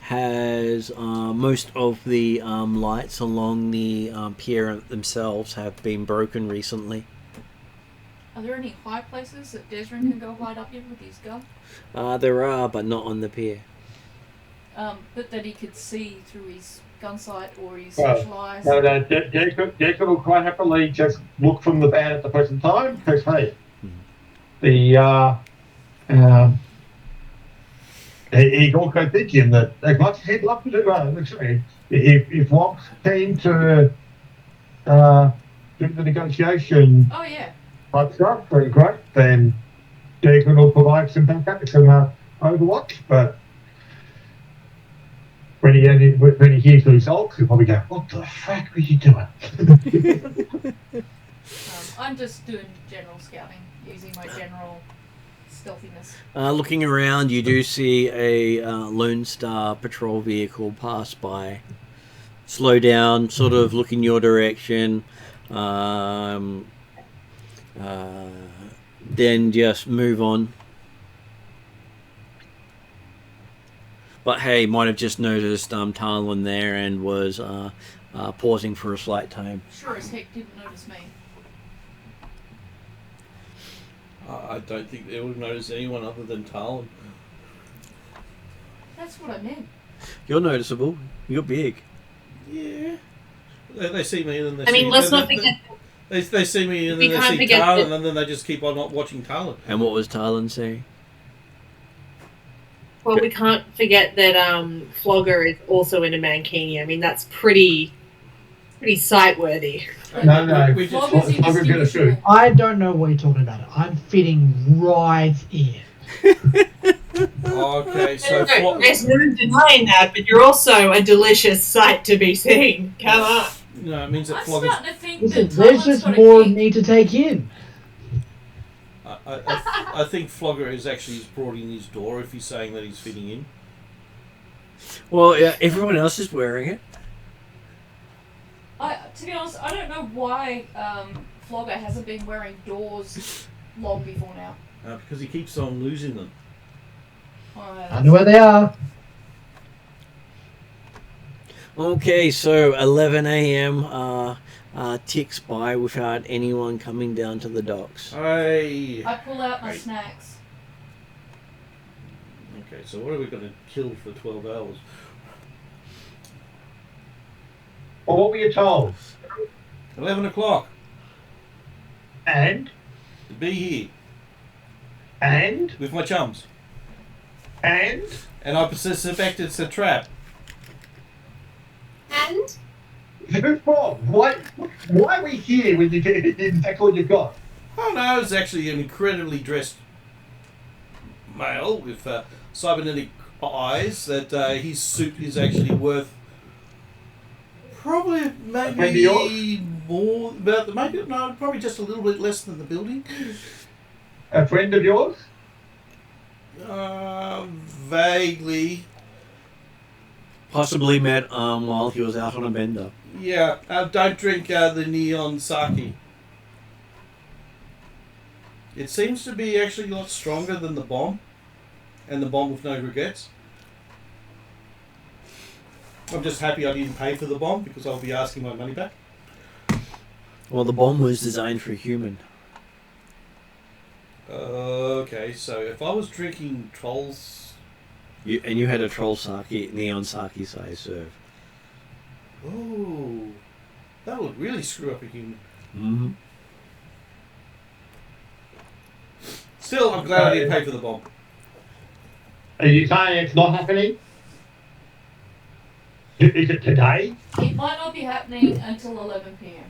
Has most of the lights along the pier themselves have been broken recently. Are there any high places that Desrin can go hide up in with his gun? There are, but not on the pier. But that he could see through his gun sight or his specialised... No, Declan will quite happily just look from the van at the present time, because, hey, he's also thinking that as much as he'd love to do, if Womp's keen to do the negotiation type stuff, then great, then Declan will provide some backup, some Overwatch, but when he hears the results, he'll probably go, what the fuck were you doing? I'm just doing general scouting, using my general stealthiness. Looking around, you do see a Lone Star patrol vehicle pass by. Slow down, sort of look in your direction, then just move on. But hey, might have just noticed Tarlin there and was pausing for a slight time. Sure as heck didn't notice me. I don't think they would notice anyone other than Talon. That's what I meant. You're noticeable. You're big. Yeah. They see me and then they I mean, let's not forget. They see me and then they see Talon and then they just keep on not watching Talon. And what was Tarlin saying? Well, we can't forget that Flogger is also in a mankini. I mean, that's pretty sight-worthy. No. We just Flogger's Flogger's gonna shoot. indistinguishable. I don't know what you're talking about. I'm fitting right in. okay. So There's no denying that, but you're also a delicious sight to be seen. Come on. no, it means that I'm Flogger's. starting to think Listen, that there's Tyler's just got more a of kick. me to take in. I think Flogger is actually brought in his door if he's saying that he's fitting in. Well, yeah, everyone else is wearing it. To be honest, I don't know why Flogger hasn't been wearing doors long before now. Because he keeps on losing them. I know where they are. Okay, so 11 a.m. Ticks by without anyone coming down to the docks. I pull out my Hey. snacks. Okay, so what are we going to kill for 12 hours? Well, what were you told? 11 o'clock. And? To be here And? with my chums. And? And I suspect it's a trap. And Who's wrong? Why are we here when you get exactly what you've got? Oh no, it's actually an incredibly dressed male with cybernetic eyes that his suit is actually worth probably Maybe yours? more, but maybe no, probably just a little bit less than the building. A friend of yours? Vaguely. Possibly met while he was out on a bender. Yeah, don't drink the neon sake. It seems to be actually a lot stronger than the bomb, and the bomb with no regrets. I'm just happy I didn't pay for the bomb because I'll be asking my money back. Well, the bomb was designed for a human. Okay, so if I was drinking trolls... And you had a troll sake, neon sake size serve. Oh, that would really screw up a human. Mm-hmm. Still, I'm glad I didn't pay for the bomb. Are you saying it's not happening? Is it today? It might not be happening until 11 p.m.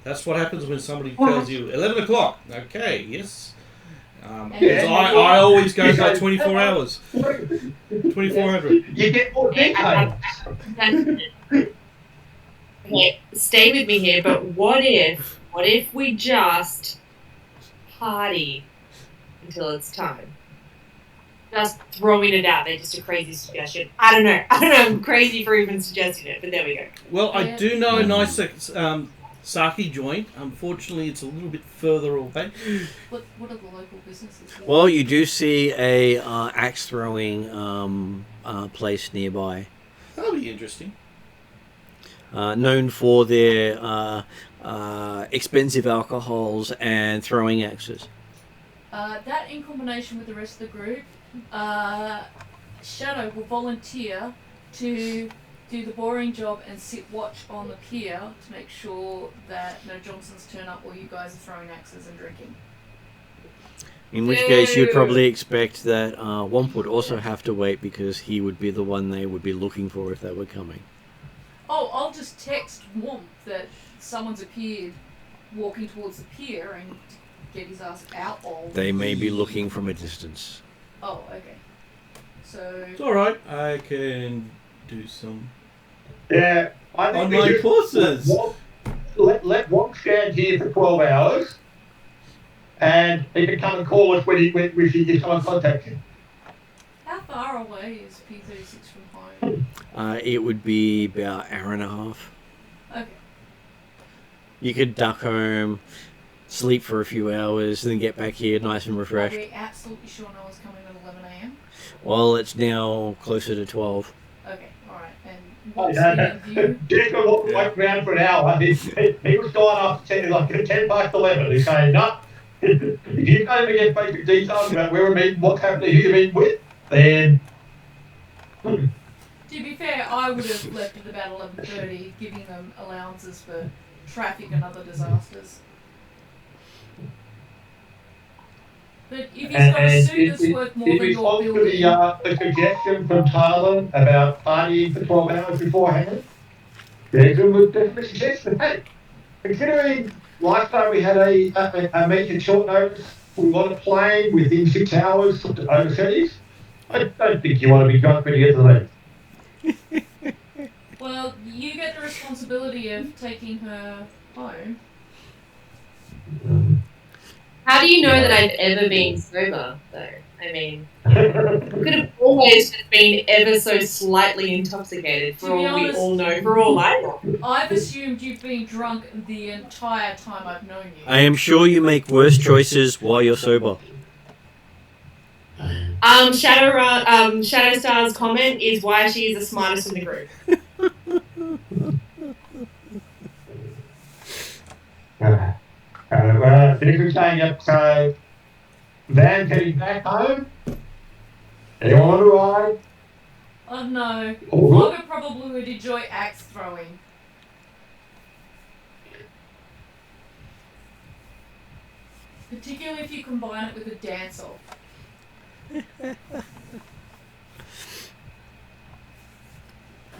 That's what happens when somebody tells you 11 o'clock. Okay, yes. Yeah. I always go by 24 hours. 2400. You get more details. Okay, stay with me here, but what if we just party until it's time? Just throwing it out there, just a crazy suggestion. I don't know, I'm crazy for even suggesting it, but there we go. Well, I do know a nice sake joint. Unfortunately, it's a little bit further away. What are the local businesses here? Well, you do see a axe throwing place nearby, That'll be interesting. known for their expensive alcohols and throwing axes. That in combination with the rest of the group, Shadow will volunteer to do the boring job and sit watch on the pier to make sure that no Johnsons turn up or you guys are throwing axes and drinking. In which case, you'd probably expect that Womp would also have to wait because he would be the one they would be looking for if they were coming. Oh, I'll just text Womp that someone's appeared walking towards the pier and get his ass out of... They may be looking from a distance. Oh, okay. So... It's alright. I can do some Yeah, I think we online should courses. Let Wonk stand here for 12 hours, and he can come and call us when he gets someone contact him. How far away is P36 from home? It would be about an hour and a half. Okay. You could duck home, sleep for a few hours, and then get back here nice and Are refreshed. we absolutely sure no one's coming at 11 a.m? Well, it's now closer to 12. Okay, alright. And what's the view? Jacob walked around for an hour. He was going up to 10 past 11. He's saying, no, if you can't even get basic details about where we're meeting, what's happening, who you're meeting with, then... To be fair, I would have left at about 11:30, giving them allowances for traffic and other disasters. But But if he's got a suit that's worth more in than your response to building... the suggestion from Tyler about partying for 12 hours beforehand, Declan would definitely suggest that, hey, considering last time we had a meet at short notice, we want a plane within 6 hours overseas, I don't think you want to be drunk when you get to the meet. Well, you get the responsibility of taking her home. How do you know that I've ever been sober, though? I mean, could have always just been ever so slightly intoxicated, for all we all know, for all I know. I've assumed you've been drunk the entire time I've known you. I am sure you make worse choices while you're sober. Shadowstar's comment is why she is the smartest in the group. Things are saying that Van heading back home. Anyone want to ride? Oh no. Oh, Flogger probably would enjoy axe throwing. Particularly if you combine it with a dance-off.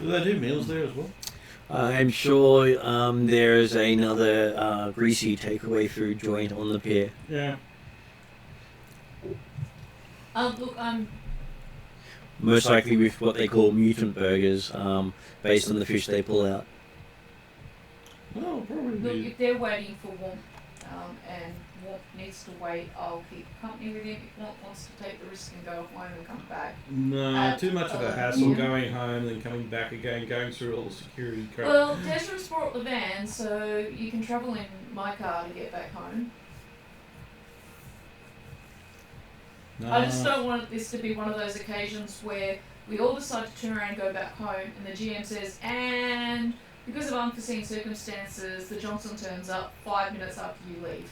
Do they do meals there as well? I'm sure there's another greasy takeaway food joint on the pier. Yeah. Look, Most likely with what they call mutant burgers, based on the fish they pull out. Well, probably. look, if they're waiting for Womp, and Womp needs to wait, I'll keep company with him. If Womp wants to take the risk and go home and come back. No, too much of a hassle yeah. going home, then coming back again, going through all the security crap. Well, Desra's brought the van, so you can travel in my car to get back home. No. I just don't want this to be one of those occasions where we all decide to turn around and go back home, and the GM says, and because of unforeseen circumstances, the Johnson turns up 5 minutes after you leave.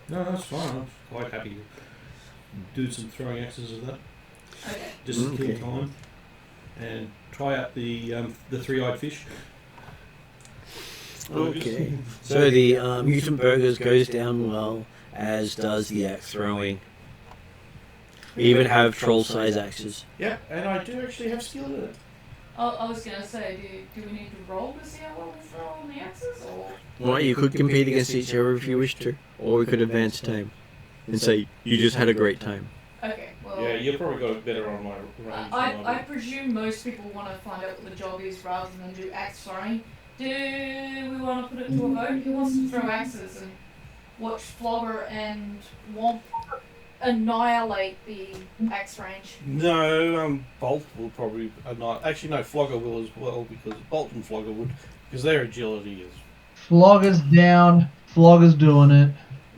No, that's fine. I'm quite happy to do some throwing axes of that. Okay. Just to kill time. And try out the three-eyed fish. Okay. So the mutant burgers goes down well, as does the axe throwing. We even have troll-size axes. Yeah, and I do actually have skill in it. I was going to say, do we need to roll to see how well we throw on the axes? Or? Well, you could compete against each other if you wish to, or we could advance time and say you just had a great time. Okay, well... Yeah, you probably got it better on my range. I presume most people want to find out what the job is rather than do axe throwing. Do we want to put it to a vote? Who wants to throw axes and watch Flogger and Womp annihilate the axe range? No, Bolt will probably not. Actually, no, Flogger will as well, because Bolt and Flogger would, because their agility is... Flogger's down. Flogger's doing it.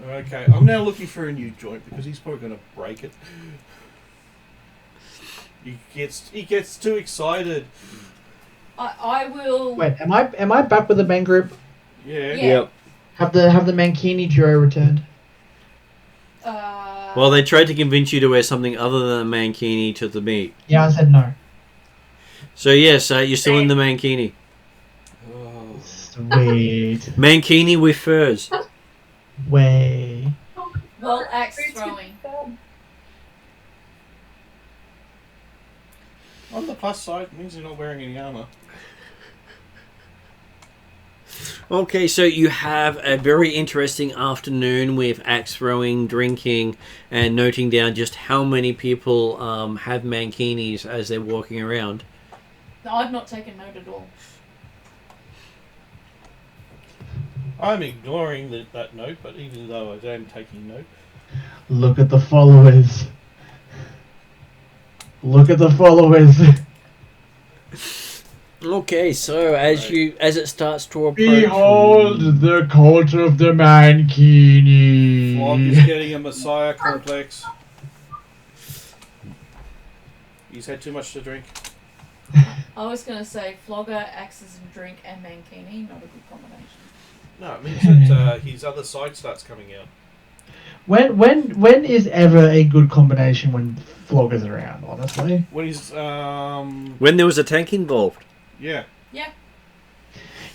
Okay, I'm now looking for a new joint, because he's probably going to break it. He gets too excited. I will... Wait, am I back with the main group? Yeah. Yep. Have the Mankini duo returned? Well, they tried to convince you to wear something other than a mankini to the meet. Yeah, I said no. So yes, you're still in the mankini. Oh. Sweet. Mankini with furs. Way. Well, axe throwing. On the plus side, it means you're not wearing any armour. Okay, so you have a very interesting afternoon with axe throwing, drinking, and noting down just how many people have mankinis as they're walking around. No, I've not taken note at all. I'm ignoring that note, but even though I am taking note. Look at the followers. Look at the followers. Okay, so as it starts to approach... Behold the cult of the Mankini. Flog is getting a messiah complex. He's had too much to drink. I was going to say Flogger, axes and drink, and mankini. Not a good combination. No, it means that his other side starts coming out. When is ever a good combination when Flogger's around, honestly? When he's When there was a tank involved. Yeah. Yeah.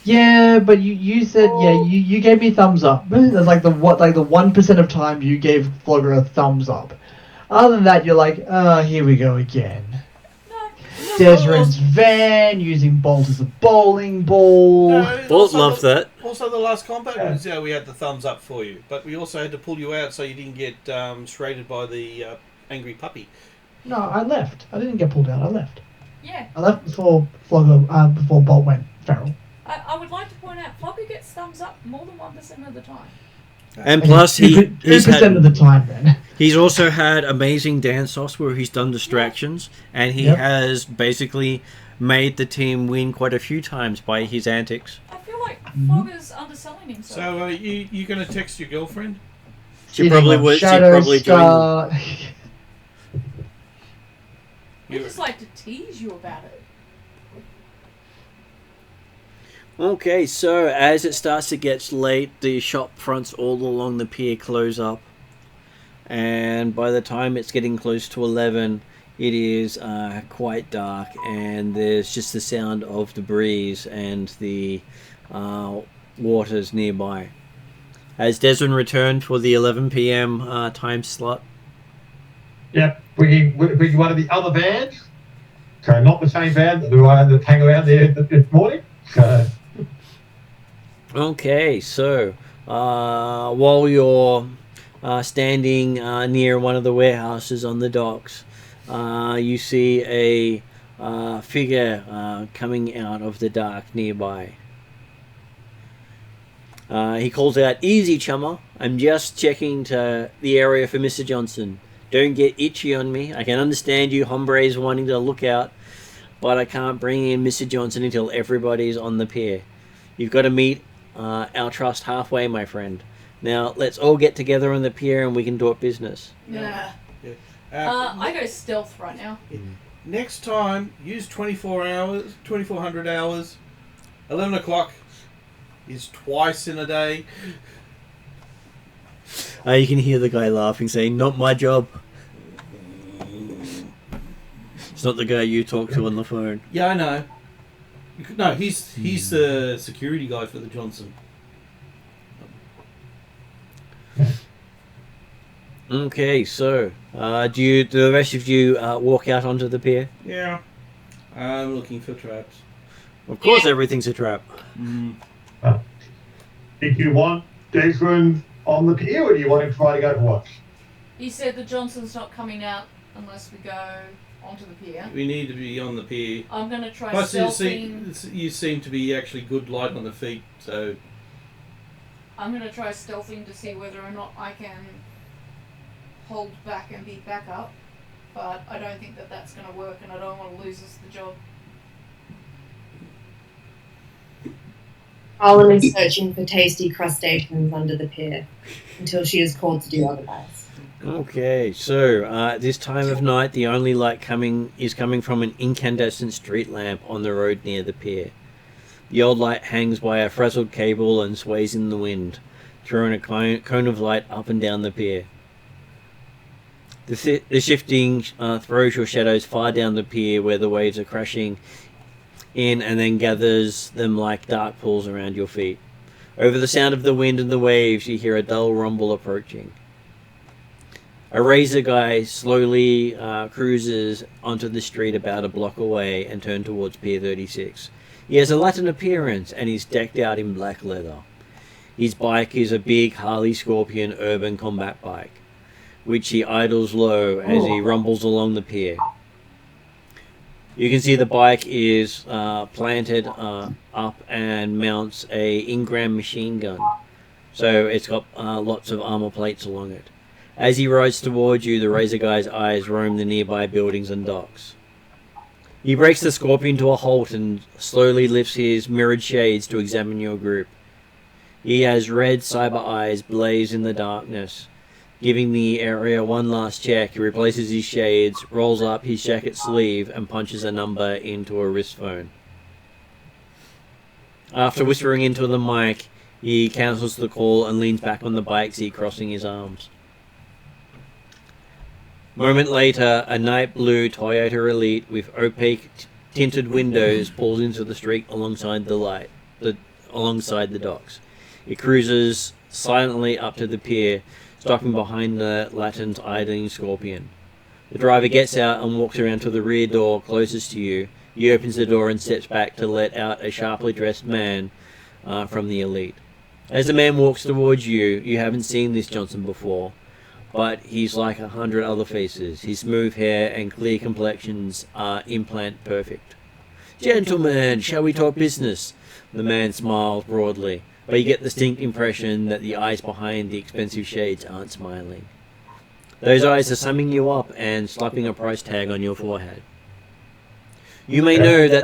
Yeah, but you said you gave me thumbs up. That's like the 1% of time you gave Flogger a thumbs up. Other than that, you're like, here we go again. Desren's van using Bolt as a bowling ball. No, Bolt loved that. Also, the last combat was we had the thumbs up for you, but we also had to pull you out so you didn't get shredded by the angry puppy. No, I left. I didn't get pulled out. I left. Yeah. I left before Flogger, before Bolt went feral. I would like to point out, Flogger gets thumbs up more than 1% of the time. And plus, he's 2% of the time then. He's also had amazing dance-offs where he's done distractions, and he has basically made the team win quite a few times by his antics. I feel like Flogger's underselling himself. So, you going to text your girlfriend? She probably would. She probably joined. We just like to tease you about it. Okay, so as it starts to get late, the shop fronts all along the pier close up. And by the time it's getting close to 11, it is quite dark, and there's just the sound of the breeze and the waters nearby. Has Desmond returned for the 11 p.m. Time slot? Yep, bringing one of the other vans. So not the same van that that hang around there this morning. So. Okay, so while you're standing near one of the warehouses on the docks, you see a figure coming out of the dark nearby. He calls out, "Easy, chummer. I'm just checking to the area for Mr. Johnson. Don't get itchy on me. I can understand you hombres wanting to look out, but I can't bring in Mr. Johnson until everybody's on the pier. You've got to meet our trust halfway, my friend. Now, let's all get together on the pier and we can talk business." Yeah. I go stealth right now. Next time, use 2400 hours. 11 o'clock is twice in a day. You can hear the guy laughing, saying, "Not my job." It's not the guy you talk to on the phone. Yeah, I know. No, he's the security guy for the Johnson. Okay, so do the rest of you walk out onto the pier? Yeah. I'm looking for traps. Of course, everything's a trap. Did you want Desmond on the pier, or do you want him to try to go to what? He said the Johnson's not coming out unless we go onto the pier. We need to be on the pier. I'm going to try Plus, stealthing. you seem to be actually good light on the feet, so... I'm going to try stealthing to see whether or not I can hold back and beat back up. But I don't think that that's going to work, and I don't want to lose us the job. Arlen is searching for tasty crustaceans under the pier until she is called to do otherwise. Okay, so at this time of night, the only light is coming from an incandescent street lamp on the road near the pier. The old light hangs by a frazzled cable and sways in the wind, throwing a cone of light up and down the pier. The shifting throws your shadows far down the pier where the waves are crashing in and then gathers them like dark pools around your feet. Over the sound of the wind and the waves, you hear a dull rumble approaching. A razor guy slowly cruises onto the street about a block away and turns towards Pier 36. He has a Latin appearance and is decked out in black leather. His bike is a big Harley Scorpion urban combat bike, which he idles low as he rumbles along the pier. You can see the bike is planted up and mounts a Ingram machine gun, so it's got lots of armor plates along it. As he rides towards you, the razor guy's eyes roam the nearby buildings and docks. He brakes the Scorpion to a halt and slowly lifts his mirrored shades to examine your group. He has red cyber eyes blaze in the darkness. Giving the area one last check, he replaces his shades, rolls up his jacket sleeve, and punches a number into a wrist phone. After whispering into the mic, he cancels the call and leans back on the bike seat, crossing his arms. A moment later, a night blue Toyota Elite with opaque tinted windows pulls into the street alongside the alongside the docks. It cruises silently up to the pier, stopping behind the Latin's idling Scorpion. The driver gets out and walks around to the rear door closest to you. He opens the door and steps back to let out a sharply dressed man from the elite. As the man walks towards you, you haven't seen this Johnson before, but he's like 100 other faces. His smooth hair and clear complexions are implant perfect. "Gentlemen, shall we talk business?" The man smiles broadly, but you get the distinct impression that the eyes behind the expensive shades aren't smiling. Those eyes are summing you up and slapping a price tag on your forehead. You may know that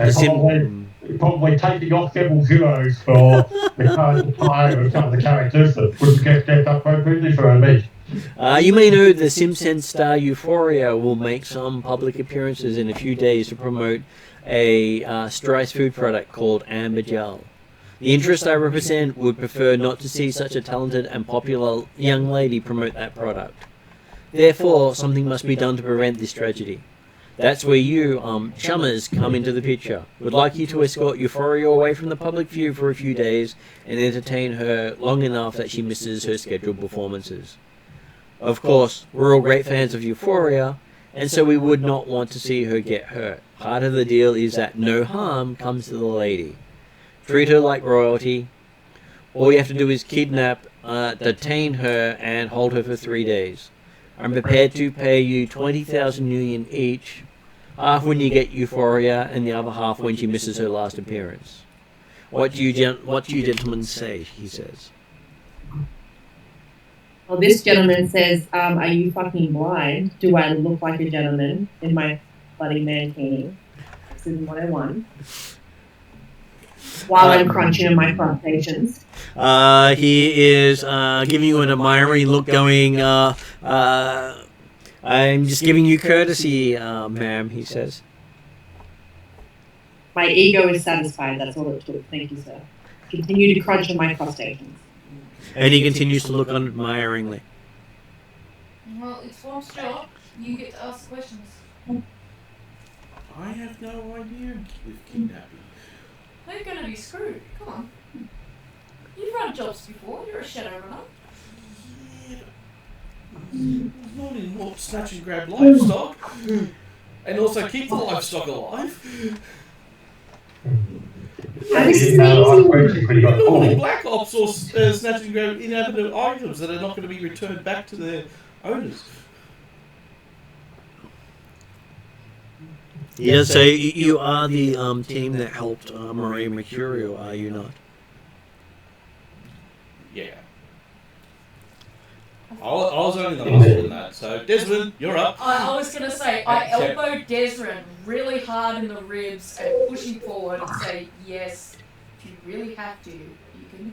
probably taking off several zeros for the time of some of the characters that wouldn't get stepped up appropriately for me. You may know the Simpsons star Euphoria will make some public appearances in a few days to promote a Strice food product called Amber Gel. The interest I represent would prefer not to see such a talented and popular young lady promote that product. Therefore, something must be done to prevent this tragedy. That's where you, chummers, come into the picture. Would like you to escort Euphoria away from the public view for a few days and entertain her long enough that she misses her scheduled performances. Of course, we're all great fans of Euphoria, and so we would not want to see her get hurt. Part of the deal is that no harm comes to the lady. Treat her like royalty. All you have to do is kidnap, detain her, and hold her for 3 days. I'm prepared to pay you 20,000 union each, half when you get Euphoria and the other half when she misses her last appearance. What do you gentlemen say? He says. Well, this gentleman says, "Are you fucking blind? Do I look like a gentleman in my bloody mankini?" This is 101. While I'm crunching on my crustaceans. He is giving you an admiring look, going, "I'm just giving you courtesy, ma'am," he says. My ego is satisfied. That's all it took. Thank you, sir. Continue to crunch on my crustaceans. And he continues to look on admiringly. Well, it's Swamp's job. You get to ask questions. I have no idea with kidnapping. They're going to be screwed. Come on. You've run jobs before. You're a Shadowrunner. Yeah, not in what snatch and grab livestock. And also keep the livestock alive. Normally black ops or snatch and grab inanimate items that are not going to be returned back to their owners. He does say you are the team that helped Maria Mercurio, are you not? Yeah. I was only the last in that, so Desmond, you're up. I was going to say, I elbowed Desmond really hard in the ribs and push him forward and say, yes, if you really have to, you can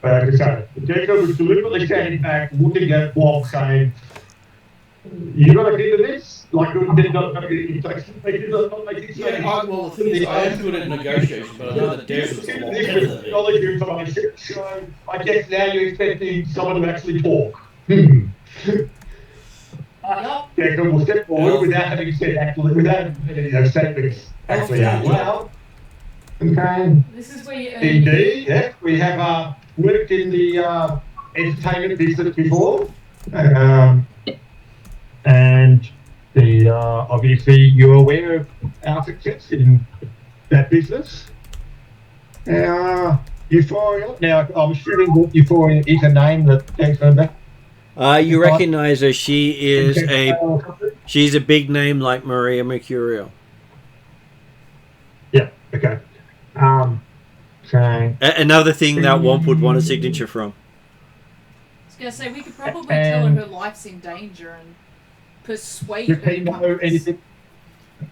negotiate. Jacob was deliberately standing back, looking at Bob, saying, "You got to get to this? Like, well, the thing is, I am good at negotiation, but I know that Desmond's a lot better than me. knowledge information, so I guess now you're expecting someone to actually talk." Jacob will step forward without having said actually, without statements actually out loud. Okay. This is where you earn. Indeed, yes. We have worked in the entertainment business before. And obviously you're aware of our success in that business. Euphoria. Now, I'm assuming that Euphoria is a name that takes on that. You recognize her. She's a big name like Maria Mercurio. Yeah. Okay. So another thing that Womp would want a signature from. I was going to say, we could probably tell her life's in danger and persuade her.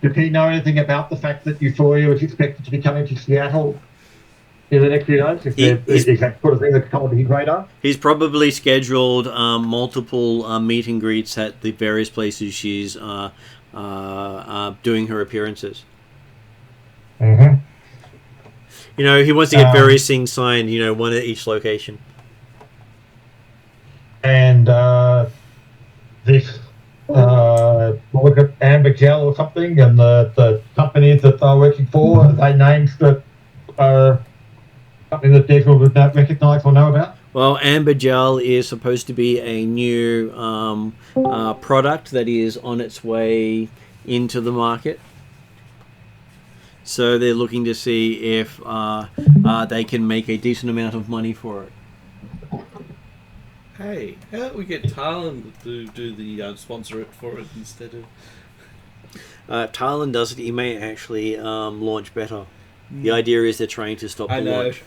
Does he know anything about the fact that Euphoria was expected to be coming to Seattle in the next few days? Is that sort of thing that's come on his radar? He's probably scheduled multiple meet and greets at the various places she's doing her appearances. Mm-hmm. You know, he wants to get various things signed, one at each location. And this look at Amber Gel or something, and the companies that they're working for, are they names that are something that Declan would not recognise or know about? Well, Amber Gel is supposed to be a new product that is on its way into the market. So they're looking to see if they can make a decent amount of money for it. Hey, how about we get Tarlan to do the sponsor it for it instead of... Tarlan does it. He may actually launch better. The idea is they're trying to stop the launch.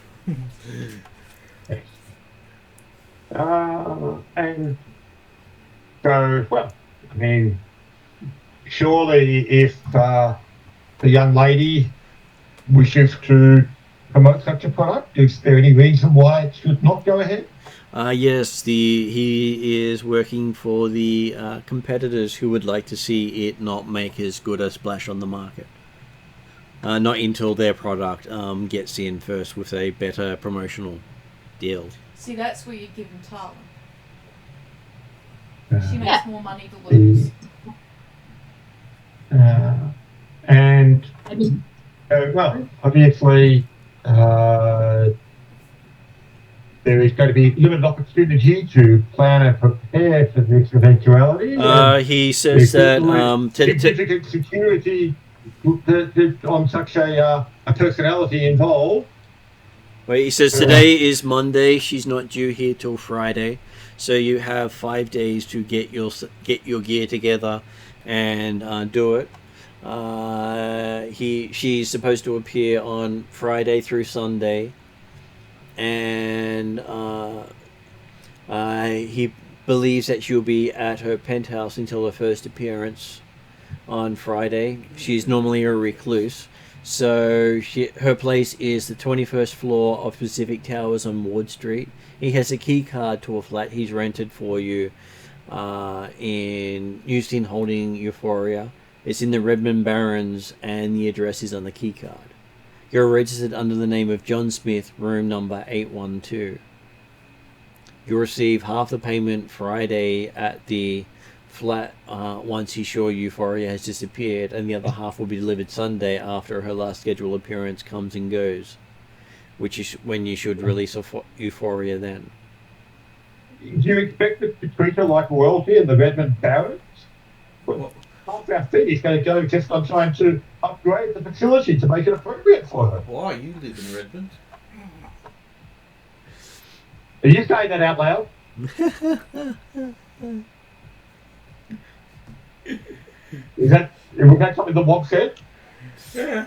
And so, well, I mean, surely if the young lady wishes to promote such a product, is there any reason why it should not go ahead? Yes, he is working for the competitors who would like to see it not make as good a splash on the market. Not until their product gets in first with a better promotional deal. See, that's where you give them Tarlan. She makes more money to lose. And well, obviously, there is going to be limited opportunity to plan and prepare for this eventuality. He says that significant security on such a personality involved. Wait, he says today is Monday. She's not due here till Friday, so you have 5 days to get your gear together and do it. She's supposed to appear on Friday through Sunday, and he believes that she'll be at her penthouse until her first appearance on Friday. She's normally a recluse, so her place is the 21st floor of Pacific Towers on Ward Street. He has a key card to a flat he's rented for you used in holding Euphoria. It's in the Redmond Barrens, and the address is on the key card. You're registered under the name of John Smith, room number 812. You'll receive half the payment Friday at the flat once he's sure Euphoria has disappeared, and the other half will be delivered Sunday after her last scheduled appearance comes and goes, which is when you should release Euphoria then. Do you expect it to treat her like royalty in the Redmond Barrens? Well, half our fee is going to go just on trying to upgrade the facility to make it appropriate for her. Why? You live in Redmond. Are you saying that out loud? Was that something that Wob said? Yeah.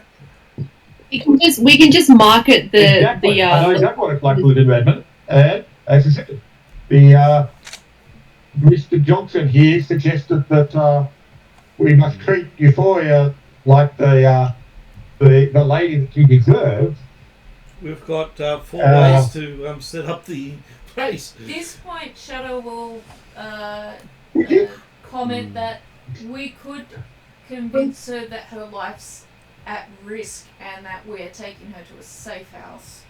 We can just market the exactly. I know exactly what it's like to live in Redmond. And as I said, Mr. Johnson here suggested that we must treat Euphoria like the lady that she deserves. We've got 4 ways to set up the place. At this point, Shadow will comment that we could convince her that her life's at risk and that we're taking her to a safe house.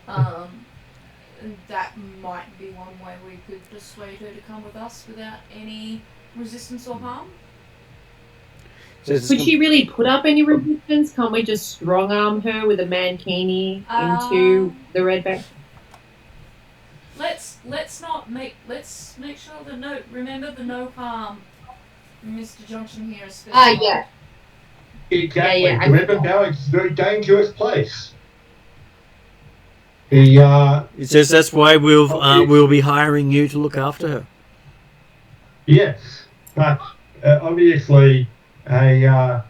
And that might be one way we could persuade her to come with us without any resistance or harm. Could she really put up any resistance? Can't we just strong arm her with a mankini into the red back? Let's make sure remember the no harm. Mr. Johnson here is special. Yeah. Exactly. Yeah, the Redmond Barrens is a very dangerous place. It says that's why we'll be hiring you to look after her. Yes, but obviously a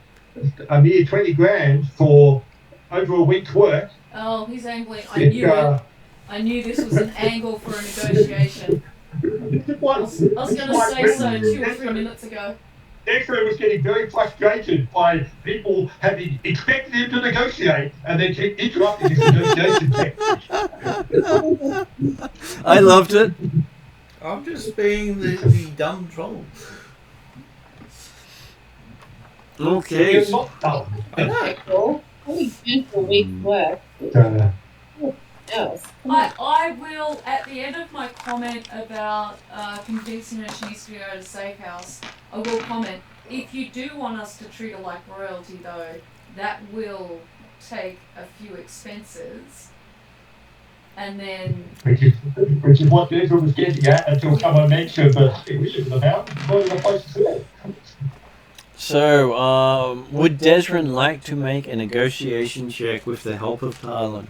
mere 20 grand for over a week's work. Oh, he's angling. I knew it. I knew this was an angle for a negotiation. I was going to say so 2 or 3 minutes ago. Dexter was getting very frustrated by people having expected him to negotiate and then keep interrupting his negotiation technique. I loved it. I'm just being the dumb troll. Okay. It's not dumb. I know. Only 2 weeks work. I will, at the end of my comment about convincing her she needs to go to a safe house, I will comment. If you do want us to treat her like royalty, though, that will take a few expenses. And then... Which is what Desmond was getting at until someone mentioned that we live in the mountains, it's not even a place to sit. So, would Desrin like to make a negotiation check with the help of Tarlin?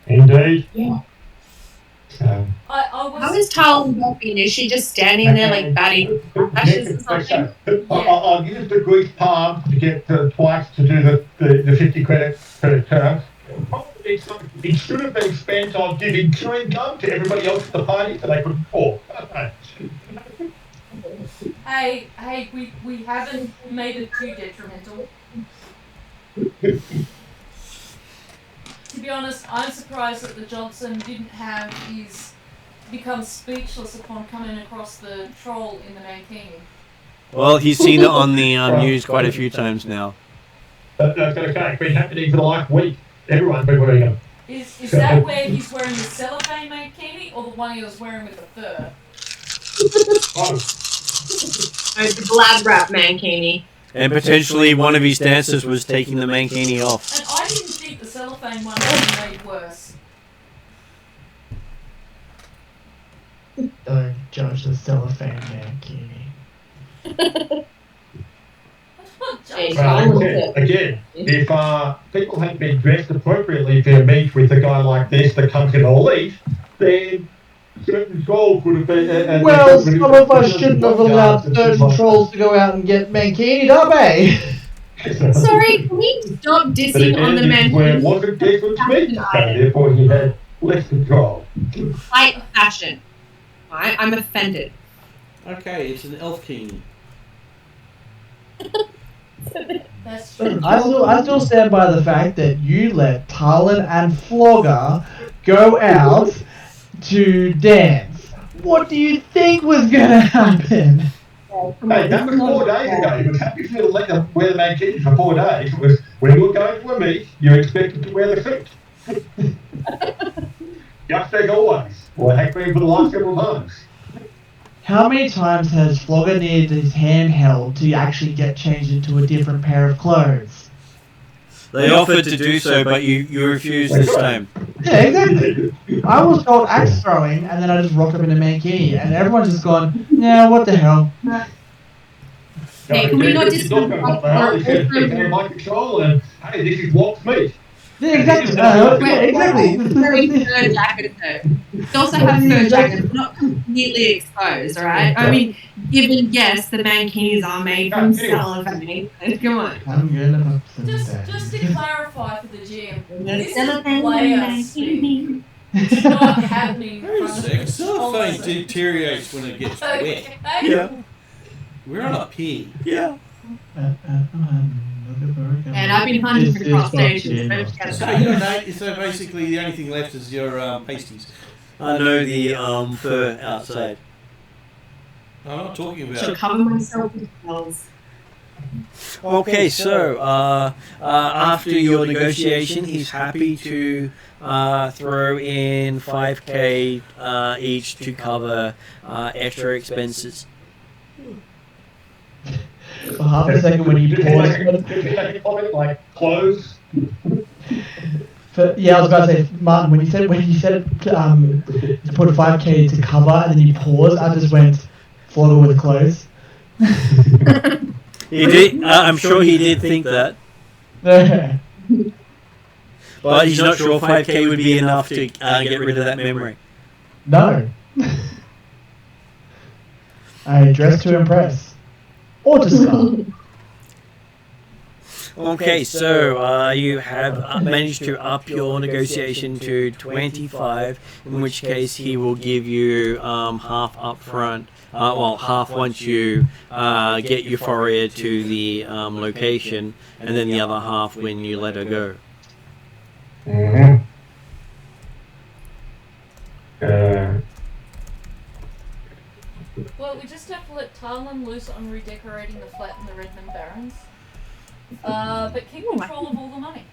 Indeed. Yeah. I was... How is Talon walking? Is she just standing there like batting ashes or something? I'll use the grease palm to get twice to do the 50 credit per turn. It should have been spent on giving chewing gum to everybody else at the party so they could talk. Hey, we haven't made it too detrimental. To be honest, I'm surprised that the Johnson didn't have his become speechless upon coming across the troll in the Mankini. Well, he's seen it on the news quite a few times now. That's okay. It's been happening for the last week. Everyone's been wearing them. Is that where he's wearing the cellophane Mankini or the one he was wearing with the fur? Oh. It's a glad wrap mankini. And potentially one of his dancers was taking the Mankini off. And I didn't think the cellophane one was made worse. Don't judge the cellophane mankini. Again, if people had been dressed appropriately to meet with a guy like this that comes in all elite, then certain trolls would have been... Well, some of us shouldn't have allowed certain trolls to go out and get mankini'd up, eh? Sorry, can we stop dissing on the mankini? Where it wasn't different to me, and therefore he had less control. Light fashion. Right? I'm offended. Okay, it's an elf-kini. That's true. I still stand by the fact that you let Tarlin and Flogger go out to dance. What do you think was gonna happen? Hey, that was 4 days ago. He was happy for you to let them wear the mankini for 4 days. It was when you were going to a meet, you expected to wear the suit. Just as always. Well, it has been for the last several months. How many times has Flogger needed his hand held to actually get changed into a different pair of clothes? They offered to do so, but you refused this time. Yeah, exactly. I was told axe throwing, and then I just rocked up in a mankini, and everyone's just gone, yeah, what the hell? Hey, can we not just... my control and, hey, this is what's me. Yeah, exactly. Exactly. Very fur jacket though. You also have fur jackets, not completely exposed, alright? I mean, given yes, the mankinis are made from cellophane. Come on. I'm gonna Just to clarify for the GM, this is Cellophane player speak. It's not happening in front of the Cellophane deteriorates when it gets wet. Okay. Yeah. We're on a pier. Yeah. And I've been hunting for cross stations. So basically, the only thing left is your pasties. I know the fur outside. I'm not talking about. Should cover myself with clothes. Okay, so after your negotiation, he's happy to throw in 5k each to cover extra expenses. For half a second when you paused. Like clothes. Yeah, I was about to say, Martin, when you said to put 5k to cover and then you paused, I just went Flogger with clothes. He did. I'm sure he did think that, but he's not sure 5k would be enough to get rid of that memory. No. I dress to impress. Or to scar. Okay, so you have managed to up your negotiation to 25, in which case he will give you half up front, half once you get Euphoria to the location, and then the other half when you let her go. Mm-hmm. Well, we just have to let Tarlin loose on redecorating the flat in the Redmond Barrens. But keep control of all the money.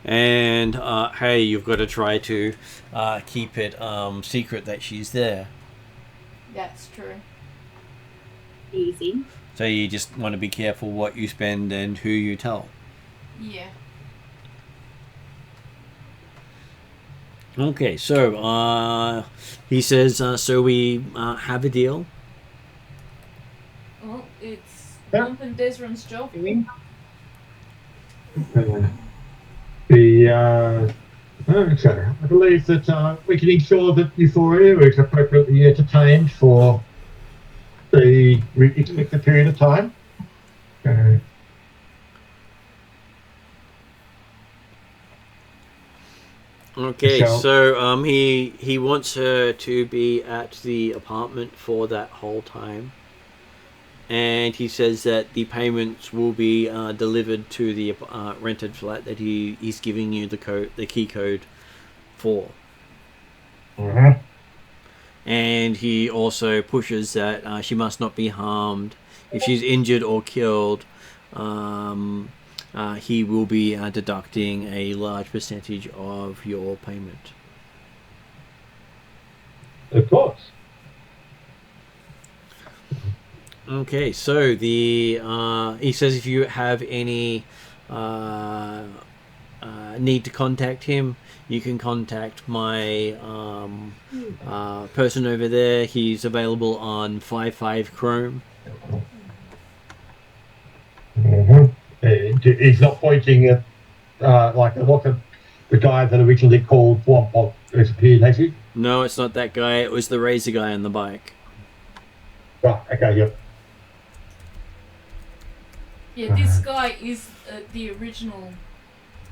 And hey, you've got to try to keep it secret that she's there. That's true. Easy. So you just want to be careful what you spend and who you tell. Yeah. Okay, so he says, so we have a deal. Well, it's Yeah. Lump and Desron's job. So I believe that we can ensure that Euphoria is appropriately entertained for the expected period of time. Okay, So- so he wants her to be at the apartment for that whole time, and he says that the payments will be delivered to the rented flat that he's giving you the key code for. Mhm. And he also pushes that she must not be harmed. If she's injured or killed, he will be deducting a large percentage of your payment. Of course. Okay, so he says if you have any need to contact him, you can contact my person over there. He's available on 55 Chrome. Mhm. He's not pointing at like a lot of the guy that originally called Womp has appeared, has he? No, it's not that guy. It was the razor guy on the bike. Right, okay, yep. Yeah, this guy is the original,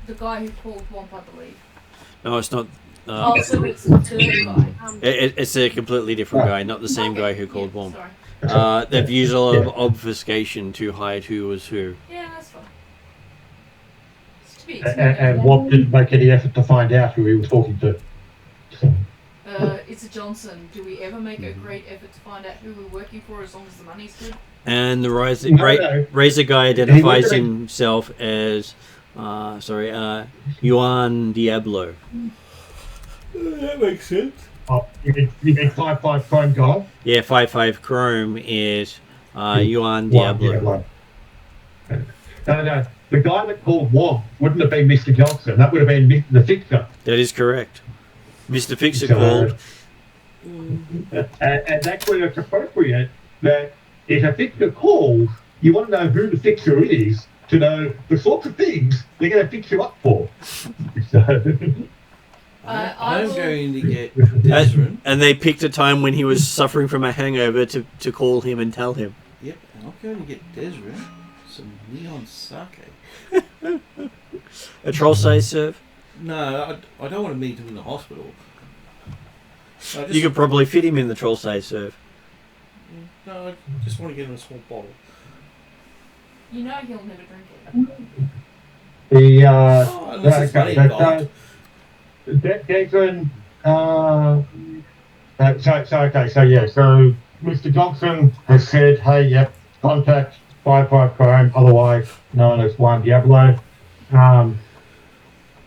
the guy who called Womp, I believe. No, it's not. Oh, so it's the third guy. It's a completely different guy, not the same guy who called Womp. Sorry. They've used a lot of obfuscation to hide who was who. Yeah, that's fine. It's to be And expected. Womp didn't make any effort to find out who he was talking to. It's a Johnson. Do we ever make a great effort to find out who we're working for as long as the money's good? And the No. razor guy identifies himself as, Juan Diablo. That makes sense. Oh, you mean 55 Chrome guy? Yeah, 55 Chrome is Juan Diablo. No. The guy that called Womp wouldn't have been Mr. Johnson. That would have been the fixer. That is correct. Mr. Fixer So, called. And that's where it's appropriate that if a fixer calls, you want to know who the fixer is to know the sorts of things they're going to fix you up for. So, I'm will- going to get Desron. And they picked a time when he was suffering from a hangover to call him and tell him. Yep, and I'm going to get Desron some neon sake. A troll size serve? No, I don't want to meet him in the hospital. You could probably fit him in the troll size serve. No, I just want to get him a small bottle. You know he'll never drink it. Unless it's money involved. Declan, so Mr. Johnson has said, hey, yep, contact 55 Chrome, otherwise known as Juan Diablo.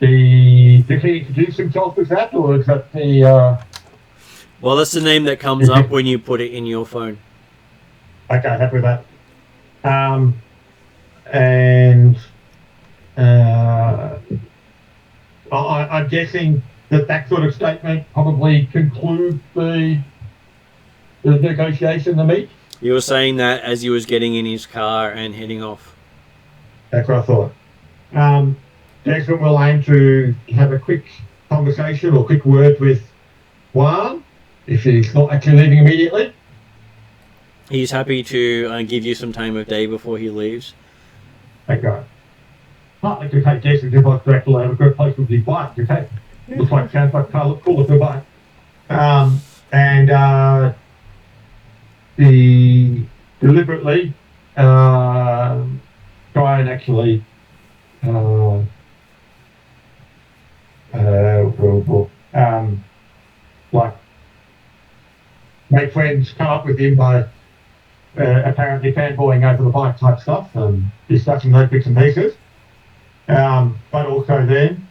Did he introduce himself as that, or is that the... Well, that's the name that comes up when you put it in your phone. Okay, happy with that. I'm guessing that sort of statement probably concludes the negotiation, the meet. You were saying that as he was getting in his car and heading off. That's what I thought. Jackson will aim to have a quick conversation or quick word with Juan, if he's not actually leaving immediately. He's happy to give you some time of day before he leaves. Okay. Partly to take Jason to bike direct to have a good place with his bike, okay? Looks like sounds like a car looks cool with the bike. The deliberately try and actually like make friends, come up with him by apparently fanboying over the bike type stuff and discussing those bits and pieces. But also then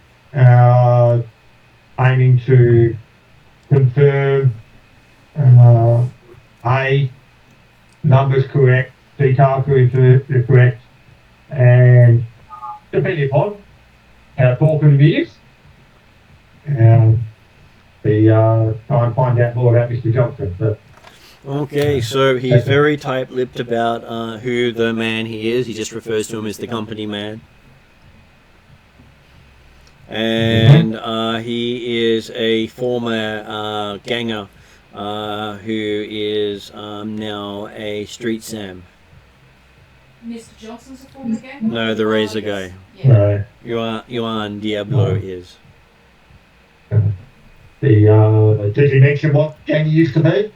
aiming to confirm numbers correct, detail correct, and depending upon how talkative he is, try and find out more about Mr. Johnson. But Okay, so he's very tight-lipped about who the man he is. He just refers to him as the company man. And he is a former ganger who is now a street Sam. Mr. Johnson's a former ganger? No, the Razor guy. Yeah. Yuan Diablo is. Did he mention what gang he used to be?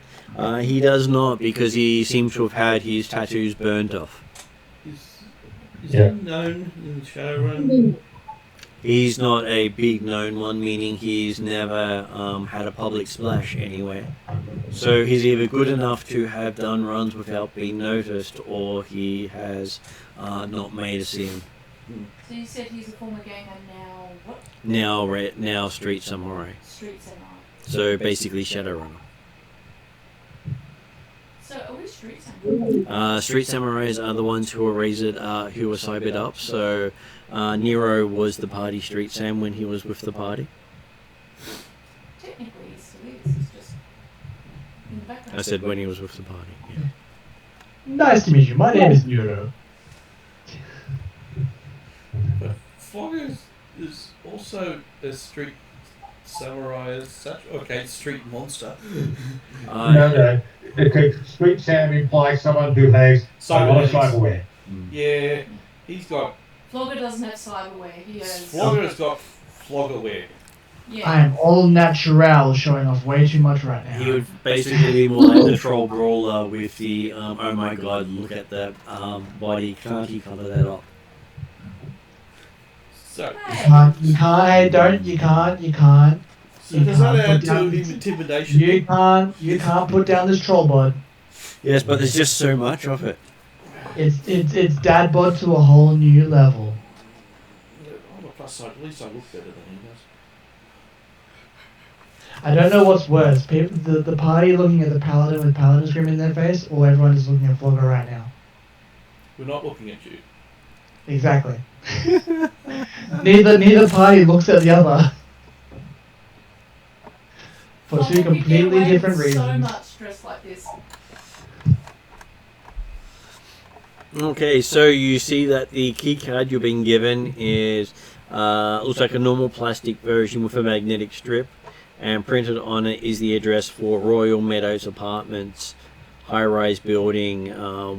He does not, because he seems to have had his tattoos burnt off. Is he known in Shadowrun? He's not a big known one, meaning he's never had a public splash anywhere. So he's either good enough to have done runs without being noticed, or he has not made a scene. So you said he's a former ganger now, what? Now Street Samurai. Street Samurai. So basically Shadowrunner. So are we Street Samurai? Street Samurais are the ones who were who were cybered up. So Nero was the party Street Sam when he was with the party. Technically he still is, he's just in the background. I said when he was with the party. Yeah. Nice to meet you. My name is Nero. But Flogger is also a street samurai as such. Okay, street monster. No. Street Sam implies someone who has a lot of cyberware. Yeah, he's got. Flogger doesn't have cyberware, he has... Flogger's got floggerware. Yeah. I am all natural, showing off way too much right now. He would basically be more like the troll brawler with the oh my god, look at that body, can't he cover that up? So, You can't. so does that add to intimidation? You can't put down this troll bod. Yes, but there's just so much of it. It's dad bod to a whole new level. On the plus side, at least I look better than he does. I don't know what's worse, people, the party looking at the paladin with paladin scream in their face, or everyone is looking at Flogger right now. We're not looking at you. Exactly. neither party looks at the other. For Flogger, two you get completely away different with reasons. so much dress like this. Okay, so you see that the key card you're being given is looks like a normal plastic version with a magnetic strip, and printed on it is the address for Royal Meadows Apartments, high-rise building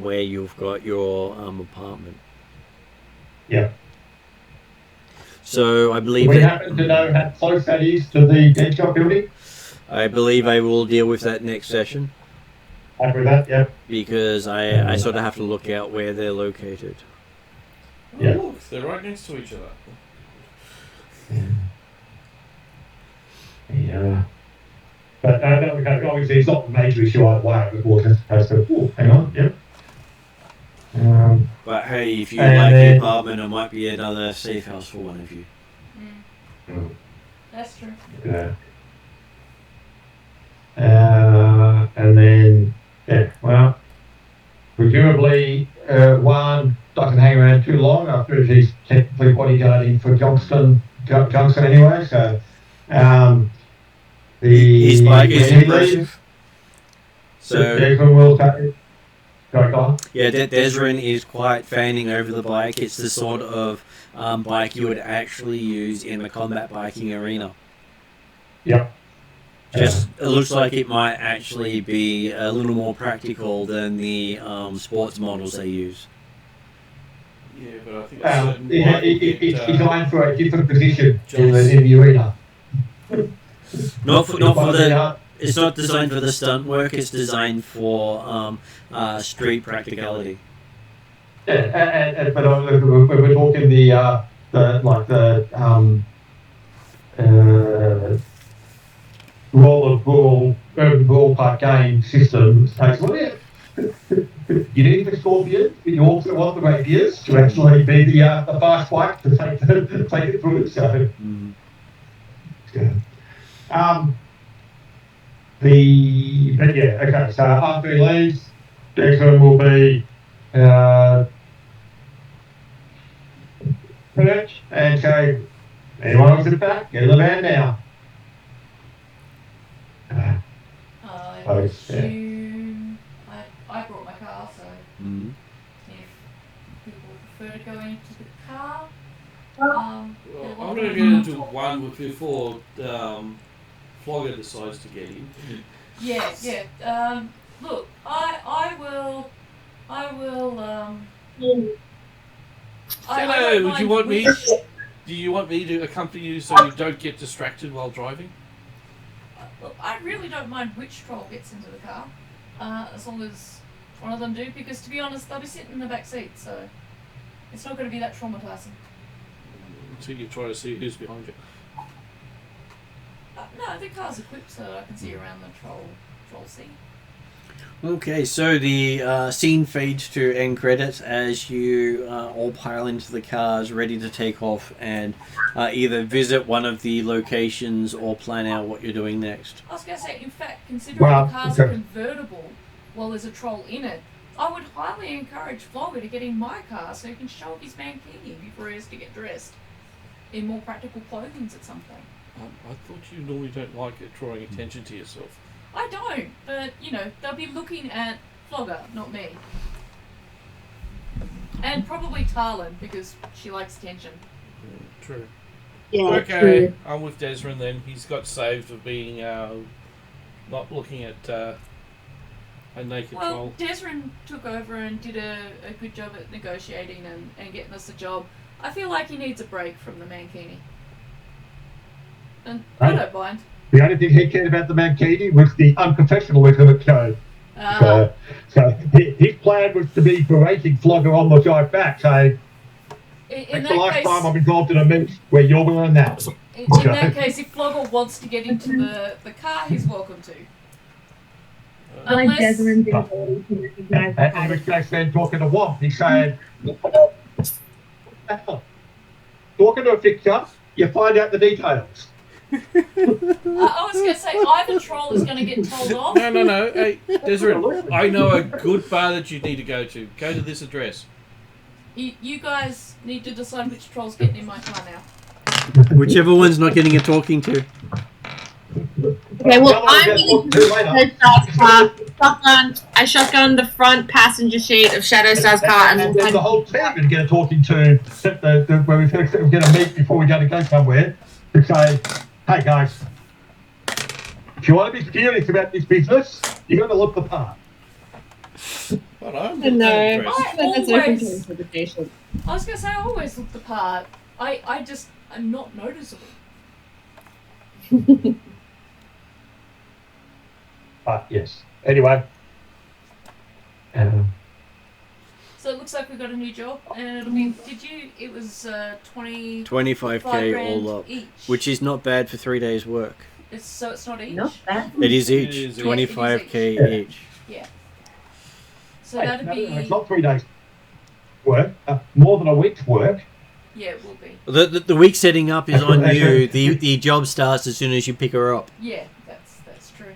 where you've got your apartment. Yeah. So I believe We happen to know how close that is to the Deadshot building. I believe I will deal with that next session, Happy with that, yeah. because I sort of have to look out where they're located. Oh, Yeah. look, they're right next to each other. Yeah. But obviously it's not a major issue either way. Of course, as to, hang on, yeah. But hey, if you And like then- the apartment, it might be another safe house for one of you. That's true. Yeah. And then, yeah, well, presumably one doesn't hang around too long after he's technically bodyguarding for Johnson anyway, so His bike is when he impressive. leaves, So Desmond will take. Go on. yeah, Desrin is quite fanning over the bike. It's the sort of bike you would actually use in the combat biking arena. Yep. Just it looks like it might actually be a little more practical than the sports models they use. Yeah, but I think a certain It's bike designed for a different position in the arena. Not for the. It's not designed for the stunt work. It's designed for street practicality. Yeah, but we're talking the urban brawl type game system. You need the scorpion, but you also want the rapiers to actually be the fast bike to take it through. So, but yeah, okay. So after he leaves, Declan will be perch and say, anyone wants it back, get in the van now. I Oh, yeah. assume I brought my car, so Mm. if people prefer to go into the car, Well, I'm going to get into one before Flogger decides to get in. yeah. Look, I will. Hello, don't would you mind want me? which- Do you want me to accompany you so you don't get distracted while driving? Look, I really don't mind which troll gets into the car, as long as one of them do. Because to be honest, they'll be sitting in the back seat, so it's not going to be that traumatizing. Until you try to see who's behind you. No, the car's equipped so I can see around the troll seat. Okay, so the scene fades to end credits as you all pile into the cars ready to take off and either visit one of the locations or plan out what you're doing next. I was going to say, in fact, considering the cars are convertible while there's a troll in it, I would highly encourage Flogger to get in my car so he can show off his mankini before he has to get dressed in more practical clothing at some point. I thought you normally don't like it drawing attention to yourself. I don't, but, they'll be looking at Flogger, not me. And probably Tarlin, because she likes attention. True. Yeah, Okay, true. I'm with Desmond then. He's got saved for being not looking at a naked troll. Well, Desmond took over and did a good job at negotiating and getting us a job. I feel like he needs a break from the mankini. And I don't mind. The only thing he cared about the Mankini was the unprofessionalism it showed. So his plan was to be berating Flogger on the drive back, saying, it's the last time I'm involved in a meet where you're wearing that. In that case, if Flogger wants to get into the car, he's welcome to. Like Desmond's and in which case then talking to Womp, he's saying, talking to a fixture, you find out the details. I was going to say, either troll is going to get told off. No. Hey, Desiree, I know a good bar that you need to go to. Go to this address. You guys need to decide which troll's getting in my car now. Whichever one's not getting a talking to. Okay, well, I'm going to I shotgun the front passenger seat of Shadowstar's car, and then the whole team going to get a talking to where we're going to meet before we're going to go somewhere to say, hey guys, if you want to be serious about this business, you've got to look the part. But I'm No, I was going to say, I always look the part. I'm not noticeable. But yes. Anyway. So it looks like we've got a new job, and it'll be. It was 25k all up, each. which is not bad for 3 days' work. It's not each. Not bad. It is each. It is 25k each. Yeah. So that'd be. It's not 3 days work. More than a week's work. Yeah, it will be. The week setting up is on you. The job starts as soon as you pick her up. Yeah, that's true.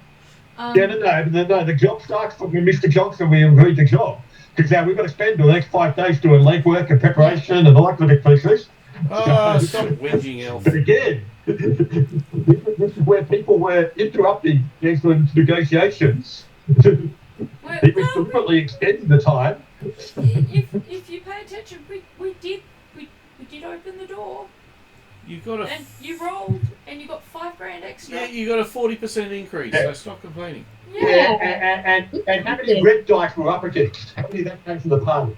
No. The job starts from when Mr. Johnson we agreed the job. Because now we've got to spend the next 5 days doing legwork and preparation and all that kind of pieces. Oh, stop whinging, Elf. But again, this is where people were interrupting Desmond's negotiations. He was deliberately extending the time. If you pay attention, we did open the door. You got and you rolled, and you got $5,000 extra. Yeah, you got a 40% increase. So stop complaining. Yeah. And how many red dice were up against? How many of that came from the party?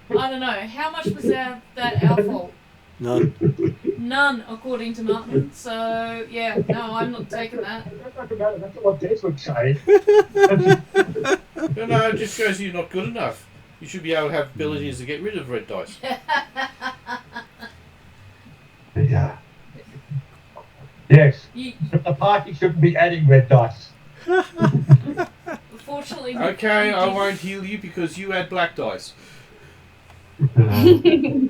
I don't know. How much was that our fault? None, according to Martin. So, yeah, no, I'm not taking that. That's not what Des would say. No, it just shows you're not good enough. You should be able to have abilities to get rid of red dice. Yeah. Yes. The party shouldn't be adding red dice. Fortunately, okay, I won't heal you because you add black dice. No,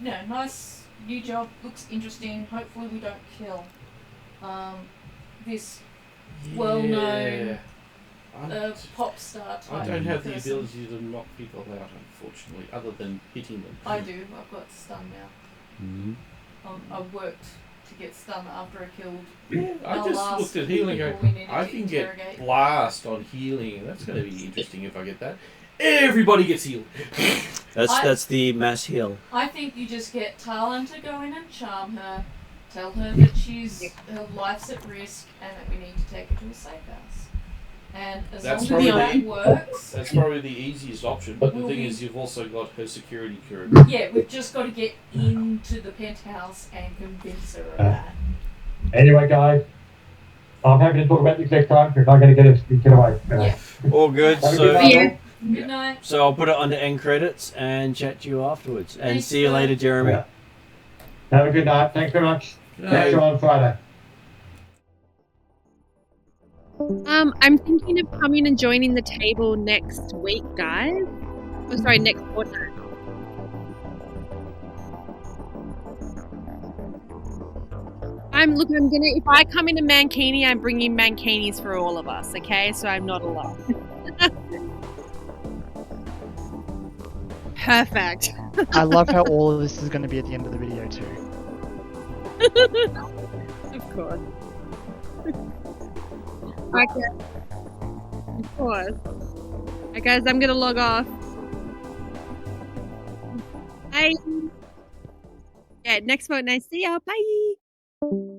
nice new job. Looks interesting. Hopefully, we don't kill this well-known I- pop star type I don't have the person. ability to knock people out, unfortunately, other than hitting them. I do. I've got stun now. Mhm. I've worked to get stun after I killed. Yeah, I our just last looked at healing. people Going, we needed I to can get interrogate. blast on healing. That's going to be interesting if I get that. Everybody gets healed. That's the mass heal. I think you just get Talon to go in and charm her, tell her that her life's at risk and that we need to take her to a safe house. And as That's long as probably that works, That's probably the easiest option. But the thing is, you've also got her security crew. yeah, we've just got to get into the penthouse and convince her of that. Anyway, guys, I'm happy to talk about this next time because I'm going to get away. Yeah. All good. Have a So good night. Good night. so I'll put it under end credits and chat to you afterwards. And Thanks, see you Phil. later, Jeremy. Yeah. Have a good night. Thanks very much. Catch you on Friday. I'm thinking of coming and joining the table next week, guys. Oh, sorry, next fortnight. I'm gonna, if I come in a mankini, I'm bringing mankinis for all of us, okay? So I'm not alone. Perfect. I love how all of this is going to be at the end of the video too. Of course. Okay. Of course. Alright guys, I'm gonna log off. Bye. Yeah, next fortnight. See ya. Bye.